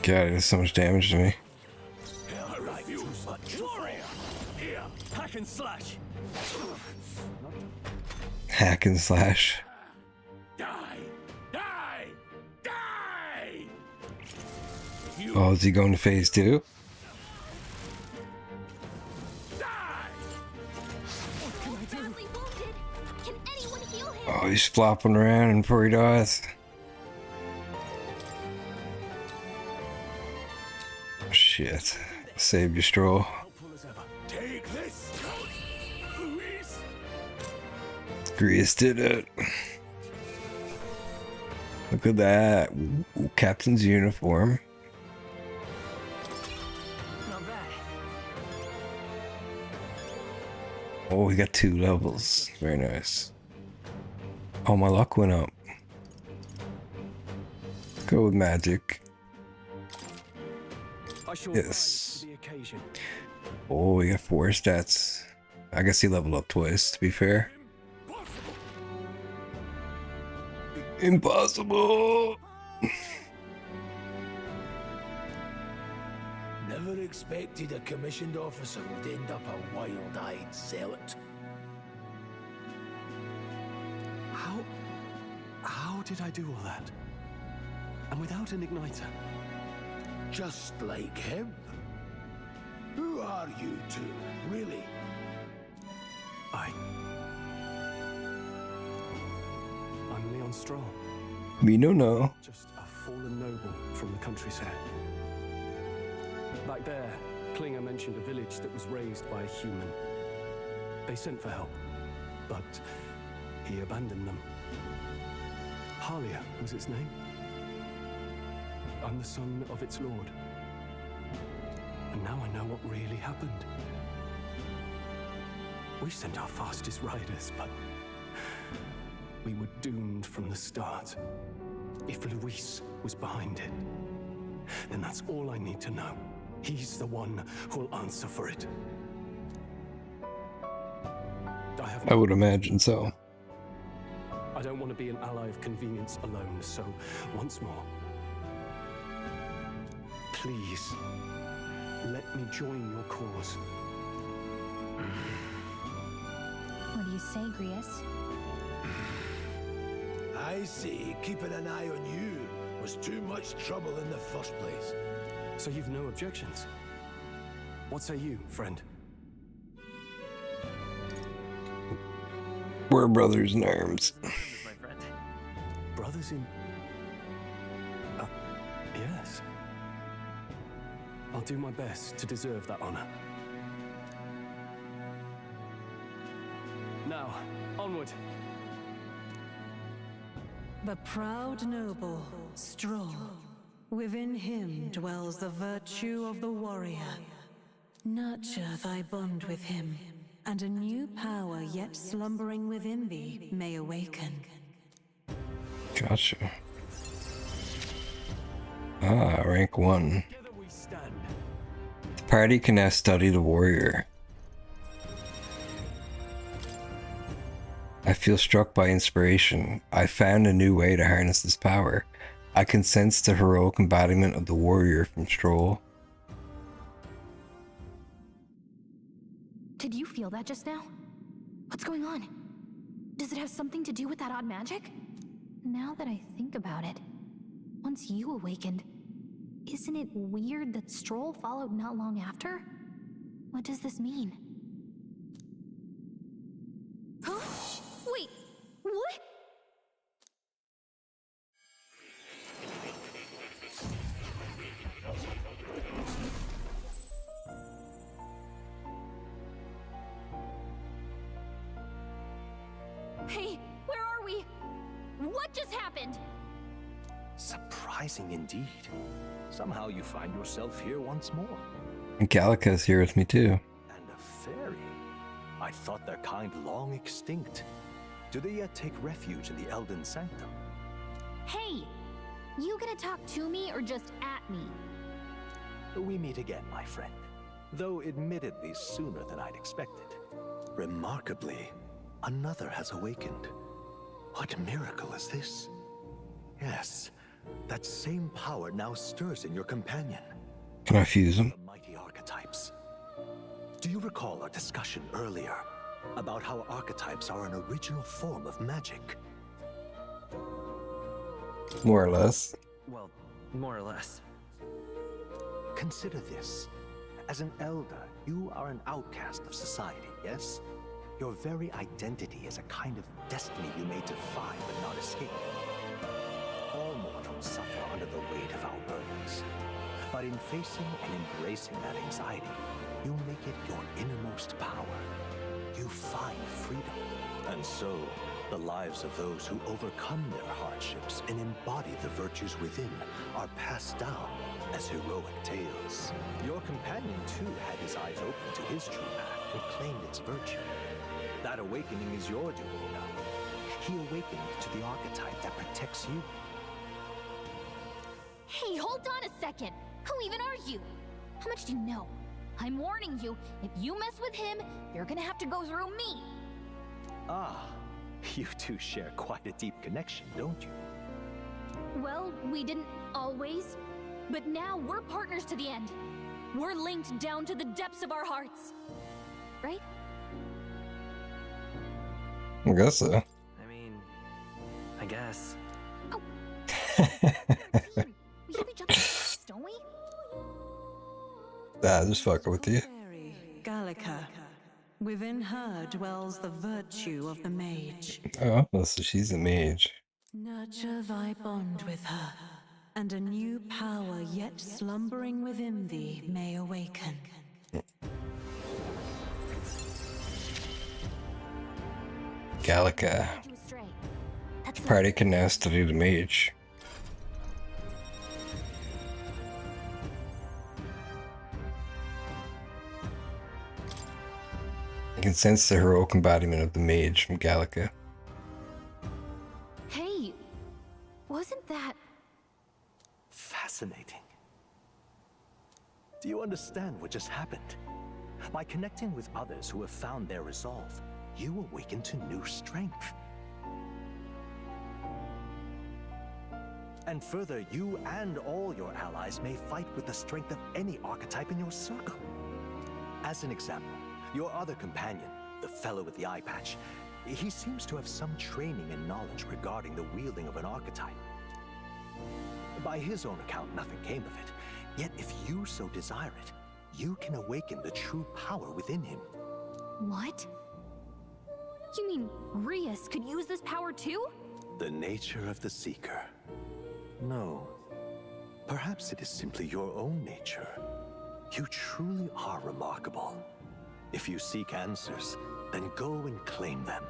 God, it does so much damage to me. Hack and slash. Hack and slash. Die. Die. Die. Oh, is he going to phase 2? Oh, he's flopping around and before he dies. Shit. Save your stroll. Take this. Louise. Grease did it. Look at that. Ooh, captain's uniform. Not bad. Oh, we got 2 levels. Very nice. Oh, my luck went up. Let's go with magic. Yes. Oh, we got 4 stats. I guess he leveled up twice, to be fair. Impossible! Never expected a commissioned officer would end up a wild-eyed zealot. How did I do all that? And without an igniter? Just like him. Who are you two, really? I'm Leon Strong. Me no no. Just a fallen noble from the countryside. Back there, Klinger mentioned a village that was raised by a human. They sent for help, but he abandoned them. Halia was its name. I'm the son of its lord. And now I know what really happened. We sent our fastest riders, but we were doomed from the start. If Luis was behind it, then that's all I need to know. He's the one who'll answer for it. I would imagine so. I don't want to be an ally of convenience alone, so once more, please, let me join your cause. What do you say, Grius? I see keeping an eye on you was too much trouble in the first place. So you've no objections? What say you, friend? We're brothers in arms. Brothers in... yes. I'll do my best to deserve that honor. Now, onward. The proud noble, strong. Within him dwells the virtue of the warrior. Nurture thy bond with him, and a new power yet slumbering within thee may awaken. Gotcha. Ah, rank 1. The party can now study the warrior. I feel struck by inspiration. I found a new way to harness this power. I can sense the heroic embodiment of the warrior from Stroll. Did you feel that just now? What's going on? Does it have something to do with that odd magic? Now that I think about it, once you awakened, isn't it weird that Stroll followed not long after? What does this mean? Huh? Wait, what? Hey, where are we? What just happened? Surprising indeed. Somehow you find yourself here once more. And Gallica's here with me too. And a fairy. I thought their kind long extinct. Do they yet take refuge in the Elden Sanctum? Hey, you gonna talk to me or just at me? We meet again, my friend. Though admittedly sooner than I'd expected. Remarkably, another has awakened. What miracle is this? Yes, that same power now stirs in your companion. Can I fuse him? The mighty archetypes. Do you recall our discussion earlier about how archetypes are an original form of magic? More or less. Well, more or less. Consider this. As an elder, you are an outcast of society, yes? Your very identity is a kind of destiny you may defy but not escape. All mortals suffer under the weight of our burdens. But in facing and embracing that anxiety, you make it your innermost power. You find freedom. And so, the lives of those who overcome their hardships and embody the virtues within are passed down as heroic tales. Your companion, too, had his eyes open to his true path and claimed its virtue. That awakening is your doing, you know. He awakened to the archetype that protects you. Hey, hold on a second. Who even are you? How much do you know? I'm warning you, if you mess with him, you're gonna have to go through me. Ah, you two share quite a deep connection, don't you? Well, we didn't always, but now we're partners to the end. We're linked down to the depths of our hearts. Right? I guess so. I mean, I guess. Oh. We have each other, don't we? Nah, just fucking with you. Gallica. Within her dwells the virtue of the mage. Oh, so she's a mage. Nurture thy bond with her, and a new power yet slumbering within thee may awaken. Gallica. The party can now study the mage. I can sense the heroic embodiment of the mage from Gallica. Hey, wasn't that... Fascinating. Do you understand what just happened? By connecting with others who have found their resolve, you awaken to new strength. And further, you and all your allies may fight with the strength of any archetype in your circle. As an example, your other companion, the fellow with the eye patch, he seems to have some training and knowledge regarding the wielding of an archetype. By his own account, nothing came of it. Yet if you so desire it, you can awaken the true power within him. What? You mean Rias could use this power too? The nature of the Seeker. No. Perhaps it is simply your own nature. You truly are remarkable. If you seek answers, then go and claim them.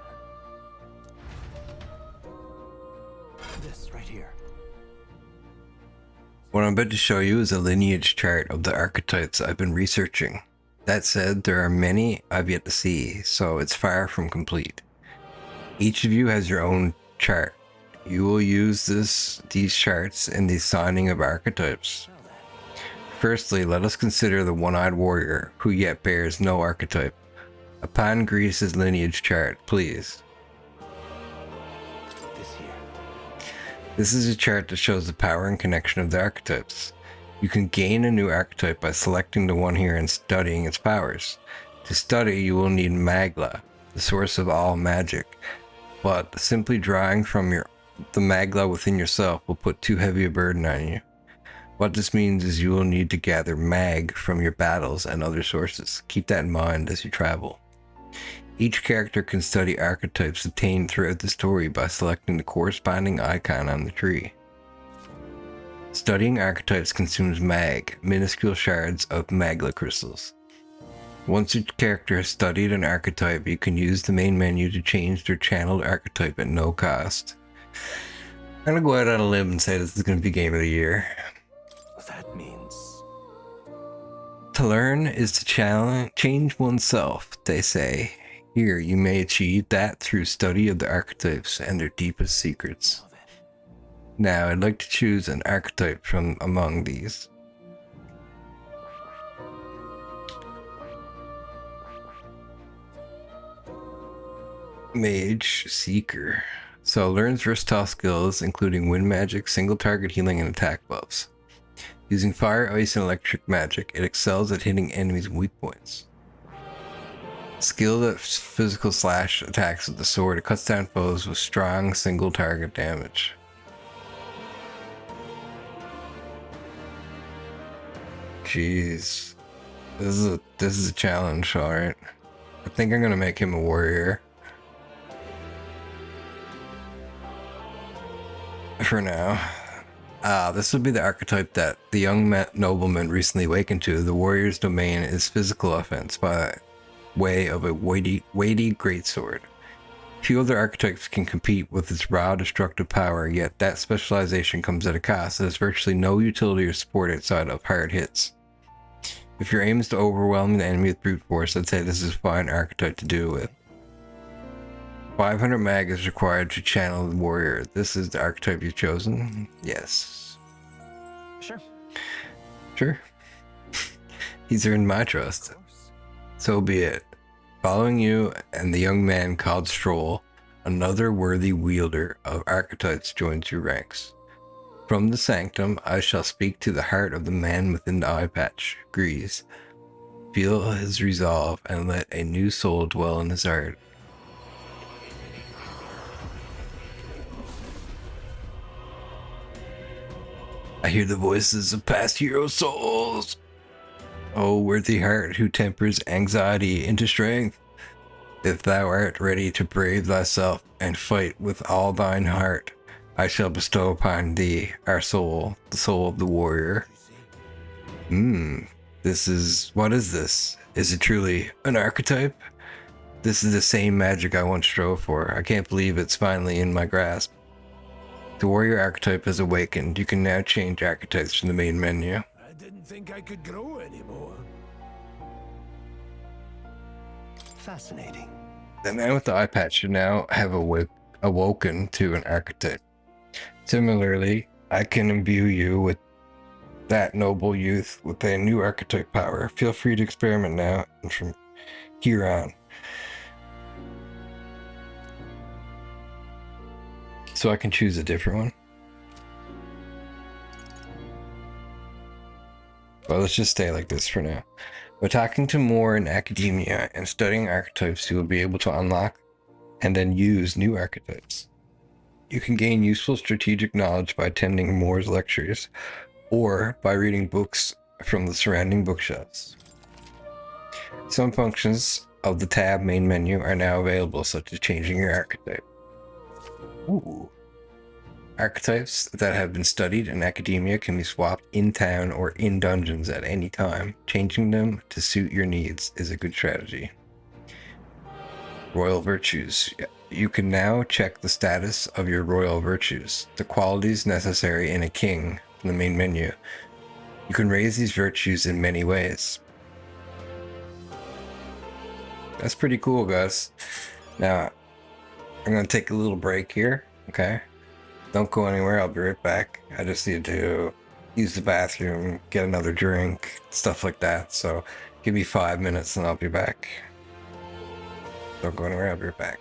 This right here. What I'm about to show you is a lineage chart of the archetypes I've been researching. That said, there are many I've yet to see, so it's far from complete. Each of you has your own chart. You will use these charts in the assigning of archetypes. Firstly, let us consider the one-eyed warrior, who yet bears no archetype. Upon Greece's lineage chart, please. This is a chart that shows the power and connection of the archetypes. You can gain a new archetype by selecting the one here and studying its powers. To study, you will need Magla, the source of all magic, but simply drawing from the Magla within yourself will put too heavy a burden on you. What this means is you will need to gather Mag from your battles and other sources. Keep that in mind as you travel. Each character can study archetypes obtained throughout the story by selecting the corresponding icon on the tree. Studying archetypes consumes Mag, minuscule shards of Magla crystals. Once your character has studied an archetype, you can use the main menu to change their channeled archetype at no cost. I'm gonna go out on a limb and say this is gonna be game of the year. That means... To learn is to change oneself, they say. Here, you may achieve that through study of the archetypes and their deepest secrets. Now, I'd like to choose an archetype from among these. Mage Seeker. So, learns versatile skills, including wind magic, single target healing, and attack buffs. Using fire, ice, and electric magic, it excels at hitting enemies' weak points. Skilled at physical slash attacks with the sword, it cuts down foes with strong single target damage. Jeez. This is a challenge, alright. I think I'm gonna make him a warrior. For now. This would be the archetype that the young nobleman recently awakened to. The warrior's domain is physical offense by way of a weighty greatsword. Few other archetypes can compete with its raw destructive power, yet that specialization comes at a cost. There's virtually no utility or support outside of hard hits. If your aim is to overwhelm the enemy with brute force, I'd say this is a fine archetype to do with. 500 mag is required to channel the warrior. This is the archetype you've chosen? Yes. Sure. Sure. He's earned my trust. So be it. Following you and the young man called Stroll, another worthy wielder of archetypes joins your ranks. From the sanctum, I shall speak to the heart of the man within the eye patch, Gris. Feel his resolve and let a new soul dwell in his heart. I hear the voices of past hero souls. O worthy heart who tempers anxiety into strength, if thou art ready to brave thyself and fight with all thine heart, I shall bestow upon thee our soul, the soul of the warrior. What is this? Is it truly an archetype? This is the same magic I once strove for. I can't believe it's finally in my grasp. The warrior archetype has awakened. You can now change archetypes from the main menu. I didn't think I could grow anymore. Fascinating. The man with the eye patch should now have awoken to an archetype. Similarly, I can imbue you with that noble youth with a new archetype power. Feel free to experiment now and from here on. So I can choose a different one. Well, let's just stay like this for now. By talking to more in academia and studying archetypes, you will be able to unlock and then use new archetypes. You can gain useful strategic knowledge by attending Moore's lectures or by reading books from the surrounding bookshelves. Some functions of the tab main menu are now available, such as changing your archetype. Ooh. Archetypes that have been studied in academia can be swapped in town or in dungeons at any time. Changing them to suit your needs is a good strategy. Royal virtues. You can now check the status of your royal virtues, the qualities necessary in a king, from the main menu. You can raise these virtues in many ways. That's pretty cool, guys. Now, I'm going to take a little break here, okay? Don't go anywhere, I'll be right back. I just need to use the bathroom, get another drink, stuff like that. So give me 5 minutes and I'll be back. Don't go anywhere, I'll be right back.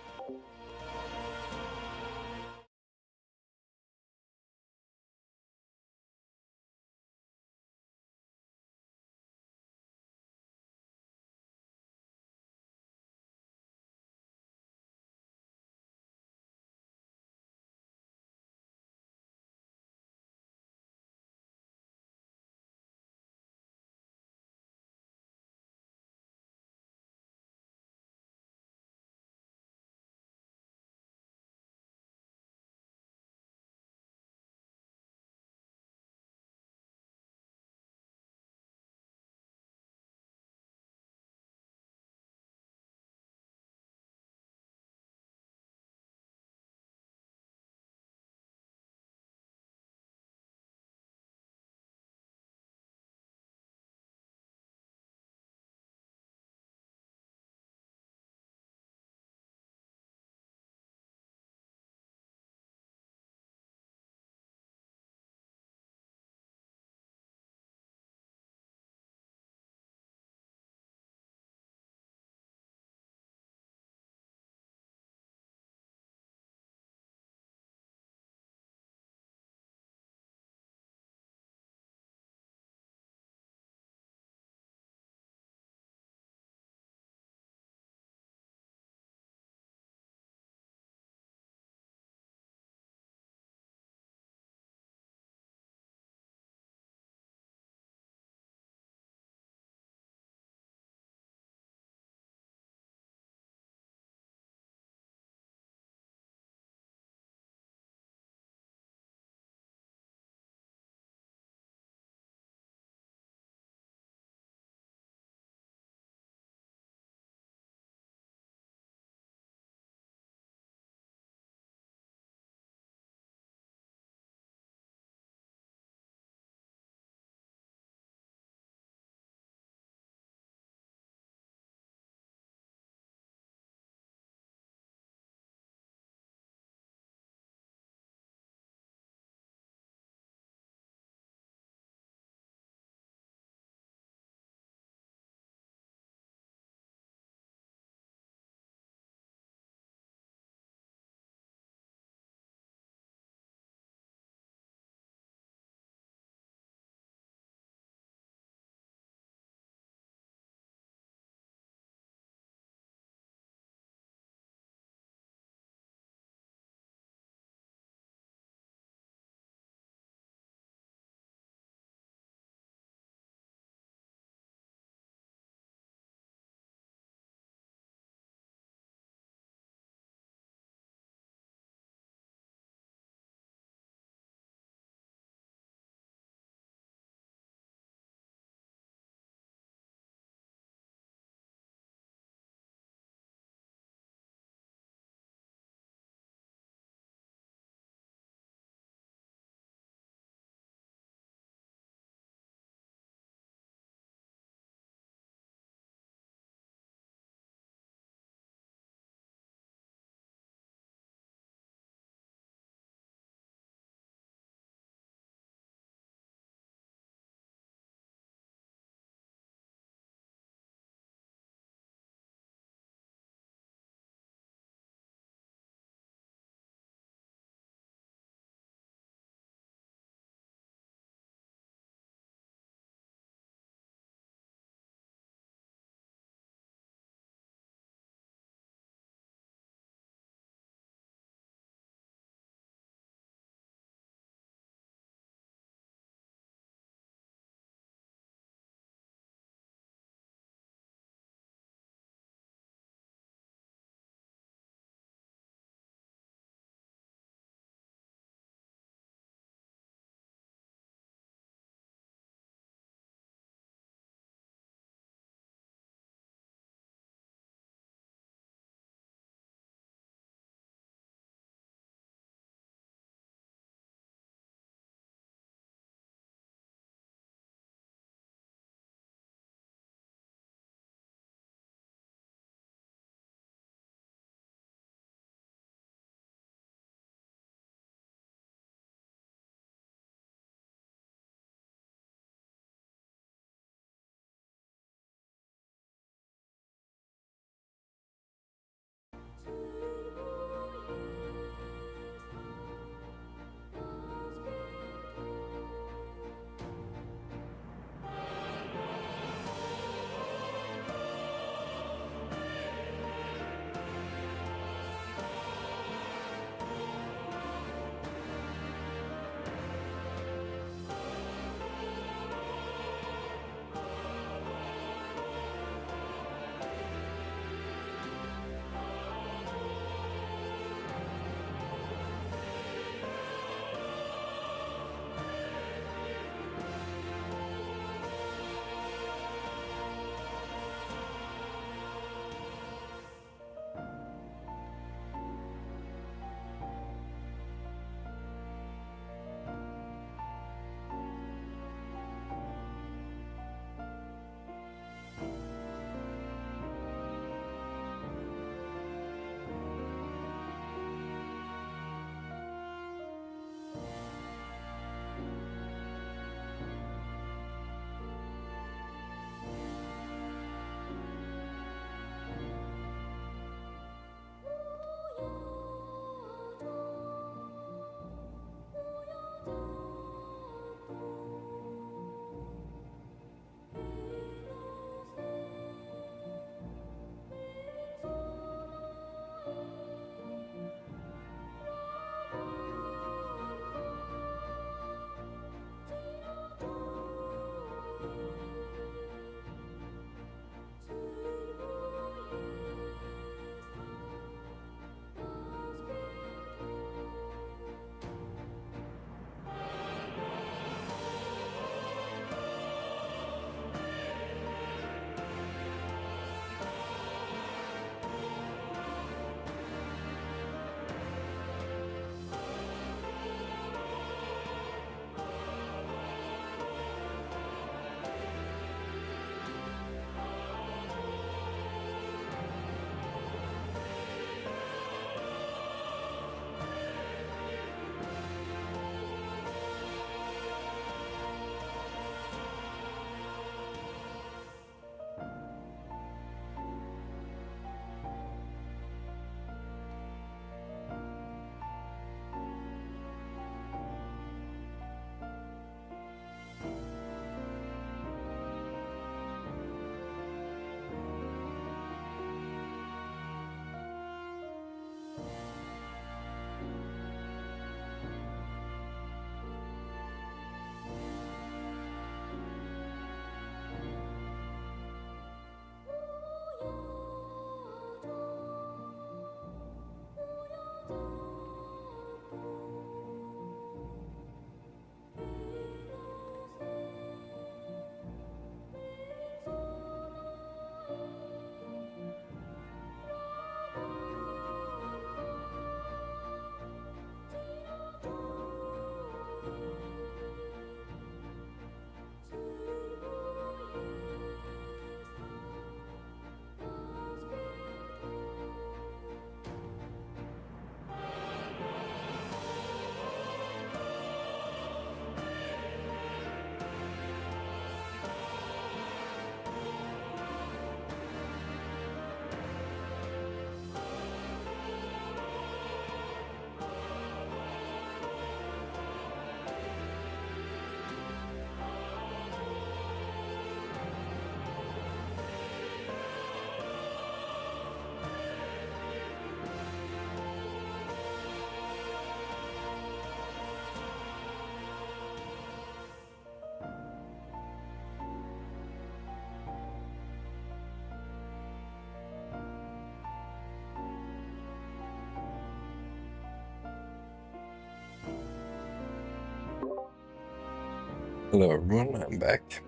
Hello everyone, I'm back.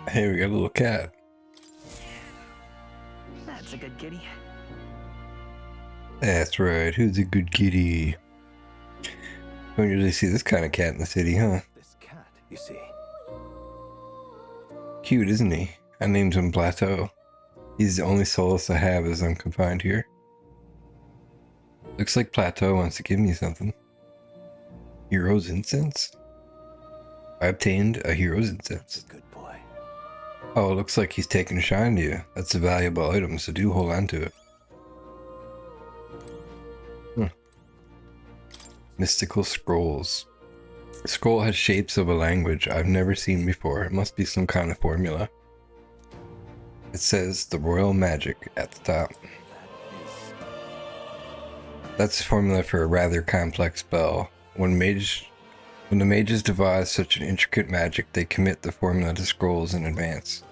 Hey, we got a little cat. That's a good kitty. That's right, who's a good kitty? Don't usually see this kind of cat in the city, huh? This cat, you see. Cute, isn't he? I named him Plateau. He's the only solace I have as I'm confined here. Looks like Plateau wants to give me something. Hero's incense? I obtained a hero's incense. Good boy. Oh, it looks like he's taking a shine to you. That's a valuable item, so do hold on to it. Mystical scrolls. The scroll has shapes of a language I've never seen before. It must be some kind of formula. It says the royal magic at the top. That's a formula for a rather complex spell. When the mages devise such an intricate magic, they commit the formula to scrolls in advance.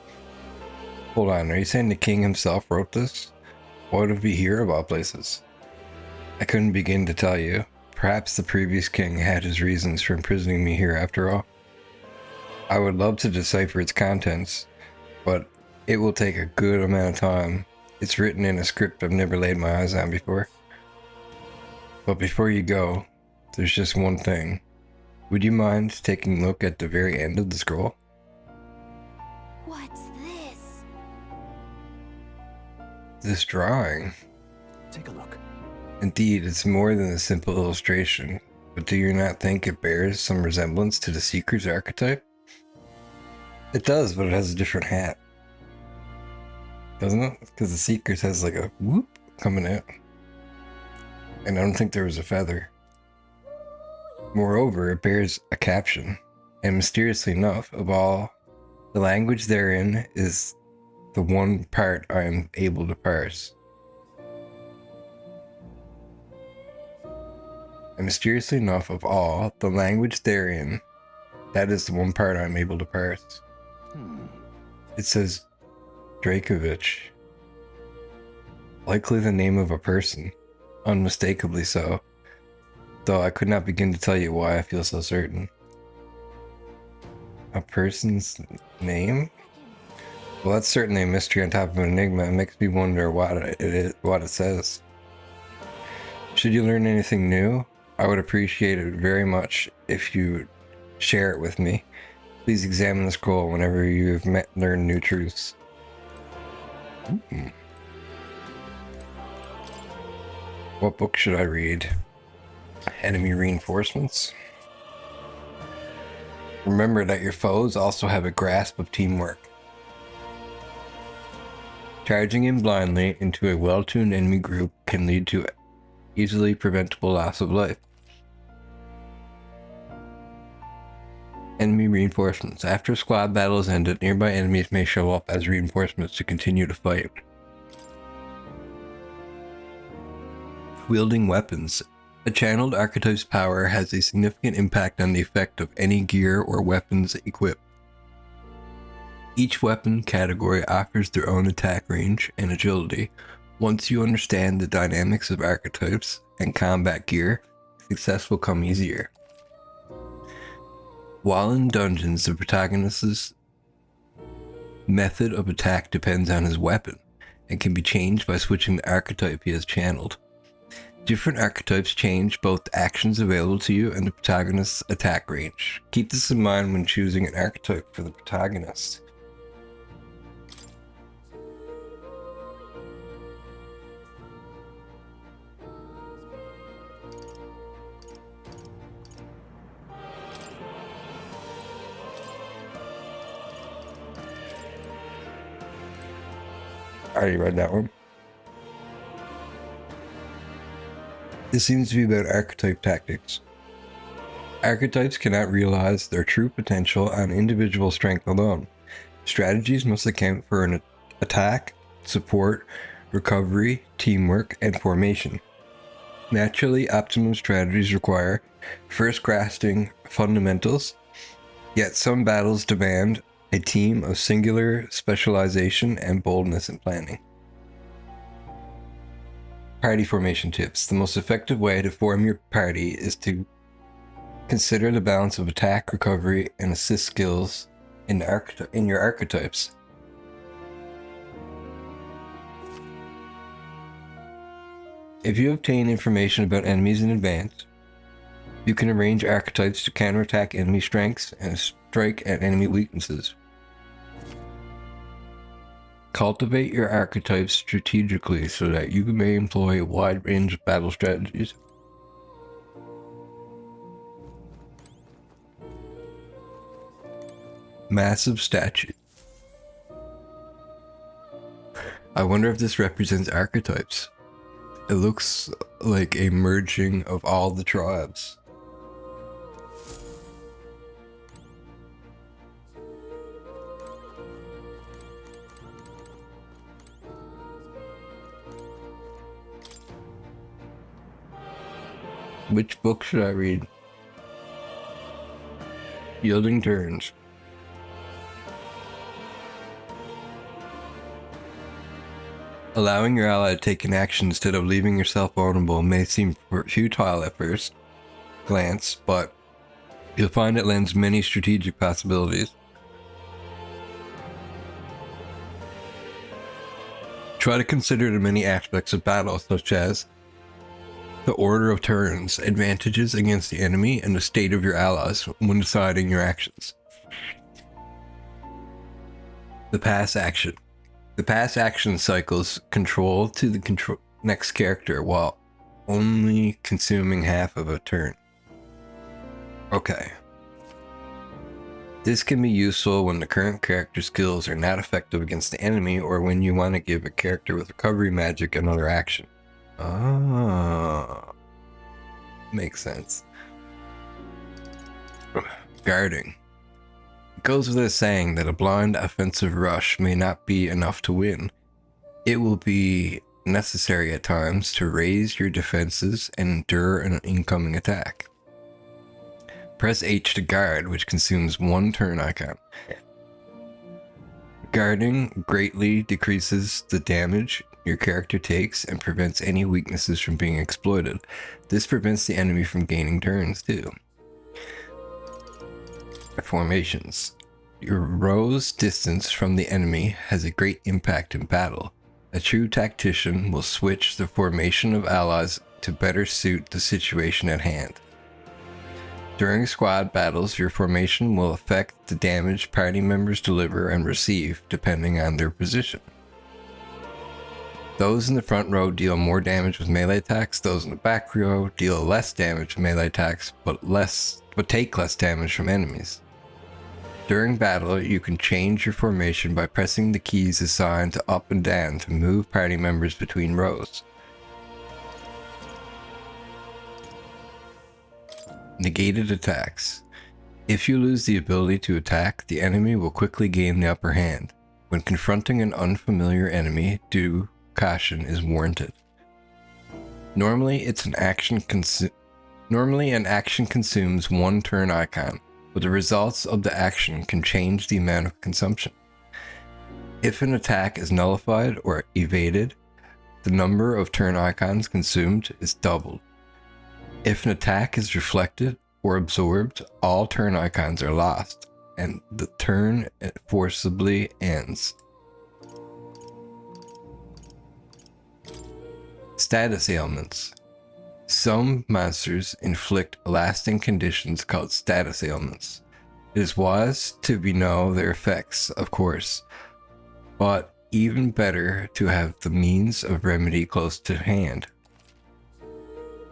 Hold on, are you saying the king himself wrote this? Why would it be here of all places? I couldn't begin to tell you. Perhaps the previous king had his reasons for imprisoning me here after all. I would love to decipher its contents, but it will take a good amount of time. It's written in a script I've never laid my eyes on before. But before you go, there's just one thing. Would you mind taking a look at the very end of the scroll? What's this? This drawing. Take a look. Indeed, it's more than a simple illustration, but do you not think it bears some resemblance to the Seeker's archetype? It does, but it has a different hat. Doesn't it? Because the Seeker's has like a whoop coming out. And I don't think there was a feather. Moreover, it bears a caption, and mysteriously enough, of all, the language therein is the one part I am able to parse. And mysteriously enough, of all, the language therein, that is the one part I'm able to parse. It says Drakoviche. Likely the name of a person, unmistakably so, though I could not begin to tell you why I feel so certain. A person's name? Well, that's certainly a mystery on top of an enigma. It makes me wonder what it says. Should you learn anything new, I would appreciate it very much if you share it with me. Please examine the scroll whenever you have learned new truths. What book should I read? Enemy reinforcements? Remember that your foes also have a grasp of teamwork. Charging in blindly into a well-tuned enemy group can lead to easily preventable loss of life. Enemy reinforcements. After a squad battle is ended, nearby enemies may show up as reinforcements to continue to fight. Wielding weapons. A channeled archetype's power has a significant impact on the effect of any gear or weapons equipped. Each weapon category offers their own attack range and agility. Once you understand the dynamics of archetypes and combat gear, success will come easier. While in dungeons, the protagonist's method of attack depends on his weapon and can be changed by switching the archetype he has channeled. Different archetypes change both the actions available to you and the protagonist's attack range. Keep this in mind when choosing an archetype for the protagonist. I already read that one. This seems to be about archetype tactics. Archetypes cannot realize their true potential on individual strength alone. Strategies must account for an attack, support, recovery, teamwork, and formation. Naturally, optimum strategies require first grasping fundamentals, yet some battles demand a team of singular specialization and boldness in planning. Party formation tips. The most effective way to form your party is to Consider the balance of attack, recovery, and assist skills in your archetypes. If you obtain information about enemies in advance, you can arrange archetypes to counterattack enemy strengths and strike at enemy weaknesses. Cultivate your archetypes strategically so that you may employ a wide range of battle strategies. Massive statue. I wonder if this represents archetypes. It looks like a merging of all the tribes. Which book should I read? Yielding Turns. Allowing your ally to take an action instead of leaving yourself vulnerable may seem futile at first glance, but you'll find it lends many strategic possibilities. Try to consider the many aspects of battle, such as the order of turns, advantages against the enemy, and the state of your allies when deciding your actions. The pass action. The pass action cycles control to the next character while only consuming half of a turn. Okay. This can be useful when the current character skills are not effective against the enemy or when you want to give a character with recovery magic another action. Ah, makes sense. Guarding. It goes without saying that a blind offensive rush may not be enough to win. It will be necessary at times to raise your defenses and endure an incoming attack. Press H to guard, which consumes one turn icon. Guarding greatly decreases the damage your character takes and prevents any weaknesses from being exploited. This prevents the enemy from gaining turns too. Formations. Your row's distance from the enemy has a great impact in battle. A true tactician will switch the formation of allies to better suit the situation at hand. During squad battles, your formation will affect the damage party members deliver and receive depending on their position. Those in the front row deal more damage with melee attacks, those in the back row deal less damage with melee attacks but take less damage from enemies. During battle, you can change your formation by pressing the keys assigned to up and down to move party members between rows. Negated attacks. If you lose the ability to attack, the enemy will quickly gain the upper hand. When confronting an unfamiliar enemy, due caution is warranted. Normally an action consumes one turn icon, but the results of the action can change the amount of consumption. If an attack is nullified or evaded, the number of turn icons consumed is doubled. If an attack is reflected or absorbed, all turn icons are lost, and the turn forcibly ends. Status ailments. Some monsters inflict lasting conditions called status ailments. It is wise to know their effects, of course, but even better to have the means of remedy close to hand.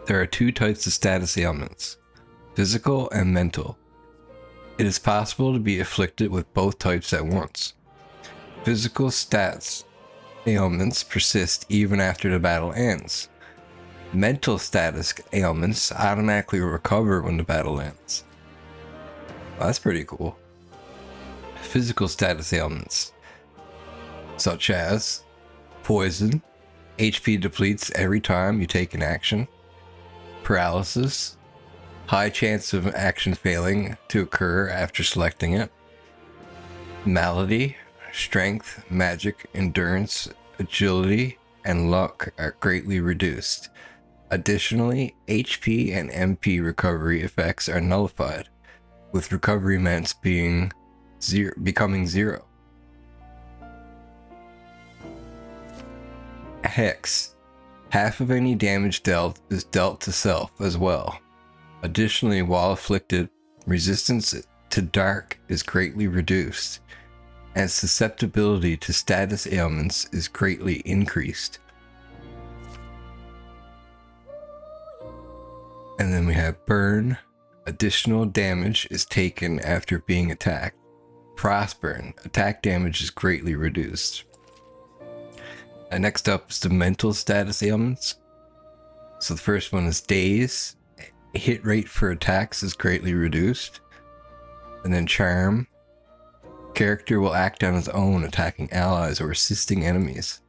There are two types of status ailments, physical and mental. It is possible to be afflicted with both types at once. Physical stats ailments persist even after the battle ends. Mental status ailments automatically recover when the battle ends. Well, that's pretty cool. Physical status ailments, such as poison, HP depletes every time you take an action, paralysis, high chance of action failing to occur after selecting it, malady, strength, magic, endurance, agility, and luck are greatly reduced. Additionally, HP and MP recovery effects are nullified, with recovery amounts becoming 0. Hex. Half of any damage dealt is dealt to self as well. Additionally, while afflicted, resistance to dark is greatly reduced, and susceptibility to status ailments is greatly increased. And then we have burn. Additional damage is taken after being attacked. Frostburn. Attack damage is greatly reduced. And next up is the mental status ailments. So the first one is daze. Hit rate for attacks is greatly reduced. And then charm. Character will act on his own, attacking allies or assisting enemies.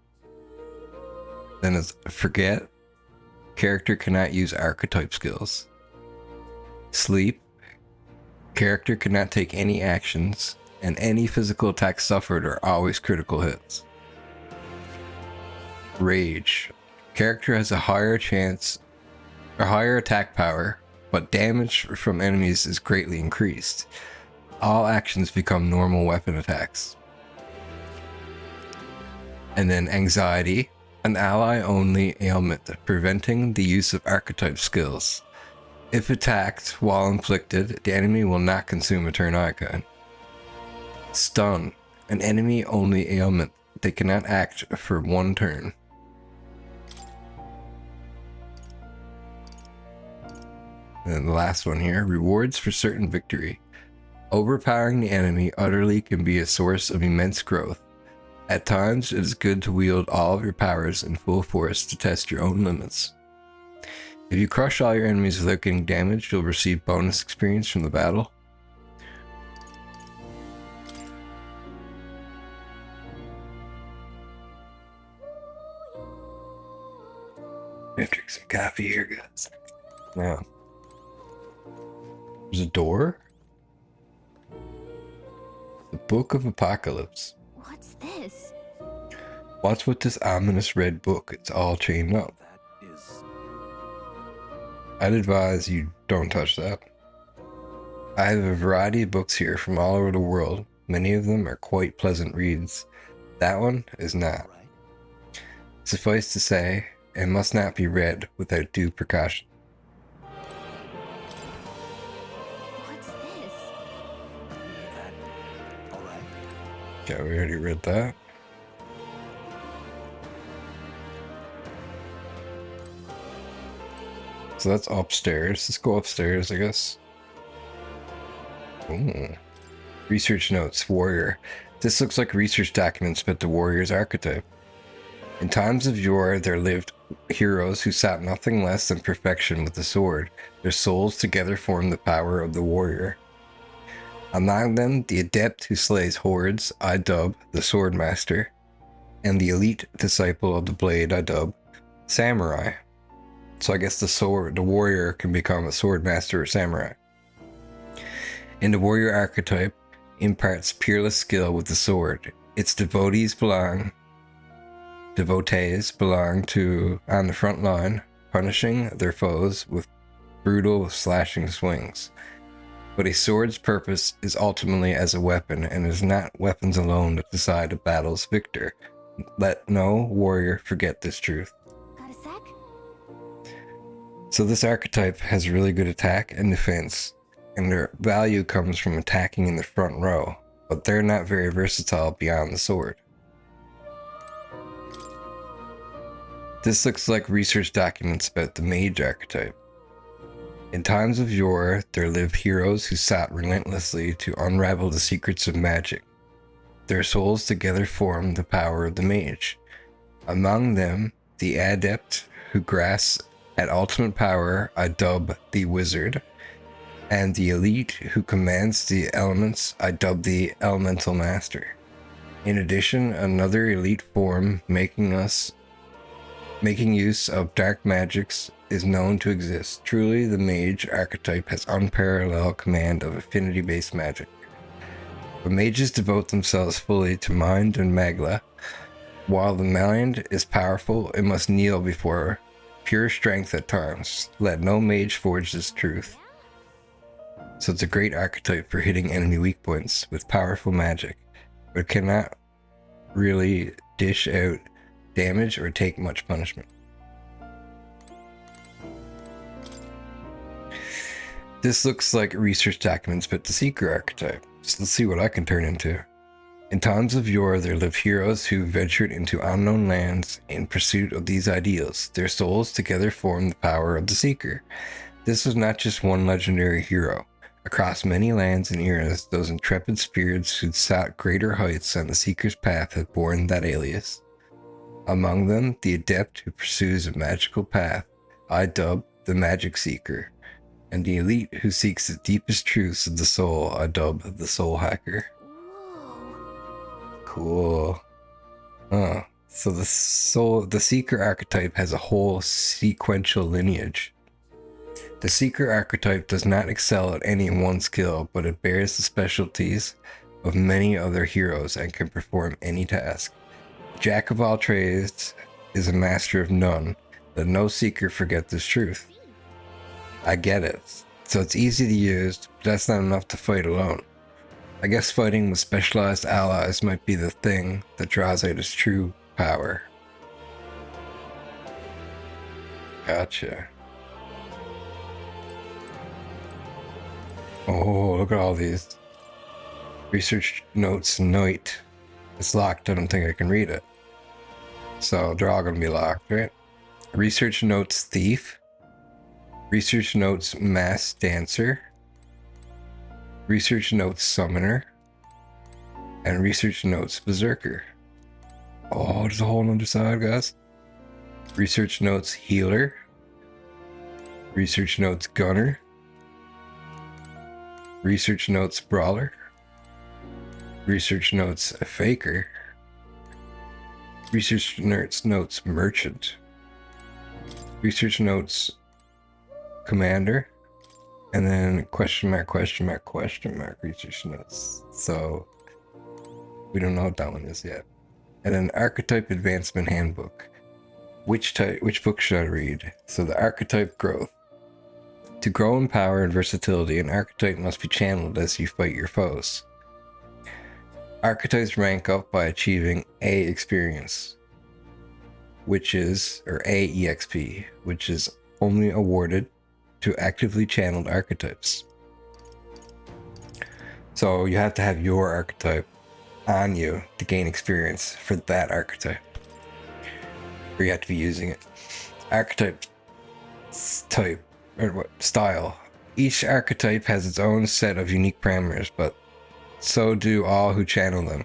Then it's forget. Character cannot use archetype skills. Sleep. Character cannot take any actions, and any physical attacks suffered are always critical hits. Rage. Character has a higher attack power, but damage from enemies is greatly increased. All actions become normal weapon attacks. And then anxiety. An ally-only ailment, preventing the use of archetype skills. If attacked while inflicted, the enemy will not consume a turn icon. Stun. An enemy-only ailment. They cannot act for 1 turn. And then the last one here. Rewards for certain victory. Overpowering the enemy utterly can be a source of immense growth. At times, it is good to wield all of your powers in full force to test your own limits. If you crush all your enemies without getting damaged, you'll receive bonus experience from the battle. I'm gonna drink some coffee here, guys. Now, there's a door. The Book of Apocalypse. What's this? What's with this ominous red book? It's all chained up. I'd advise you don't touch that. I have a variety of books here from all over the world. Many of them are quite pleasant reads. That one is not. Suffice to say, it must not be read without due precaution. What's this? Yeah, we already read that. So that's upstairs. Let's go upstairs, I guess. Ooh. Research notes, warrior. This looks like research documents about the warrior's archetype. In times of yore, there lived heroes who sought nothing less than perfection with the sword. Their souls together formed the power of the warrior. Among them, the adept who slays hordes, I dub the swordmaster, and the elite disciple of the blade, I dub samurai. So I guess the warrior can become a swordmaster or samurai. And the warrior archetype imparts peerless skill with the sword. Its devotees belong to on the front line, punishing their foes with brutal slashing swings. But a sword's purpose is ultimately as a weapon, and it is not weapons alone that decide a battle's victor. Let no warrior forget this truth. Got a sec? So this archetype has really good attack and defense, and their value comes from attacking in the front row, but they're not very versatile beyond the sword. This looks like research documents about the mage archetype. In times of yore, there lived heroes who sought relentlessly to unravel the secrets of magic. Their souls together formed the power of the mage. Among them, the adept who grasps at ultimate power, I dub the wizard, and the elite who commands the elements, I dub the elemental master. In addition, another elite form making use of dark magics is known to exist. Truly, the mage archetype has unparalleled command of affinity-based magic. But mages devote themselves fully to mind and magla. While the mind is powerful, it must kneel before pure strength at times. Let no mage forge this truth. So it's a great archetype for hitting enemy weak points with powerful magic, but cannot really dish out damage or take much punishment. This looks like research documents, but the Seeker archetype. So let's see what I can turn into. In times of yore, there lived heroes who ventured into unknown lands in pursuit of these ideals. Their souls together formed the power of the Seeker. This was not just one legendary hero. Across many lands and eras, those intrepid spirits who'd sought greater heights on the Seeker's path had borne that alias. Among them, the adept who pursues a magical path, I dub the Magic Seeker, and the elite who seeks the deepest truths of the soul, I dub the Soul Hacker. Cool. So the Seeker archetype has a whole sequential lineage. The Seeker archetype does not excel at any one skill, but it bears the specialties of many other heroes and can perform any task. Jack of all trades is a master of none. Let no Seeker forget this truth. I get it. So it's easy to use, but that's not enough to fight alone. I guess fighting with specialized allies might be the thing that draws out his true power. Gotcha. Oh, look at all these. Research notes night. It's locked. I don't think I can read it. So they're all going to be locked, right? Research notes thief. Research notes mass dancer. Research notes summoner. And research notes berserker. Oh, there's a whole other side, guys. Research notes healer. Research notes gunner. Research notes brawler. Research notes faker. Research notes merchant. Research notes commander. And then question mark research notes. So we don't know what that one is yet. And then archetype advancement handbook. Which book should I read? So the archetype growth. To grow in power and versatility, an archetype must be channeled as you fight your foes. Archetypes rank up by achieving A experience, which is, or A EXP, which is only awarded to actively channeled archetypes. So you have to have your archetype on you to gain experience for that archetype. Or you have to be using it. Archetype type, or what, style. Each archetype has its own set of unique parameters, but so do all who channel them.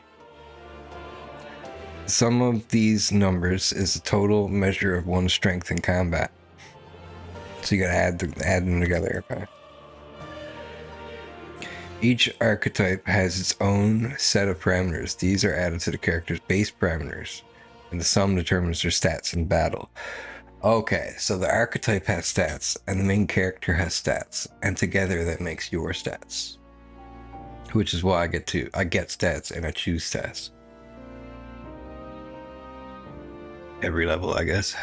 The sum of these numbers is the total measure of one's strength in combat. So you gotta add them together, okay? Each archetype has its own set of parameters. These are added to the character's base parameters, and the sum determines their stats in battle. Okay, so the archetype has stats, and the main character has stats, and together that makes your stats. Which is why I get stats, and I choose stats. Every level, I guess.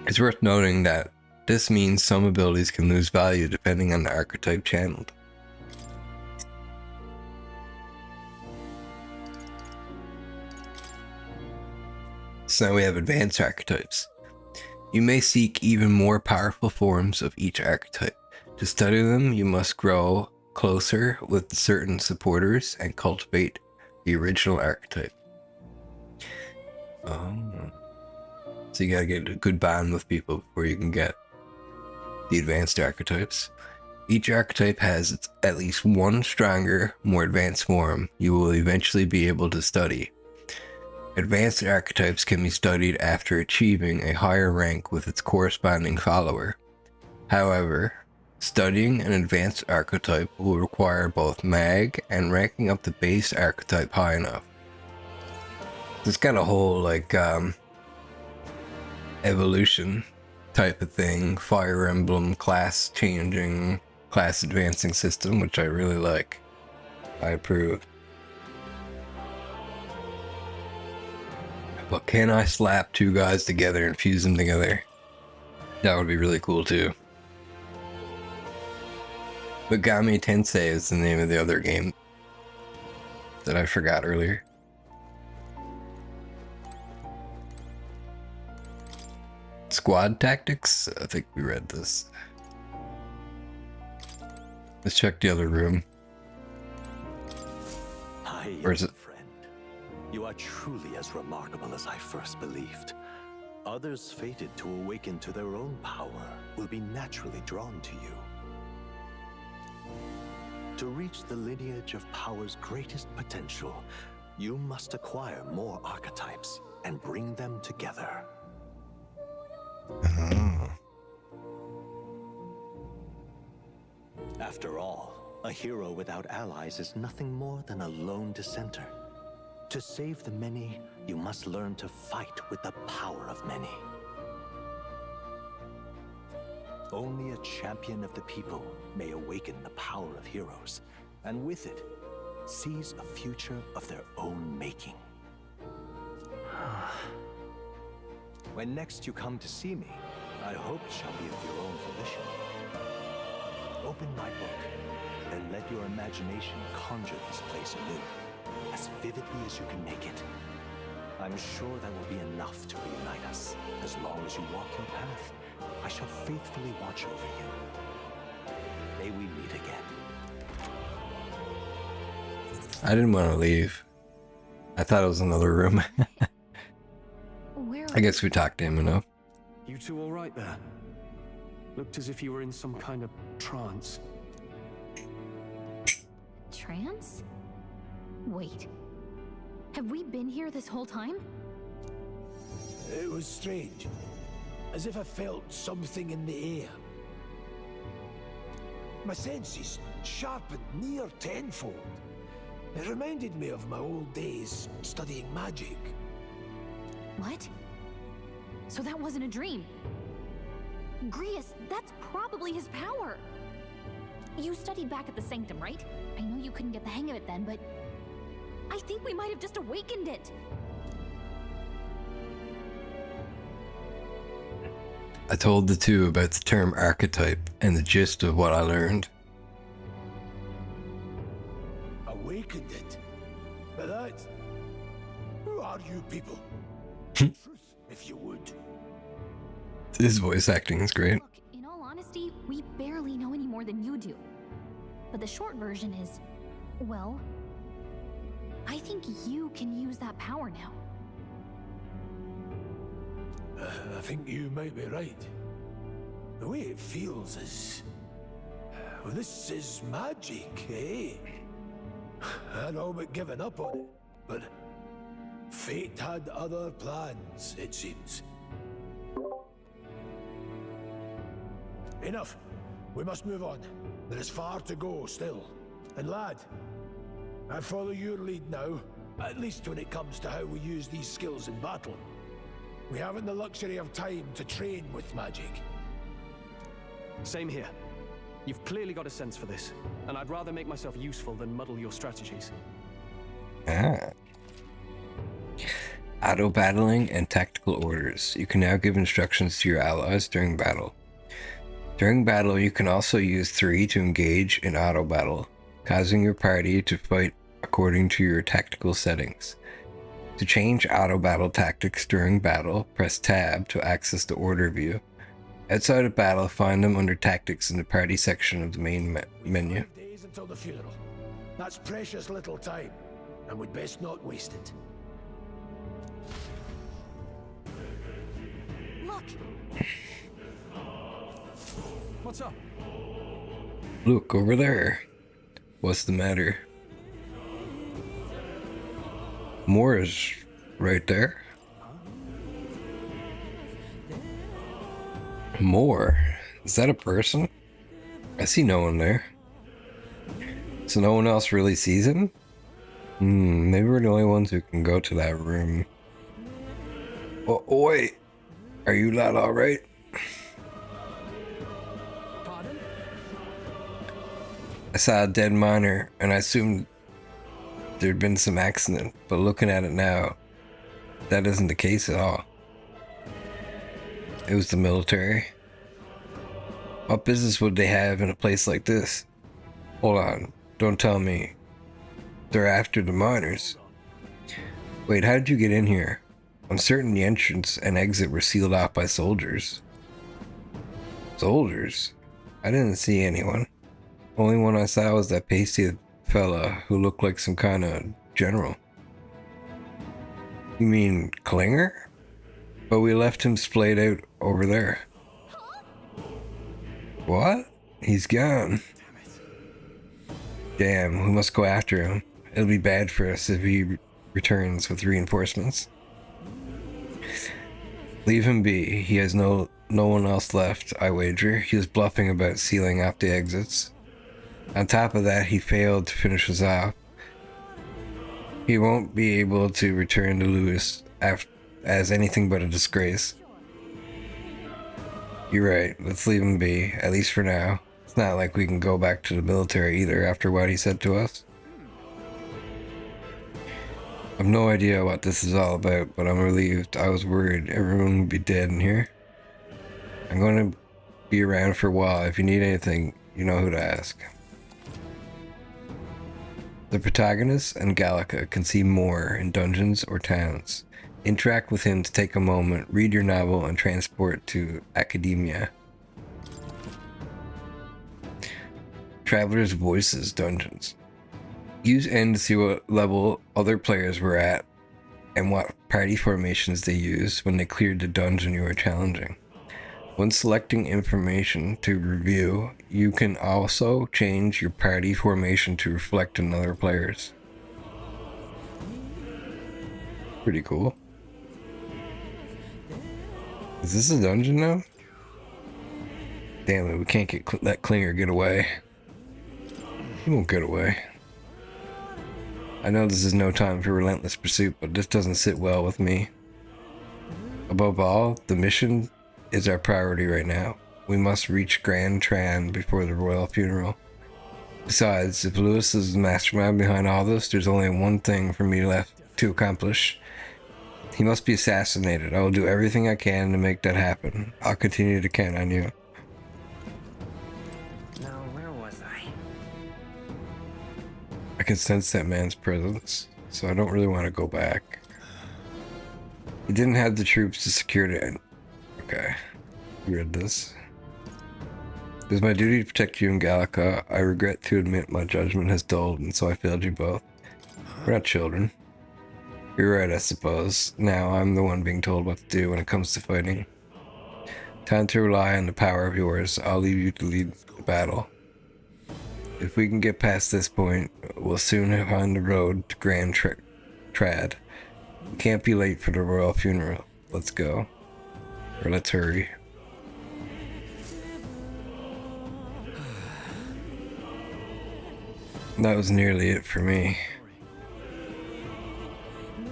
It's worth noting that this means some abilities can lose value depending on the archetype channeled. So now we have advanced archetypes. You may seek even more powerful forms of each archetype. To study them, you must grow closer with certain supporters and cultivate the original archetype. So you gotta get a good bond with people before you can get the advanced archetypes. Each archetype has at least one stronger, more advanced form you will eventually be able to study. Advanced archetypes can be studied after achieving a higher rank with its corresponding follower. However, studying an advanced archetype will require both mag and ranking up the base archetype high enough. It's got a whole evolution type of thing, Fire Emblem class changing, class advancing system, which I really like. I approve. But can I slap two guys together and fuse them together? That would be really cool too. But Megami Tensei is the name of the other game that I forgot earlier. Squad Tactics? I think we read this. Let's check the other room. Or is it? Friend, you are truly as remarkable as I first believed. Others fated to awaken to their own power will be naturally drawn to you. To reach the lineage of power's greatest potential, you must acquire more archetypes and bring them together. Oh. After all, a hero without allies is nothing more than a lone dissenter. To save the many, you must learn to fight with the power of many. Only a champion of the people may awaken the power of heroes, and with it, seize a future of their own making. When next you come to see me, I hope it shall be of your own volition. Open my book, and let your imagination conjure this place anew, as vividly as you can make it. I'm sure that will be enough to reunite us. As long as you walk your path, I shall faithfully watch over you. May we meet again. I didn't want to leave. I thought it was another room. I guess we talked to him enough. You two all right there? Looked as if you were in some kind of trance. Trance? Wait. Have we been here this whole time? It was strange. As if I felt something in the air. My senses sharpened near tenfold. It reminded me of my old days studying magic. What? So that wasn't a dream. Grius, that's probably his power. You studied back at the Sanctum, right? I know you couldn't get the hang of it then, but I think we might have just awakened it. I told the two about the term archetype and the gist of what I learned. Awakened it? But that... Who are you people? Truth, if you would. His voice acting is great. Look, in all honesty, we barely know any more than you do. But the short version is, well, I think you can use that power now. I think you might be right. The way it feels is... Well, this is magic, eh? I'd all but given up on it, but fate had other plans, it seems. Enough. We must move on. There is far to go still. And lad, I follow your lead now, at least when it comes to how we use these skills in battle. We haven't the luxury of time to train with magic. Same here. You've clearly got a sense for this, and I'd rather make myself useful than muddle your strategies. Ah. Auto battling and tactical orders. You can now give instructions to your allies during battle. During battle, you can also use 3 to engage in auto battle, causing your party to fight according to your tactical settings. To change auto battle tactics during battle, press Tab to access the order view. Outside of battle, find them under Tactics in the party section of the main menu. 5 days until the funeral. That's precious little time, and we'd best not waste it. Look! What's up? Look over there. What's the matter? More is right there. More? Is that a person? I see no one there. So no one else really sees him? Maybe we're the only ones who can go to that room. Oh, wait. Are you lot alright? I saw a dead miner and I assumed there'd been some accident, but looking at it now, that isn't the case at all. It was the military. What business would they have in a place like this? Hold on, don't tell me they're after the miners. Wait, how did you get in here? I'm certain the entrance and exit were sealed off by soldiers. Soldiers? I didn't see anyone. Only one I saw was that pasty fella who looked like some kind of general. You mean Klinger? But we left him splayed out over there. What? He's gone. Damn, we must go after him. It'll be bad for us if he returns with reinforcements. Leave him be. He has no one else left, I wager. He was bluffing about sealing off the exits. On top of that, he failed to finish us off. He won't be able to return to Lewis as anything but a disgrace. You're right, let's leave him be, at least for now. It's not like we can go back to the military either after what he said to us. I've no idea what this is all about, but I'm relieved. I was worried everyone would be dead in here. I'm going to be around for a while. If you need anything, you know who to ask. The protagonist and Gallica can see more in dungeons or towns. Interact with him to take a moment, read your novel, and transport to Academia. Traveler's Voices dungeons. Use N to see what level other players were at and what party formations they used when they cleared the dungeon you were challenging. When selecting information to review, you can also change your party formation to reflect another player's. Pretty cool. Is this a dungeon now? Damn it, we can't let Klinger get away. He won't get away. I know this is no time for relentless pursuit, but this doesn't sit well with me. Above all, the mission is our priority right now. We must reach Grandtrial before the royal funeral. Besides, if Lewis is the mastermind behind all this, there's only one thing for me left to accomplish. He must be assassinated. I will do everything I can to make that happen. I'll continue to count on you. Now, where was I? I can sense that man's presence, so I don't really want to go back. He didn't have the troops to secure the end. Okay, read this. It is my duty to protect you and Gallica. I regret to admit my judgment has dulled, and so I failed you both. We're not children. You're right, I suppose. Now I'm the one being told what to do when it comes to fighting. Time to rely on the power of yours. I'll leave you to lead the battle. If we can get past this point, we'll soon have on the road to Grandtrial. We can't be late for the royal funeral. Let's go. Or let's hurry. That was nearly it for me.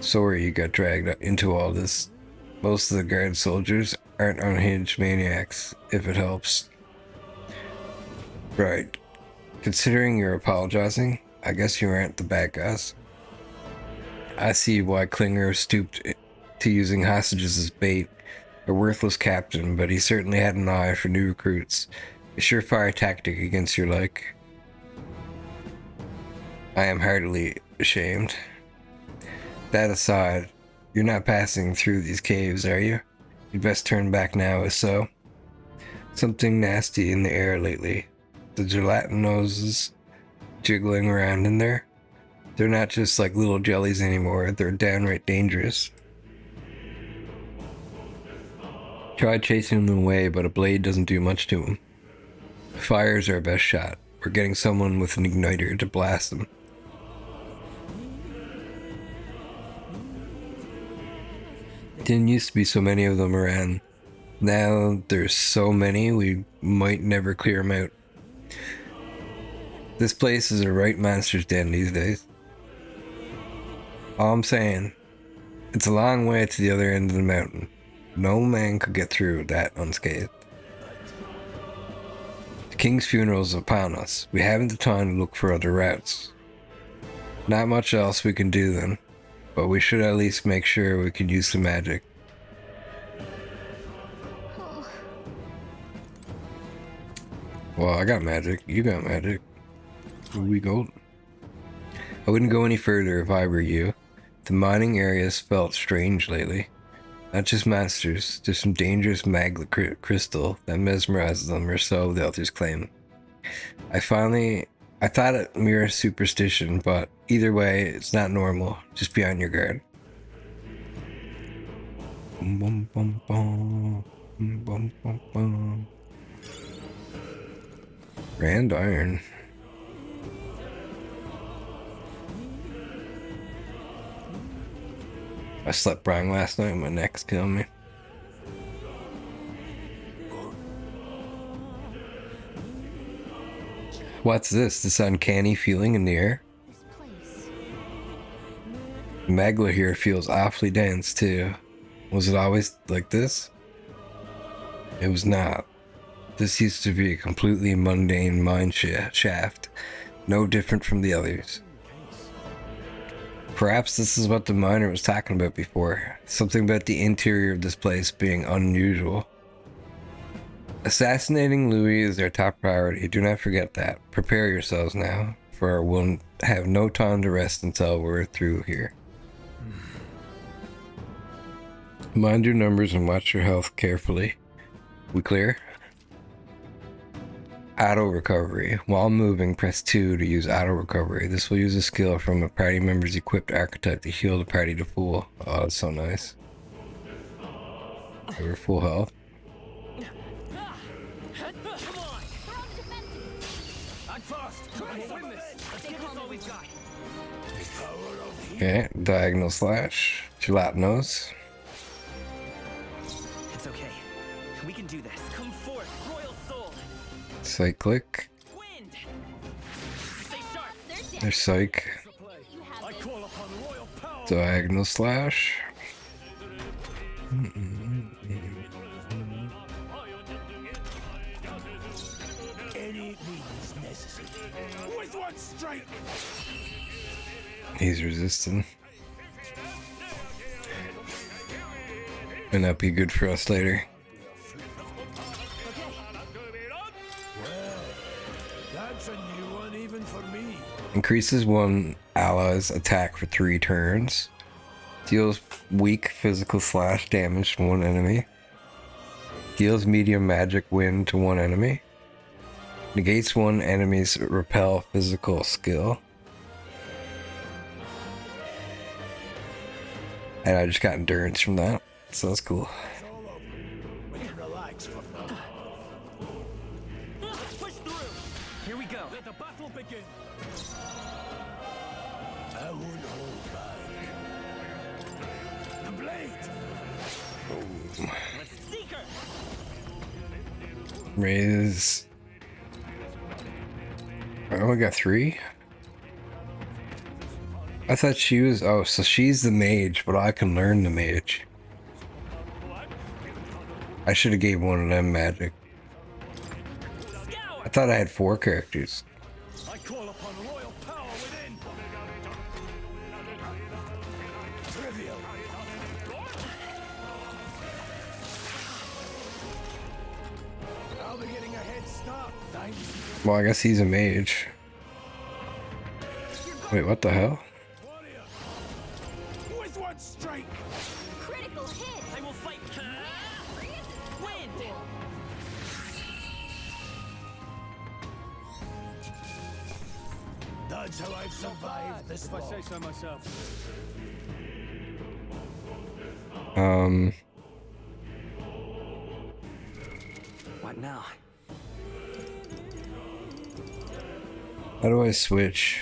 Sorry you got dragged into all this. Most of the guard soldiers aren't unhinged maniacs, if it helps. Right. Considering you're apologizing, I guess you aren't the bad guys. I see why Klinger stooped to using hostages as bait. A worthless captain, but he certainly had an eye for new recruits. A surefire tactic against your like. I am heartily ashamed. That aside, you're not passing through these caves, are you? You'd best turn back now, if so. Something nasty in the air lately. The gelatin noses jiggling around in there. They're not just like little jellies anymore, they're downright dangerous. Tried chasing them away, but a blade doesn't do much to them. Fire's our best shot. We're getting someone with an igniter to blast them. Didn't used to be so many of them around. Now there's so many we might never clear them out. This place is a right monster's den these days. All I'm saying, it's a long way to the other end of the mountain. No man could get through that unscathed. The king's funeral is upon us. We haven't the time to look for other routes. Not much else we can do then, but we should at least make sure we can use some magic. Well, I got magic. You got magic. Here we go. I wouldn't go any further if I were you. The mining areas felt strange lately. Not just monsters, there's some dangerous magma crystal that mesmerizes them, or so the others claim. I thought it mere superstition, but either way, it's not normal. Just be on your guard. Bum, bum, bum. Bum, bum, bum. Grand Iron. I slept wrong last night, my neck's killing me. What's this? This uncanny feeling in the air? Magla here feels awfully dense too. Was it always like this? It was not. This used to be a completely mundane mine shaft, no different from the others. Perhaps this is what the miner was talking about before. Something about the interior of this place being unusual. Assassinating Louis is their top priority. Do not forget that. Prepare yourselves now, for we'll have no time to rest until we're through here. Mind your numbers and watch your health carefully. We clear? Auto recovery. While moving, press 2 to use auto recovery. This will use a skill from a party member's equipped archetype to heal the party to full. Oh, that's so nice. We're full health. Okay, diagonal slash. Gelatinos. It's okay. We can do this. Come forth, Royal Soul. Cyclic. There's psych. Diagonal slash. Any means necessary. With one strike. He's resistant. Might not be good for us later. That's a new one even for me. Increases one ally's attack for 3 turns. Deals weak physical slash damage to one enemy. Deals medium magic wind to one enemy. Negates one enemy's repel physical skill. And I just got endurance from that, so that's cool. We can relax for now. Push through. Here we go. Let the battle begin. I won't hold back. The blade. Let's seek her. Raise. Oh, we got 3. I thought she was. Oh, so she's the mage, but I can learn the mage. I should have gave one of them magic. I thought I had 4 characters. I call upon royal power within. Trivial. I'll be getting a head start. Thanks. Well, I guess he's a mage. Wait, what the hell? With one strike. Critical hit. I will fight. Wind. That's how I've survived this far. If I say so myself. What now? How do I switch?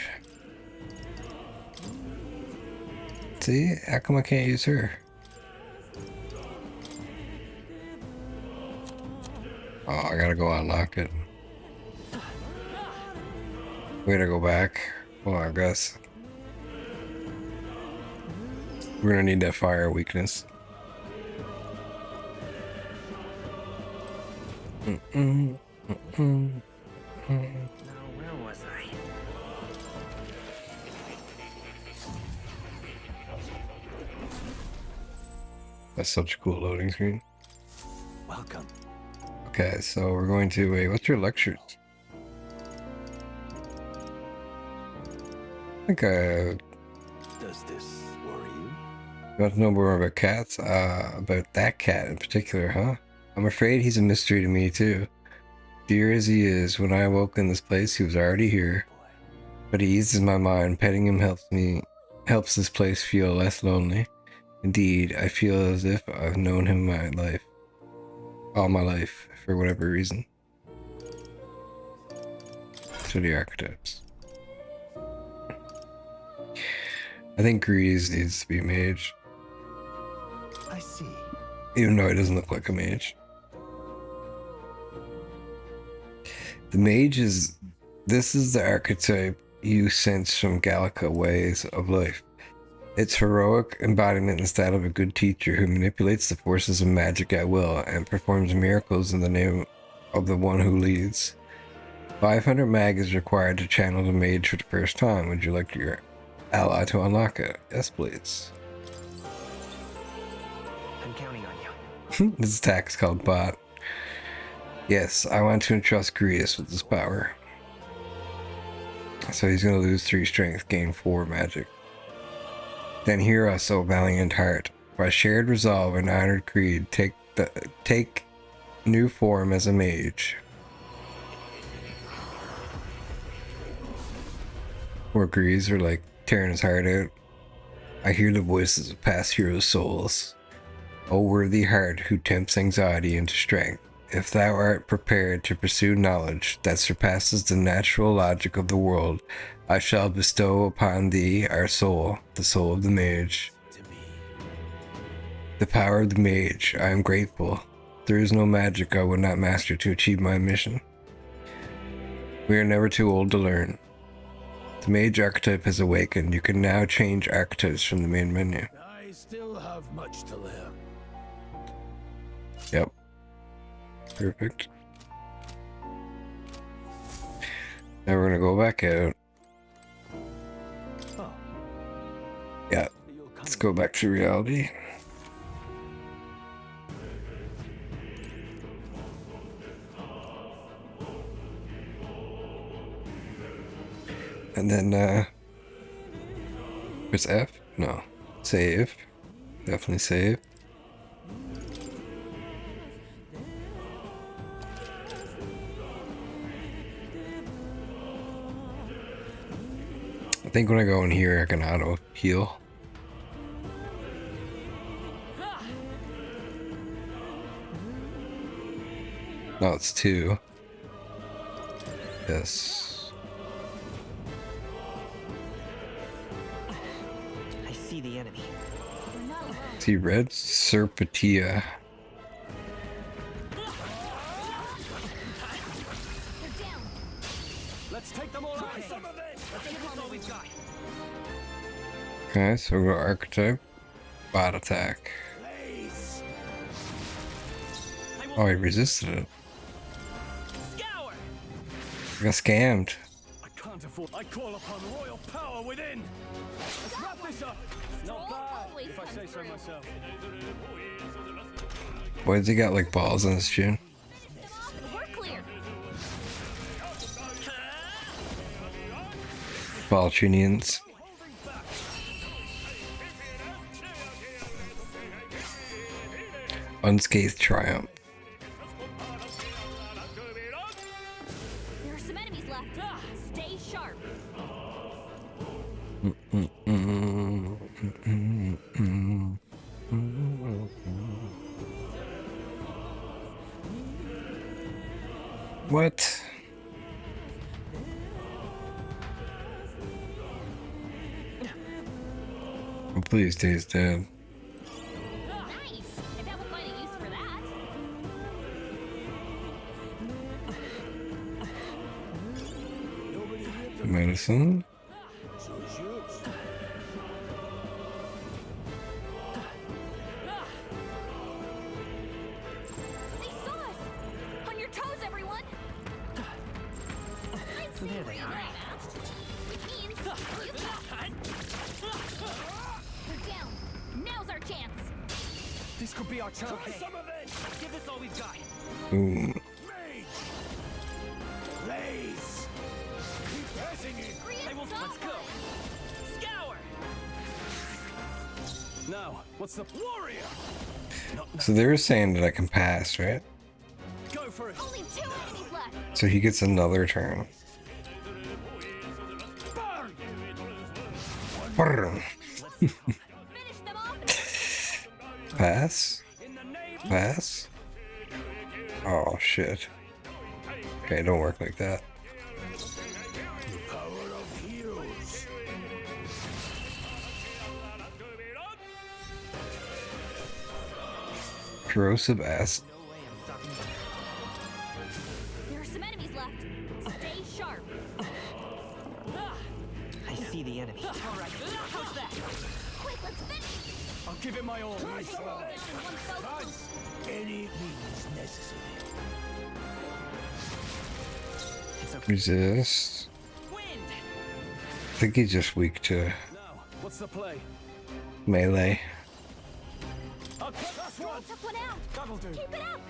See? How come I can't use her? Oh, I gotta go unlock it. We gotta go back. Well, I guess. We're gonna need that fire weakness. Now, where was I? That's such a cool loading screen. Welcome. Okay, so we're going to wait. What's your lectures? think I Does this worry you? you want to know more about cats? About that cat in particular, huh? I'm afraid he's a mystery to me too. Dear as he is, when I awoke in this place, he was already here. But he eases my mind. Petting him helps this place feel less lonely. Indeed, I feel as if I've known him all my life, for whatever reason. So the archetypes. I think Gars needs to be a mage. I see. Even though he doesn't look like a mage. The mage this is the archetype you sense from Gallica ways of life. Its heroic embodiment is that of a good teacher who manipulates the forces of magic at will and performs miracles in the name of the one who leads. 500 mag is required to channel the mage for the first time. Would you like your ally to unlock it? Yes, please. I'm counting on you. This attack is called Bot. Yes, I want to entrust Gras with this power. So he's going to lose 3 strength, gain 4 magic. Then hear us, O valiant heart. By shared resolve and honored creed, take new form as a mage. Poor Gras are like tearing his heart out. I hear the voices of past heroes' souls. O worthy heart who tempts anxiety into strength. If thou art prepared to pursue knowledge that surpasses the natural logic of the world, I shall bestow upon thee our soul, the soul of the mage. The power of the mage, I am grateful. There is no magic I would not master to achieve my mission. We are never too old to learn. The mage archetype has awakened. You can now change archetypes from the main menu. I still have much to learn. Yep. Perfect. Now we're gonna go back out. Yeah, let's go back to reality. And then, where's F? No. Save. Definitely save. I think when I go in here, I can auto heal. No, it's 2. Yes. I see the enemy. See red Serpentia. Let's take them all out. Some of it. Let's take all we've got. Okay, so we go Archetype. Bot attack. Oh, he resisted it. I got scammed. I can't afford. I call upon royal power within. Let's wrap this up. Not bad, if I say so myself. Why does he got like balls on his chin? Baltrinians. Unscathed triumph. There are some enemies left. Stay sharp. What? Oh, please, he's dead. Nice. I bet we'll find a use for that. Medicine. They saw us. On your toes, everyone. So there they are. Which means they're down. Now's our chance. This could be our chance. Try some of it. Give this all we've got. Boom. Lise! Keep pressing it! Let's go. Now, what's the warrior? So they were saying that I can pass, right? Go for it. Only 2 enemies left. So he gets another turn. Burn. Pass? Pass? Oh shit. Okay, don't work like that. Corrosive acid. There are some enemies left. Stay sharp. I see the enemy. All right, how's that? Quick, let's finish. I'll give it my all. Any means necessary. Resist. I think he's just weak to What's the play? melee. Took one out. Keep it up.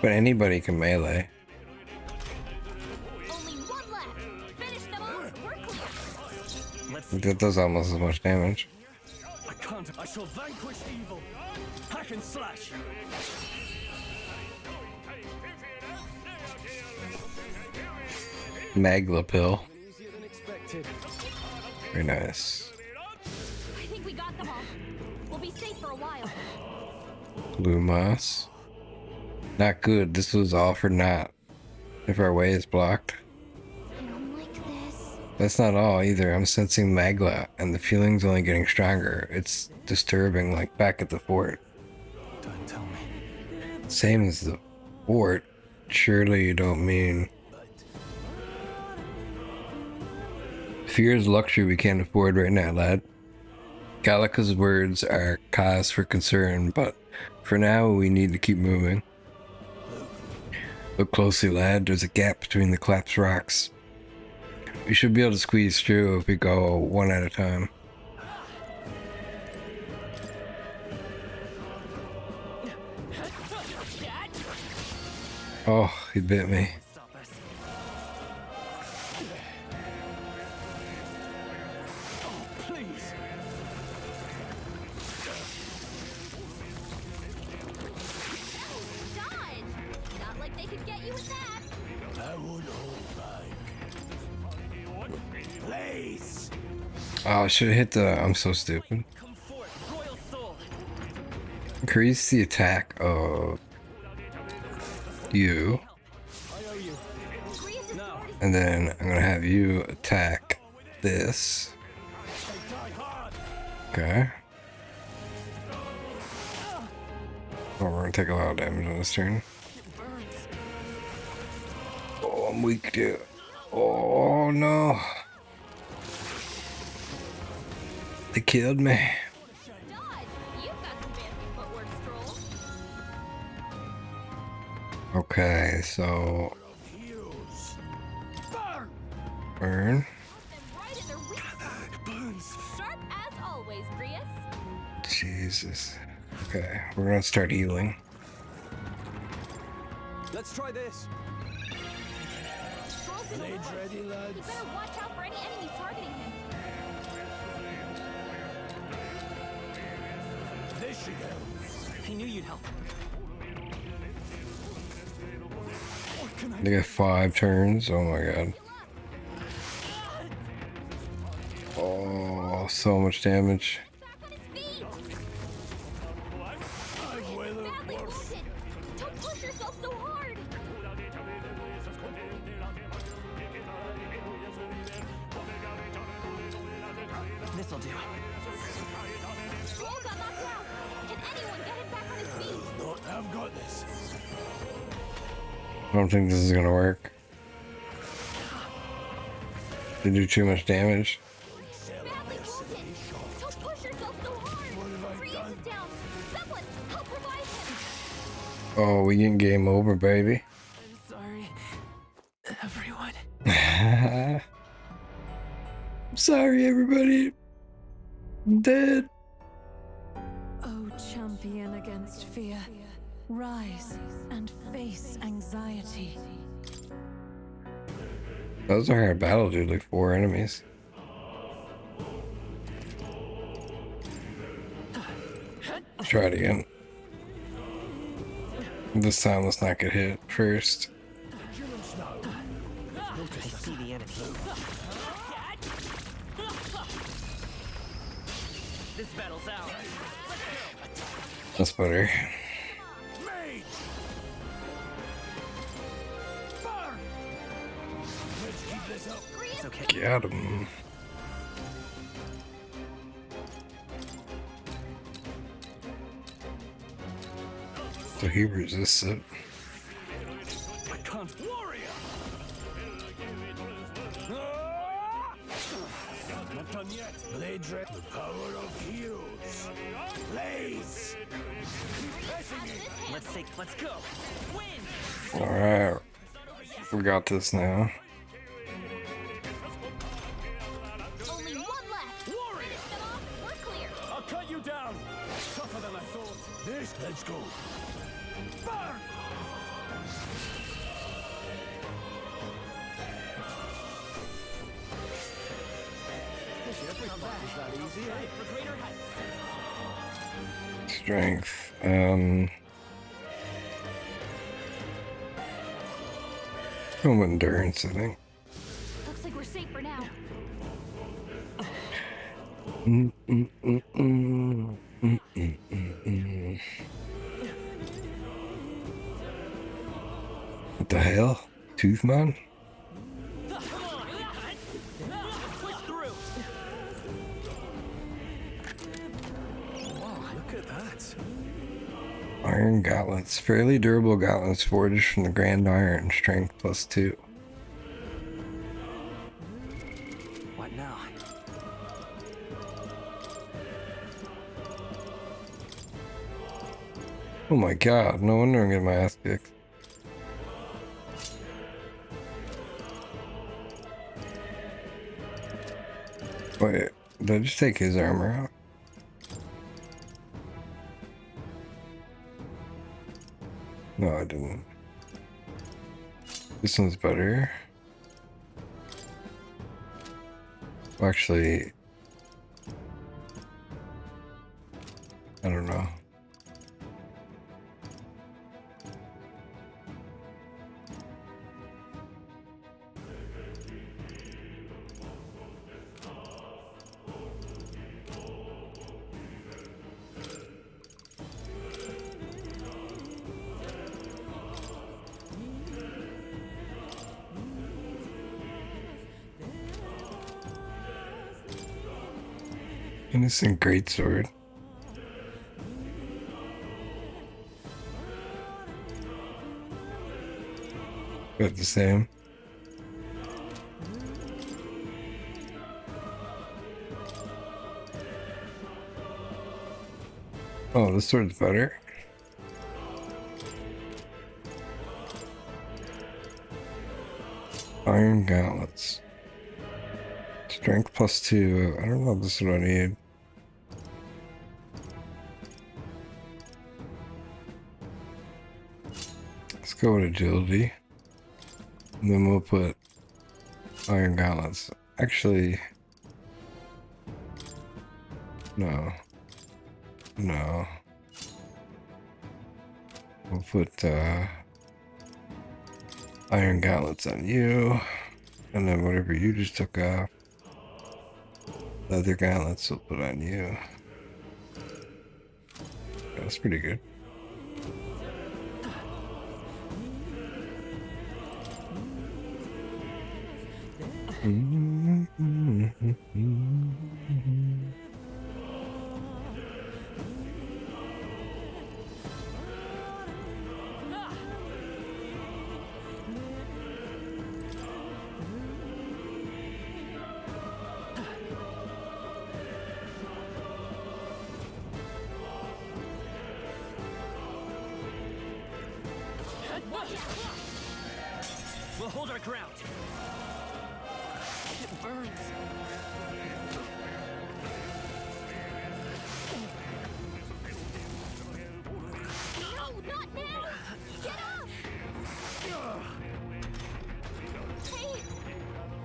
But anybody can melee. Only one left. Finish them off. We're clear. That does almost as much damage. I can't. I shall vanquish evil. Hack and slash. Magla pill. Easier than expected. Very nice. I think we got them all. We'll be safe for a while. Blue moss. Not good. This was all for naught. If our way is blocked. I don't like this. That's not all either. I'm sensing Magla and the feeling's only getting stronger. It's disturbing, like back at the fort. Don't tell me. Same as the fort. Surely you don't mean... Fear is luxury we can't afford right now, lad. Gallica's words are cause for concern, but for now we need to keep moving. Look closely, lad. There's a gap between the collapsed rocks. We should be able to squeeze through if we go one at a time. Oh, he bit me. Oh, I should have hit the... I'm so stupid. Increase the attack of you. And then I'm gonna have you attack this. Okay. Oh, we're gonna take a lot of damage on this turn. Oh, I'm weak to it. Oh no. They killed me. Okay, so burn. Jesus. Okay, we're gonna start healing. Let's try this. Blades ready, lads. You better watch out for any enemies targeting him. This should help. I knew you'd help. They got 5 turns. Oh my god. Oh, so much damage. Don't push yourself so hard. This'll do. Stroll got knocked out. Can anyone get him back on his feet? No, I've got this. I don't think this is gonna work. They do too much damage. Badly wounded. Don't push yourself so hard. Freeze is down. Someone help revive him. Oh, we getting game over, baby. I'm sorry, everyone. I'm sorry, everybody. I'm dead. O champion against fear, rise and face anxiety. That was a hard battle, dude. Like 4 enemies. Try it again. This time, let's not get hit first. I see the enemy. This battle's out. That's better. It's okay. Got him. So he resists it. I can't. Warrior! Not done yet. Blade Red, the power of heroes. Lise! Let's go. Win! Alright. We got this now. Only one left. Warrior! We're clear. I'll cut you down. Tougher than I thought. This, let's go. Burn! Strength. Go endurance, I think. Looks like we're safe for now. What the hell? Toothman? Iron gauntlets. Fairly durable gauntlets forged from the grand iron. Strength +2. What now? Oh my god, no wonder I'm getting my ass kicked. Wait, did I just take his armor out? No, I didn't. This one's better. Actually, I don't know. Innocent greatsword. Got the same. Oh, this sword's better. Iron gauntlets. Strength +2. I don't know if this is what I need. Let's go with agility. And then we'll put iron gauntlets. Actually, no. No. We'll put iron gauntlets on you. And then whatever you just took off. Leather gauntlets we'll put on you. That's pretty good. We'll hold our ground. It burns. No, not now! Get up!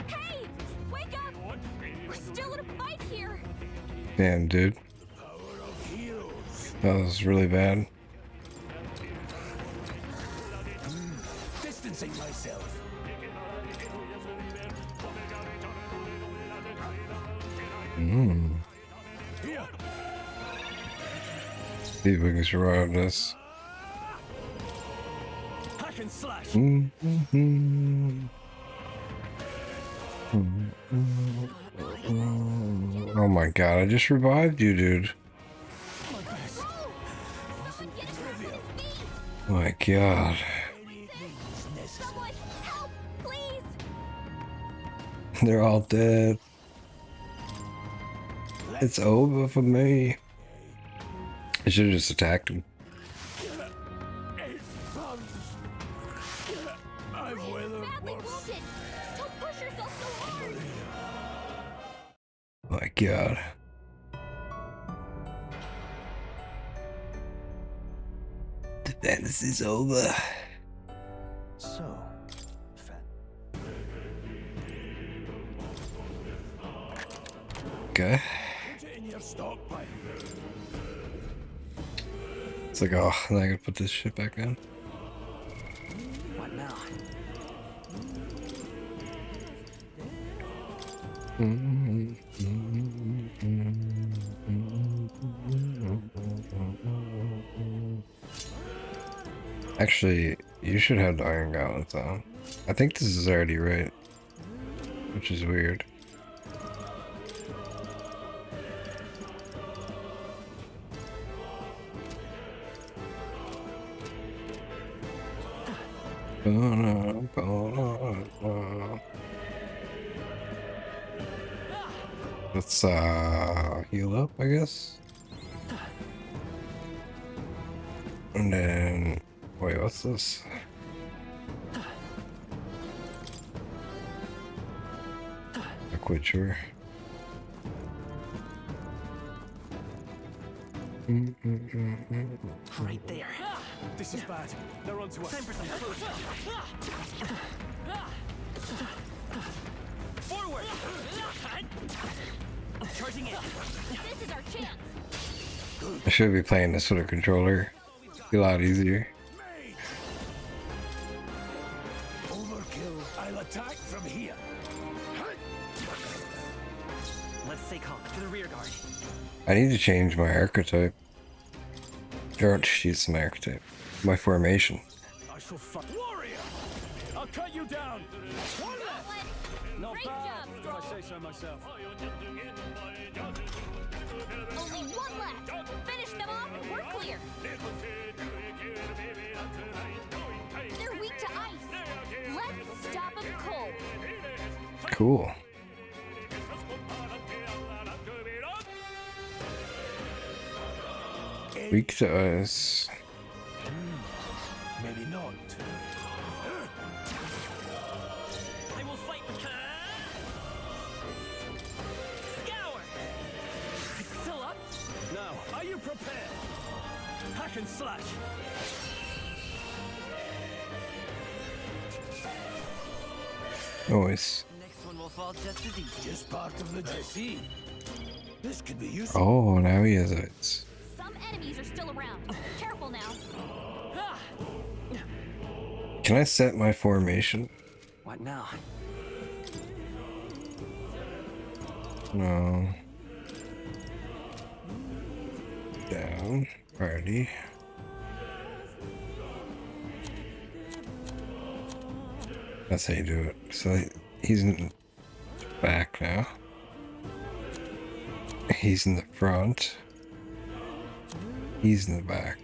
Hey! Wake up! We're still in a fight here! Damn, dude. That was really bad. Distancing myself. Here. See if we can survive this. Hack and slash. Oh my god, I just revived you, dude. Oh my god. They're all dead. It's over for me. I should have just attacked him. Oh my god. The fantasy's over. So, Okay. It's like, oh, now I gotta put this shit back in. What now? Actually, you should have the Iron Gauntlets on. I think this is already right, which is weird. Let's heal up, I guess. And then wait, what's this? Not quite sure. Right there. This is bad. They're onto us. Time for some food. Forward. Charging in. This is our chance. I should be playing this with a controller. Be a lot easier. Overkill. I'll attack from here. Let's stay calm. To the rear guard. I need to change my archetype. Don't use my archetype. My formation. I shall fight. Warrior! I'll cut you down. One left. Not bad, if I say so myself. Only one left. Finish them off and we're clear. They're weak to ice. Let's stop them cold. Cool. Weak to ice. Maybe not. I will fight. Scour. It's still up. Now, are you prepared? Hack and slash. Nice. Next one will fall just as easy. Just part of the JC. This could be useful. Oh, now he has ice. Some enemies are still around. Careful now. Can I set my formation? What now? No. Down. Alrighty. That's how you do it. So he's in the back now. He's in the front. He's in the back.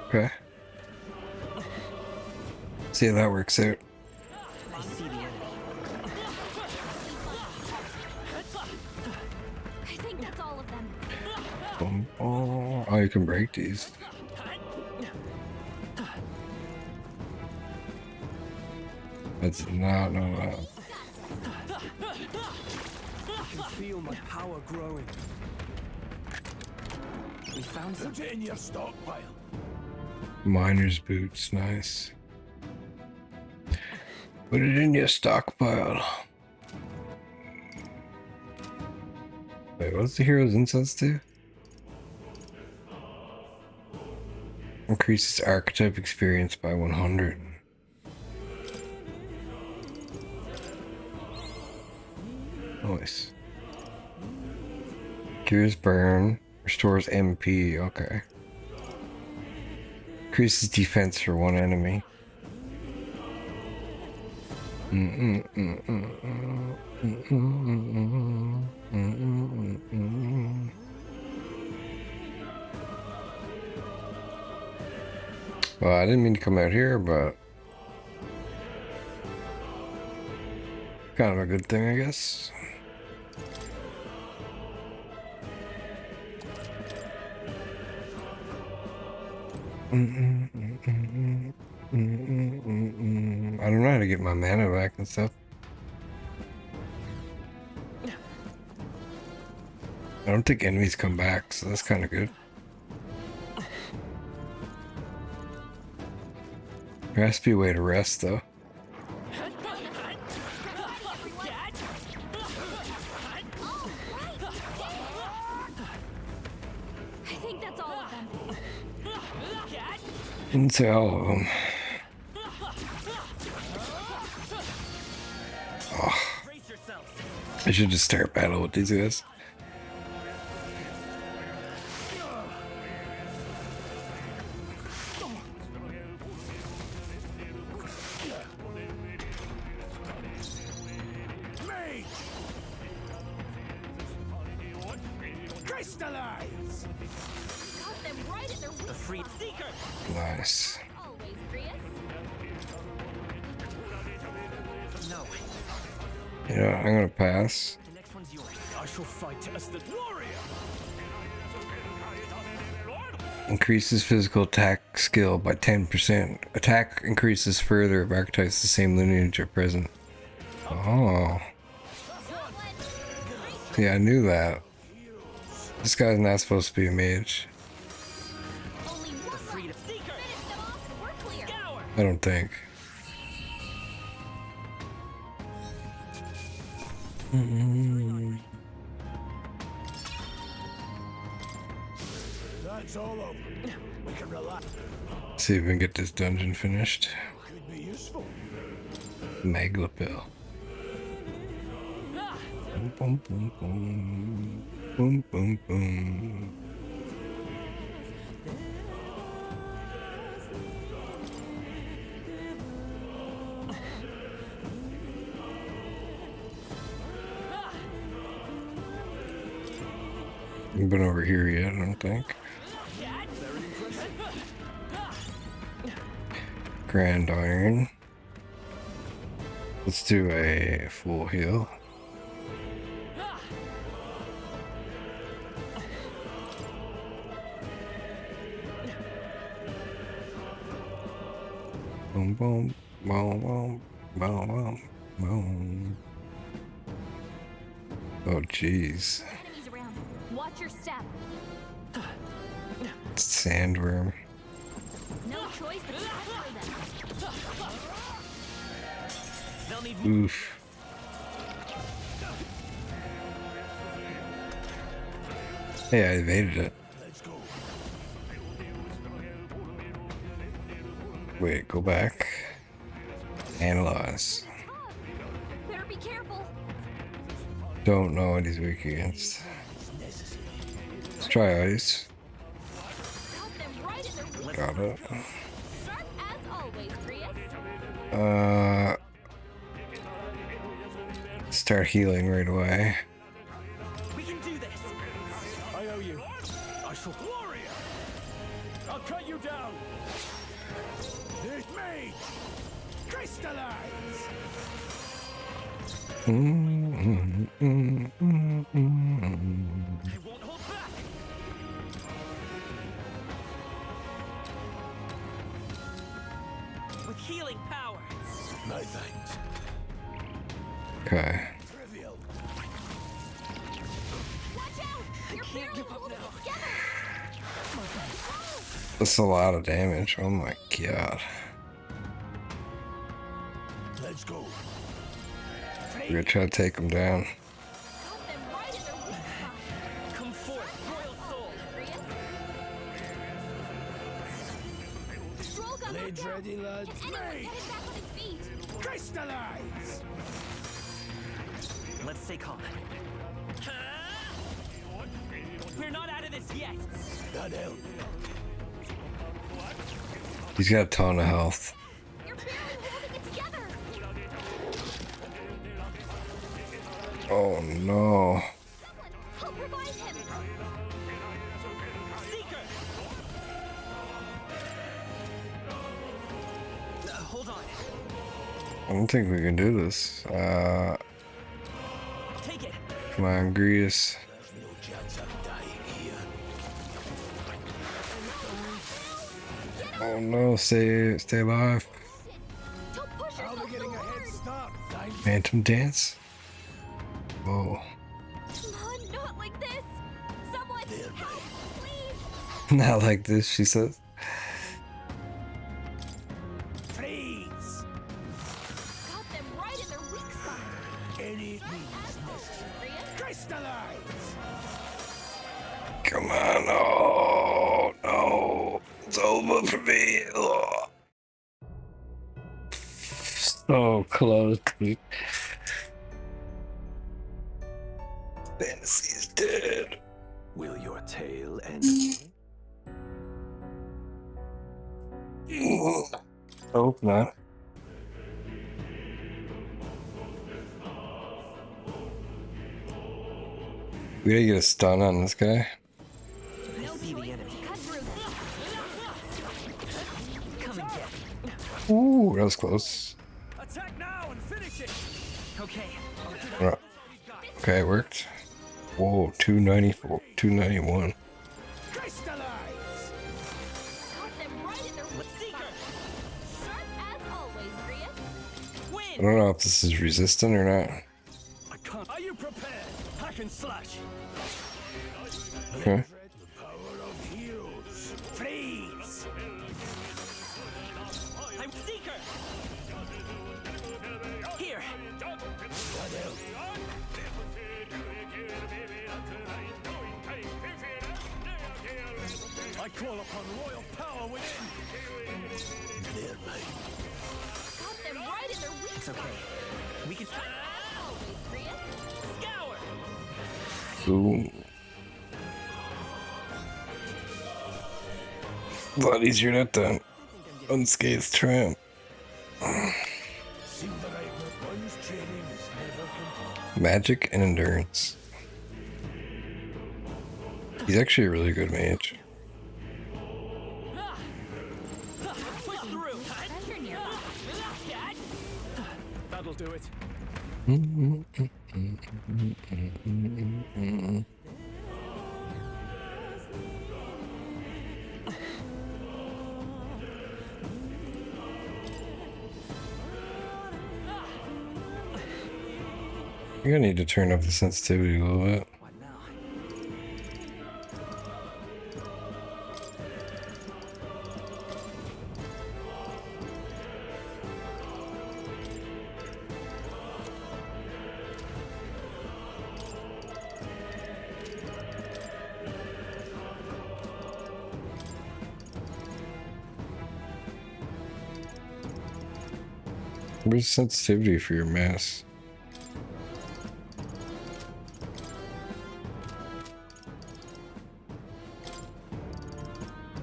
Okay. See how that works out. I see the enemy. I think that's all of them. Boom. Oh, you can break these. That's not no. I can feel my power growing. We found some. Put it in your stockpile. Miner's boots, nice. Put it in your stockpile. Wait, what's the hero's incense do? Increases archetype experience by 100. Nice. Cures burn. Restores MP. Okay. Increases defense for one enemy. Well, I didn't mean to come out here, but kind of a good thing, I guess. I don't know how to get my mana back and stuff. I don't think enemies come back, so that's kind of good. There has to be a way to rest, though. I think that's all of them. Didn't say all of them. Oh. I should just start battle with these guys. Nice. You know, I'm gonna pass. The next one's yours. I shall fight as the warrior. Increases physical attack skill by 10%. Attack increases further if archetypes the same lineage are present. Oh. Yeah, I knew that. This guy's not supposed to be a mage. I don't think. That's all over. We can relax. See if we can get this dungeon finished. Could be useful. Magla pill. Boom, boom, boom, boom. Boom, boom, boom. You've been over here yet, I don't think. Grand Iron. Let's do a full heal. Boom, boom, boom, boom, boom, boom, boom. Oh, jeez. Enemies around. Watch your step. Sandworm. No choice but to tackle them. Oof. Hey, I evaded it. Wait, go back. Analyze. Better be careful. Don't know what he's weak against. Let's try ice. Got it. Sharp as always, Prius. Start healing right away. We can do this. I owe you. I shall warrior. I'll cut you down. This mage crystallize. I won't hold back. With healing power. No thanks. Okay. Trivial. Watch out! You're barely holding it together. That's a lot of damage. Oh my god. Let's go. We're gonna try to take him down. Come forth, royal soul. Blades ready, lads. Crystallize! Let's stay calm. We're not out of this yet. That help. He's got a ton of health. Oh no. Hold on. I don't think we can do this. Take it. Come on, Grease. Oh no, stay alive. Phantom dance? Whoa. Not like this. Someone help, please. Not like this, she says. Freeze! Got them right in their weak spot. Any means necessary. Crystallize! Come on, oh no. It's over for me. Ugh. So close. Fantasy is dead. Will your tale end? Hope not. We gotta get a stun on this guy. I see the enemy. Come and get. Ooh, that was close. Attack now and finish it. Okay. Okay, it worked. Whoa, 294, 291. Crystallize! Got them right in their weak spot. Sharp as always, Grius. I don't know if this is resistant or not. I can't. Are you prepared? Hack and slash. Okay. The power of heroes. Freeze! I'm Seeker. Here. That help. I call upon royal power within. They're mine. Got them right in their weak It's spot. okay. We can. Always, Grius. Scour. Ooh. A lot easier than that unscathed tramp. Seem the right one's training is never complete. Magic and endurance. He's actually a really good mage. Push through. That'll do it. You're gonna need to turn up the sensitivity a little bit. What now? Where's sensitivity for your mass?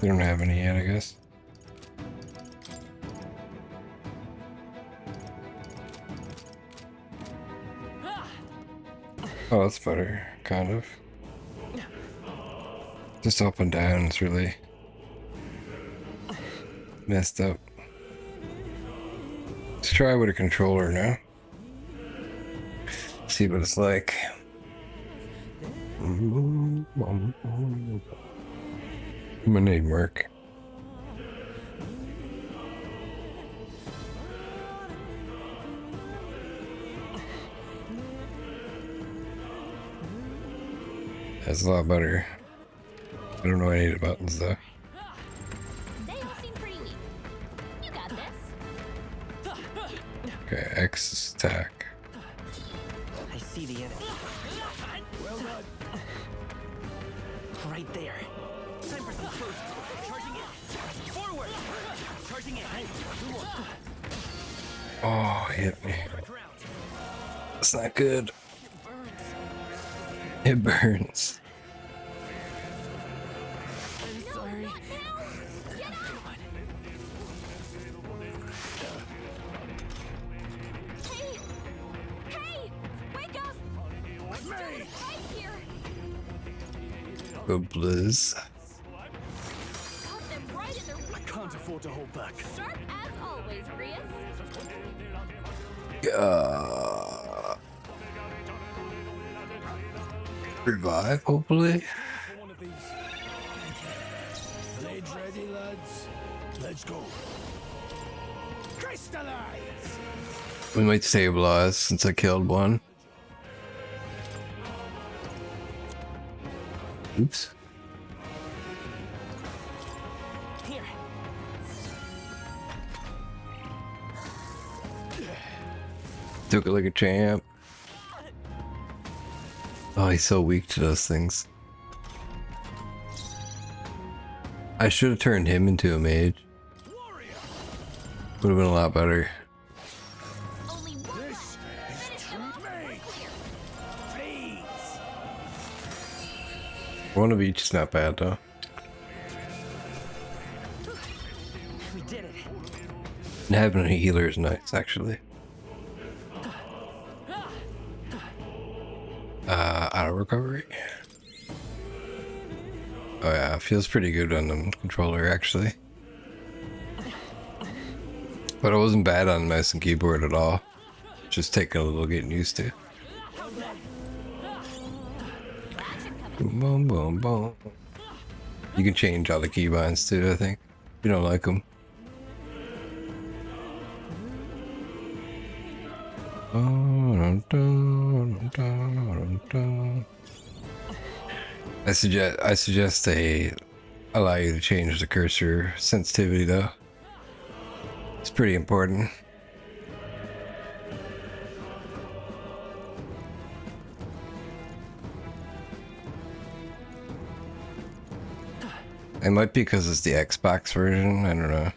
They don't have any yet, I guess. Oh, that's better, kind of. Just up and down, it's really messed up. Let's try with a controller now. See what it's like. I'm gonna need Merc. That's a lot better. I don't know any of the buttons though. They all seem pretty weak. You got this. Okay, X is attack. I see the enemy. Well done. Right there. Time for some close. Charging in. Forward. Oh, hit me. That's not good. It burns. I'm sorry. Hey! Wake up! We're still in a fight here! Go Blizz. Got them right in their I can't afford to hold back. sharp as always, Prius. Revive, hopefully. Blades ready, lads. Let's go. Crystallize! We might stabilize since I killed one. Oops. Here. Took it like a champ. Oh, he's so weak to those things. I should have turned him into a mage. Would have been a lot better. This is true me. Please. One of each is not bad though. We did it. And having a healer is nice, actually. Auto recovery. Oh yeah, feels pretty good on the controller actually. But it wasn't bad on mouse and keyboard at all. Just taking a little getting used to. Boom, boom, boom. You can change all the keybinds too, I think. If you don't like them. I suggest they allow you to change the cursor sensitivity though. It's pretty important. It might be because it's the Xbox version, I don't know.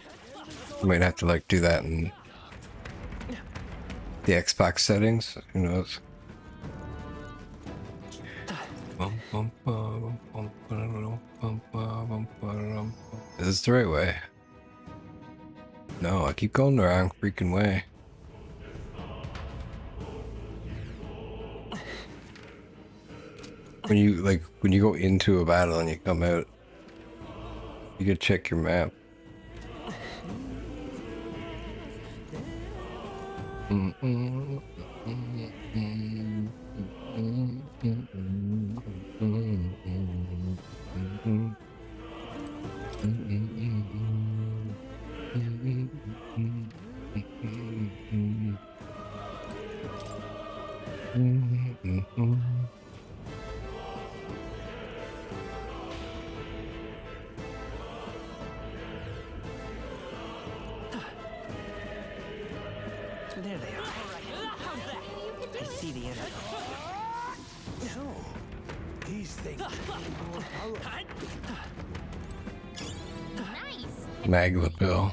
You might have to like do that in the Xbox settings, who knows. Is this the right way? No, I keep going the wrong freaking way. When you go into a battle and you come out, you gotta check your map. There they are. I see the enemy. No. These things are more powerful. Nice. Magma Bill.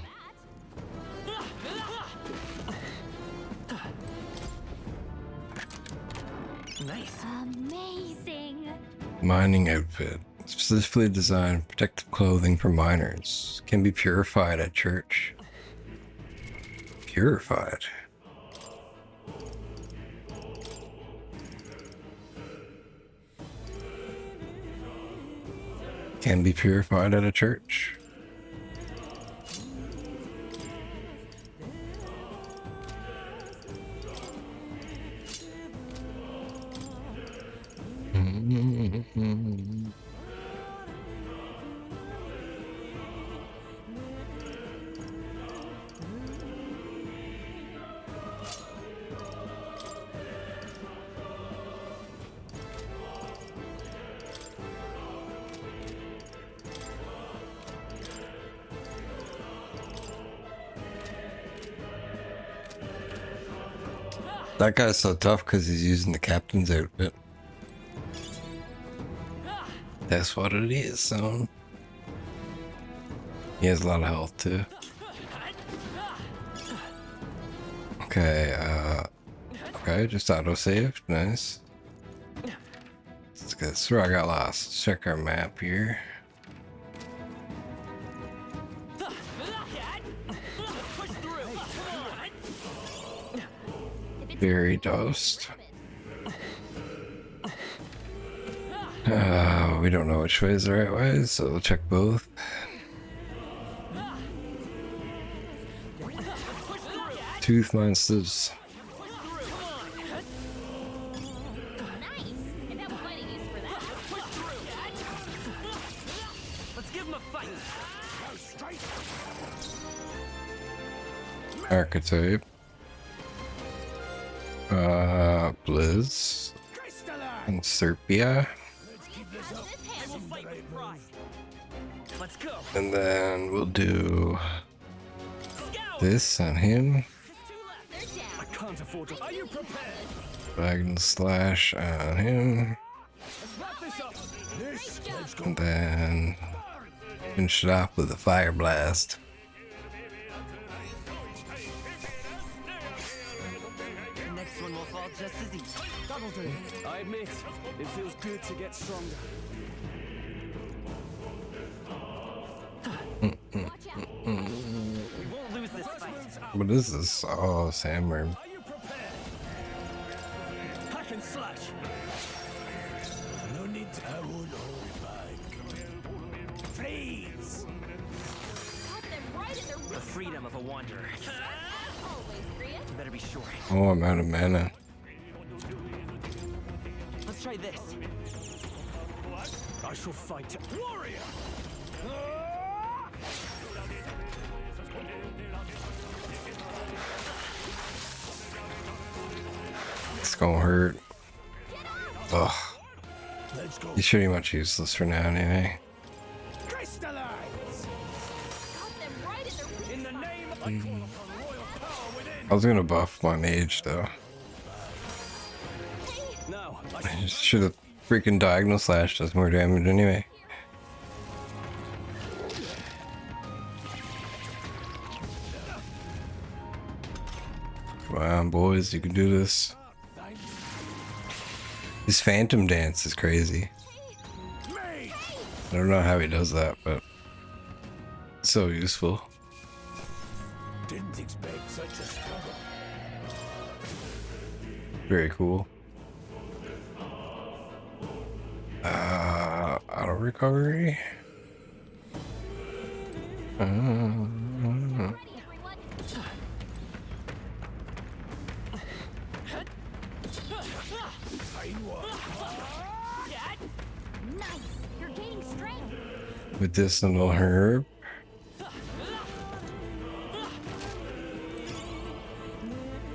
Nice. Amazing. Mining outfit. Specifically designed protective clothing for miners. Can be purified at church. Purified. Can be purified at a church. That guy's so tough because he's using the captain's outfit. That's what it is, son. He has a lot of health too. Okay, okay, just auto-saved. Nice. Let's get through. I got lost. Let's check our map here. Very dosed. We don't know which way is the right way, so we'll check both. Tooth monsters. Archetype. Blizz. Utopia. And then we'll do this on him. I can't afford to. Are you prepared? Dragon slash on him. And then finish it off with a fire blast. Next one will fall just as easy. That'll do. I admit, it feels good to get stronger. What is this? Oh, hammer. Hack and slash. No need to. I won't hold back. Freeze. The freedom of a wanderer. You better be sure. Oh, I'm out of mana. Let's try this. I shall fight. Warrior. It's gonna hurt. Ugh. He's pretty much useless for now, anyway. I was gonna buff my mage though. I should have freaking diagonal slash does more damage anyway. Come on, boys, you can do this. His phantom dance is crazy. I don't know how he does that, but it's so useful. Didn't expect such a struggle. Very cool. Auto recovery. Medicinal herb.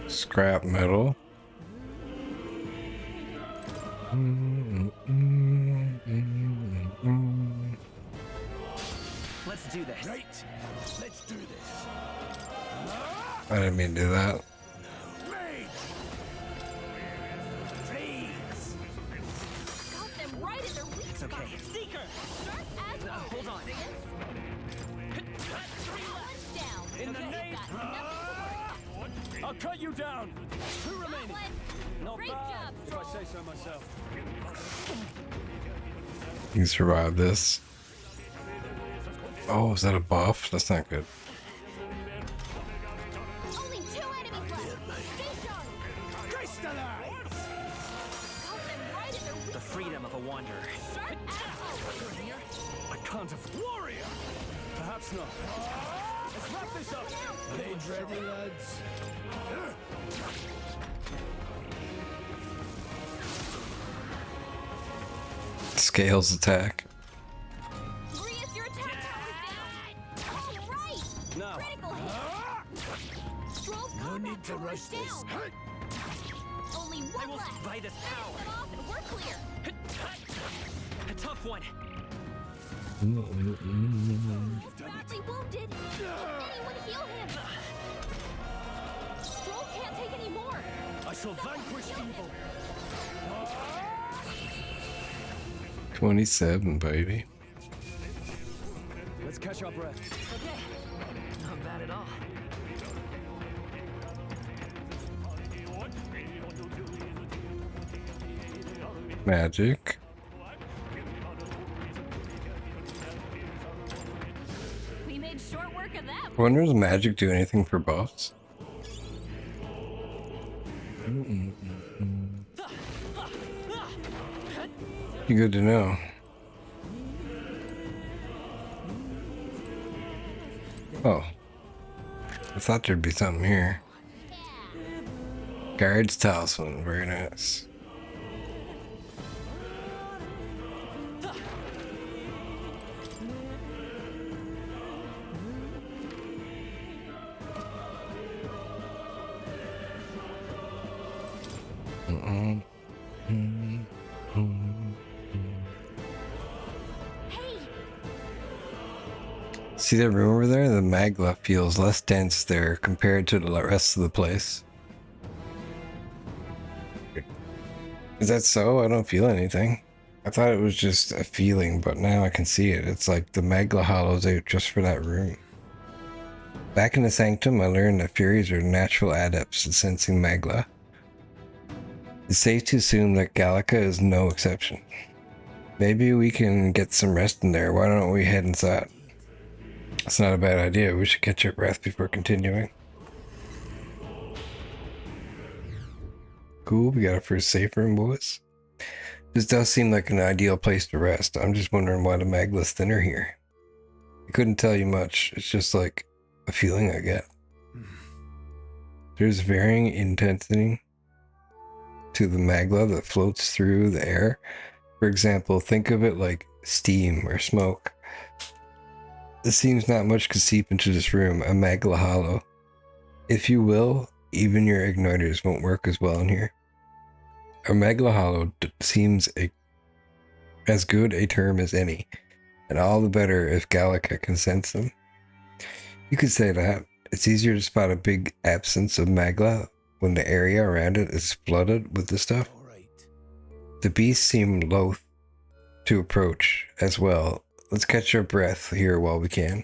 Scrap metal. Let's do this. Right. Let's do this. I didn't mean to do that. It's okay. Seeker! Hold on. In the name. I'll cut you down. Two remaining. Not bad, if I say so myself. You can survive this. Oh, is that a buff? That's not good. Only 2 enemies left. Stay sharp. The freedom of a wanderer. I can't afford. Warrior! Perhaps not. Let's wrap this up. Blades ready, lads. Scales attack. Your attack power's down. All right. No. Critical hit. Stroll's No combat need to power's rush this. down. Only one left. By this power. Finish them off and we're clear. A tough one. Badly wounded. Anyone heal him? Stroll can't take any more. I shall vanquish evil. 27, baby. Let's catch our breath. Okay. Not bad at all. magic. We made short work of them. I wonder, does magic do anything for buffs? Good to know. Oh. I thought there'd be something here. Guards Talisman, very nice. See that room over there? The magma feels less dense there compared to the rest of the place. Is that so? I don't feel anything. I thought it was just a feeling, but now I can see it. It's like the Maga Hollow's out just for that room. Back in the Sanctum, I learned that Furies are natural adepts at sensing Magla. It's safe to assume that Gallica is no exception. Maybe we can get some rest in there. Why don't we head inside? That's not a bad idea. We should catch our breath before continuing. Cool, we got our first safe room, boys. This does seem like an ideal place to rest. I'm just wondering why the Magla's thinner here. I couldn't tell you much. It's just like a feeling I get. There's varying intensity to the Magla that floats through the air. For example, think of it like steam or smoke. It seems not much could seep into this room, a Maga Hollow. If you will, even your igniters won't work as well in here. A Maga Hollow seems as good a term as any, and all the better if Gallica can sense them. You could say that. It's easier to spot a big absence of Magla when the area around it is flooded with the stuff. The beasts seem loath to approach as well. Let's catch our breath here while we can.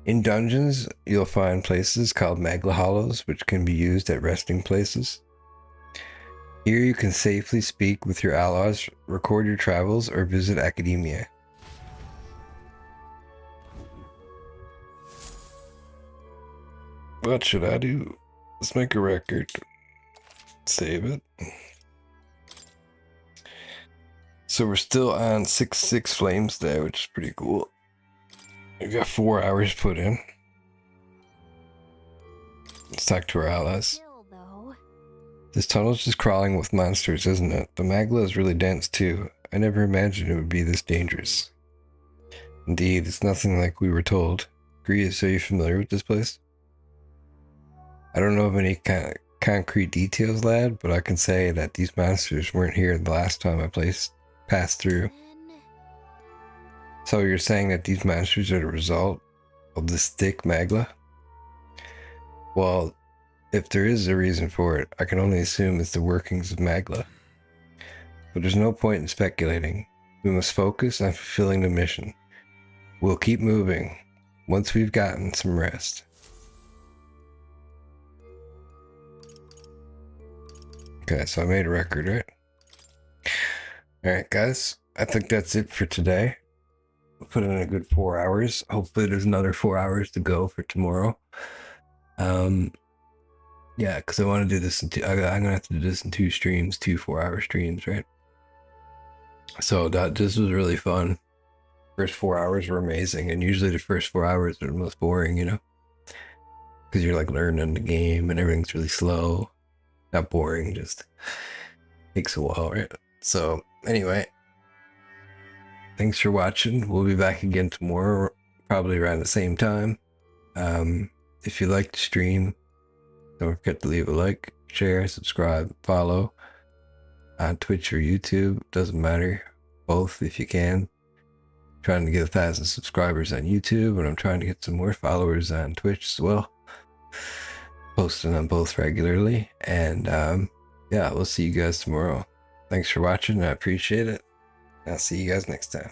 In dungeons, you'll find places called Maga Hollows, which can be used at resting places. Here you can safely speak with your allies, record your travels, or visit academia. What should I do? Let's make a record. Save it. So we're still on 6 flames there, which is pretty cool. We've got 4 hours put in. Let's talk to our allies. This tunnel's just crawling with monsters, isn't it? The Magla is really dense too. I never imagined it would be this dangerous. Indeed, it's nothing like we were told. Grius, are you familiar with this place? I don't know of any concrete details, lad, but I can say that these monsters weren't here the last time I passed through. So you're saying that these monsters are the result of this thick Magla? Well, if there is a reason for it, I can only assume it's the workings of Magla. But there's no point in speculating. We must focus on fulfilling the mission. We'll keep moving once we've gotten some rest. Okay, so I made a record, right? Alright guys, I think that's it for today. We'll put in a good 4 hours. Hopefully there's another 4 hours to go for tomorrow. Yeah, because I want to do this in I'm gonna have to do this in 2 streams, 2 4-hour streams, right? So this was really fun. First 4 hours were amazing, and usually the first 4 hours are the most boring, you know? Because you're like learning the game and everything's really slow. Not boring, just takes a while, right? So anyway, thanks for watching. We'll be back again tomorrow, probably around the same time. If you like the stream, don't forget to leave a like, share, subscribe, follow on Twitch or YouTube. Doesn't matter, both if you can. I'm trying to get 1,000 subscribers on YouTube, and I'm trying to get some more followers on Twitch as well. Posting on both regularly, and yeah, we'll see you guys tomorrow. Thanks for watching. I appreciate it. I'll see you guys next time.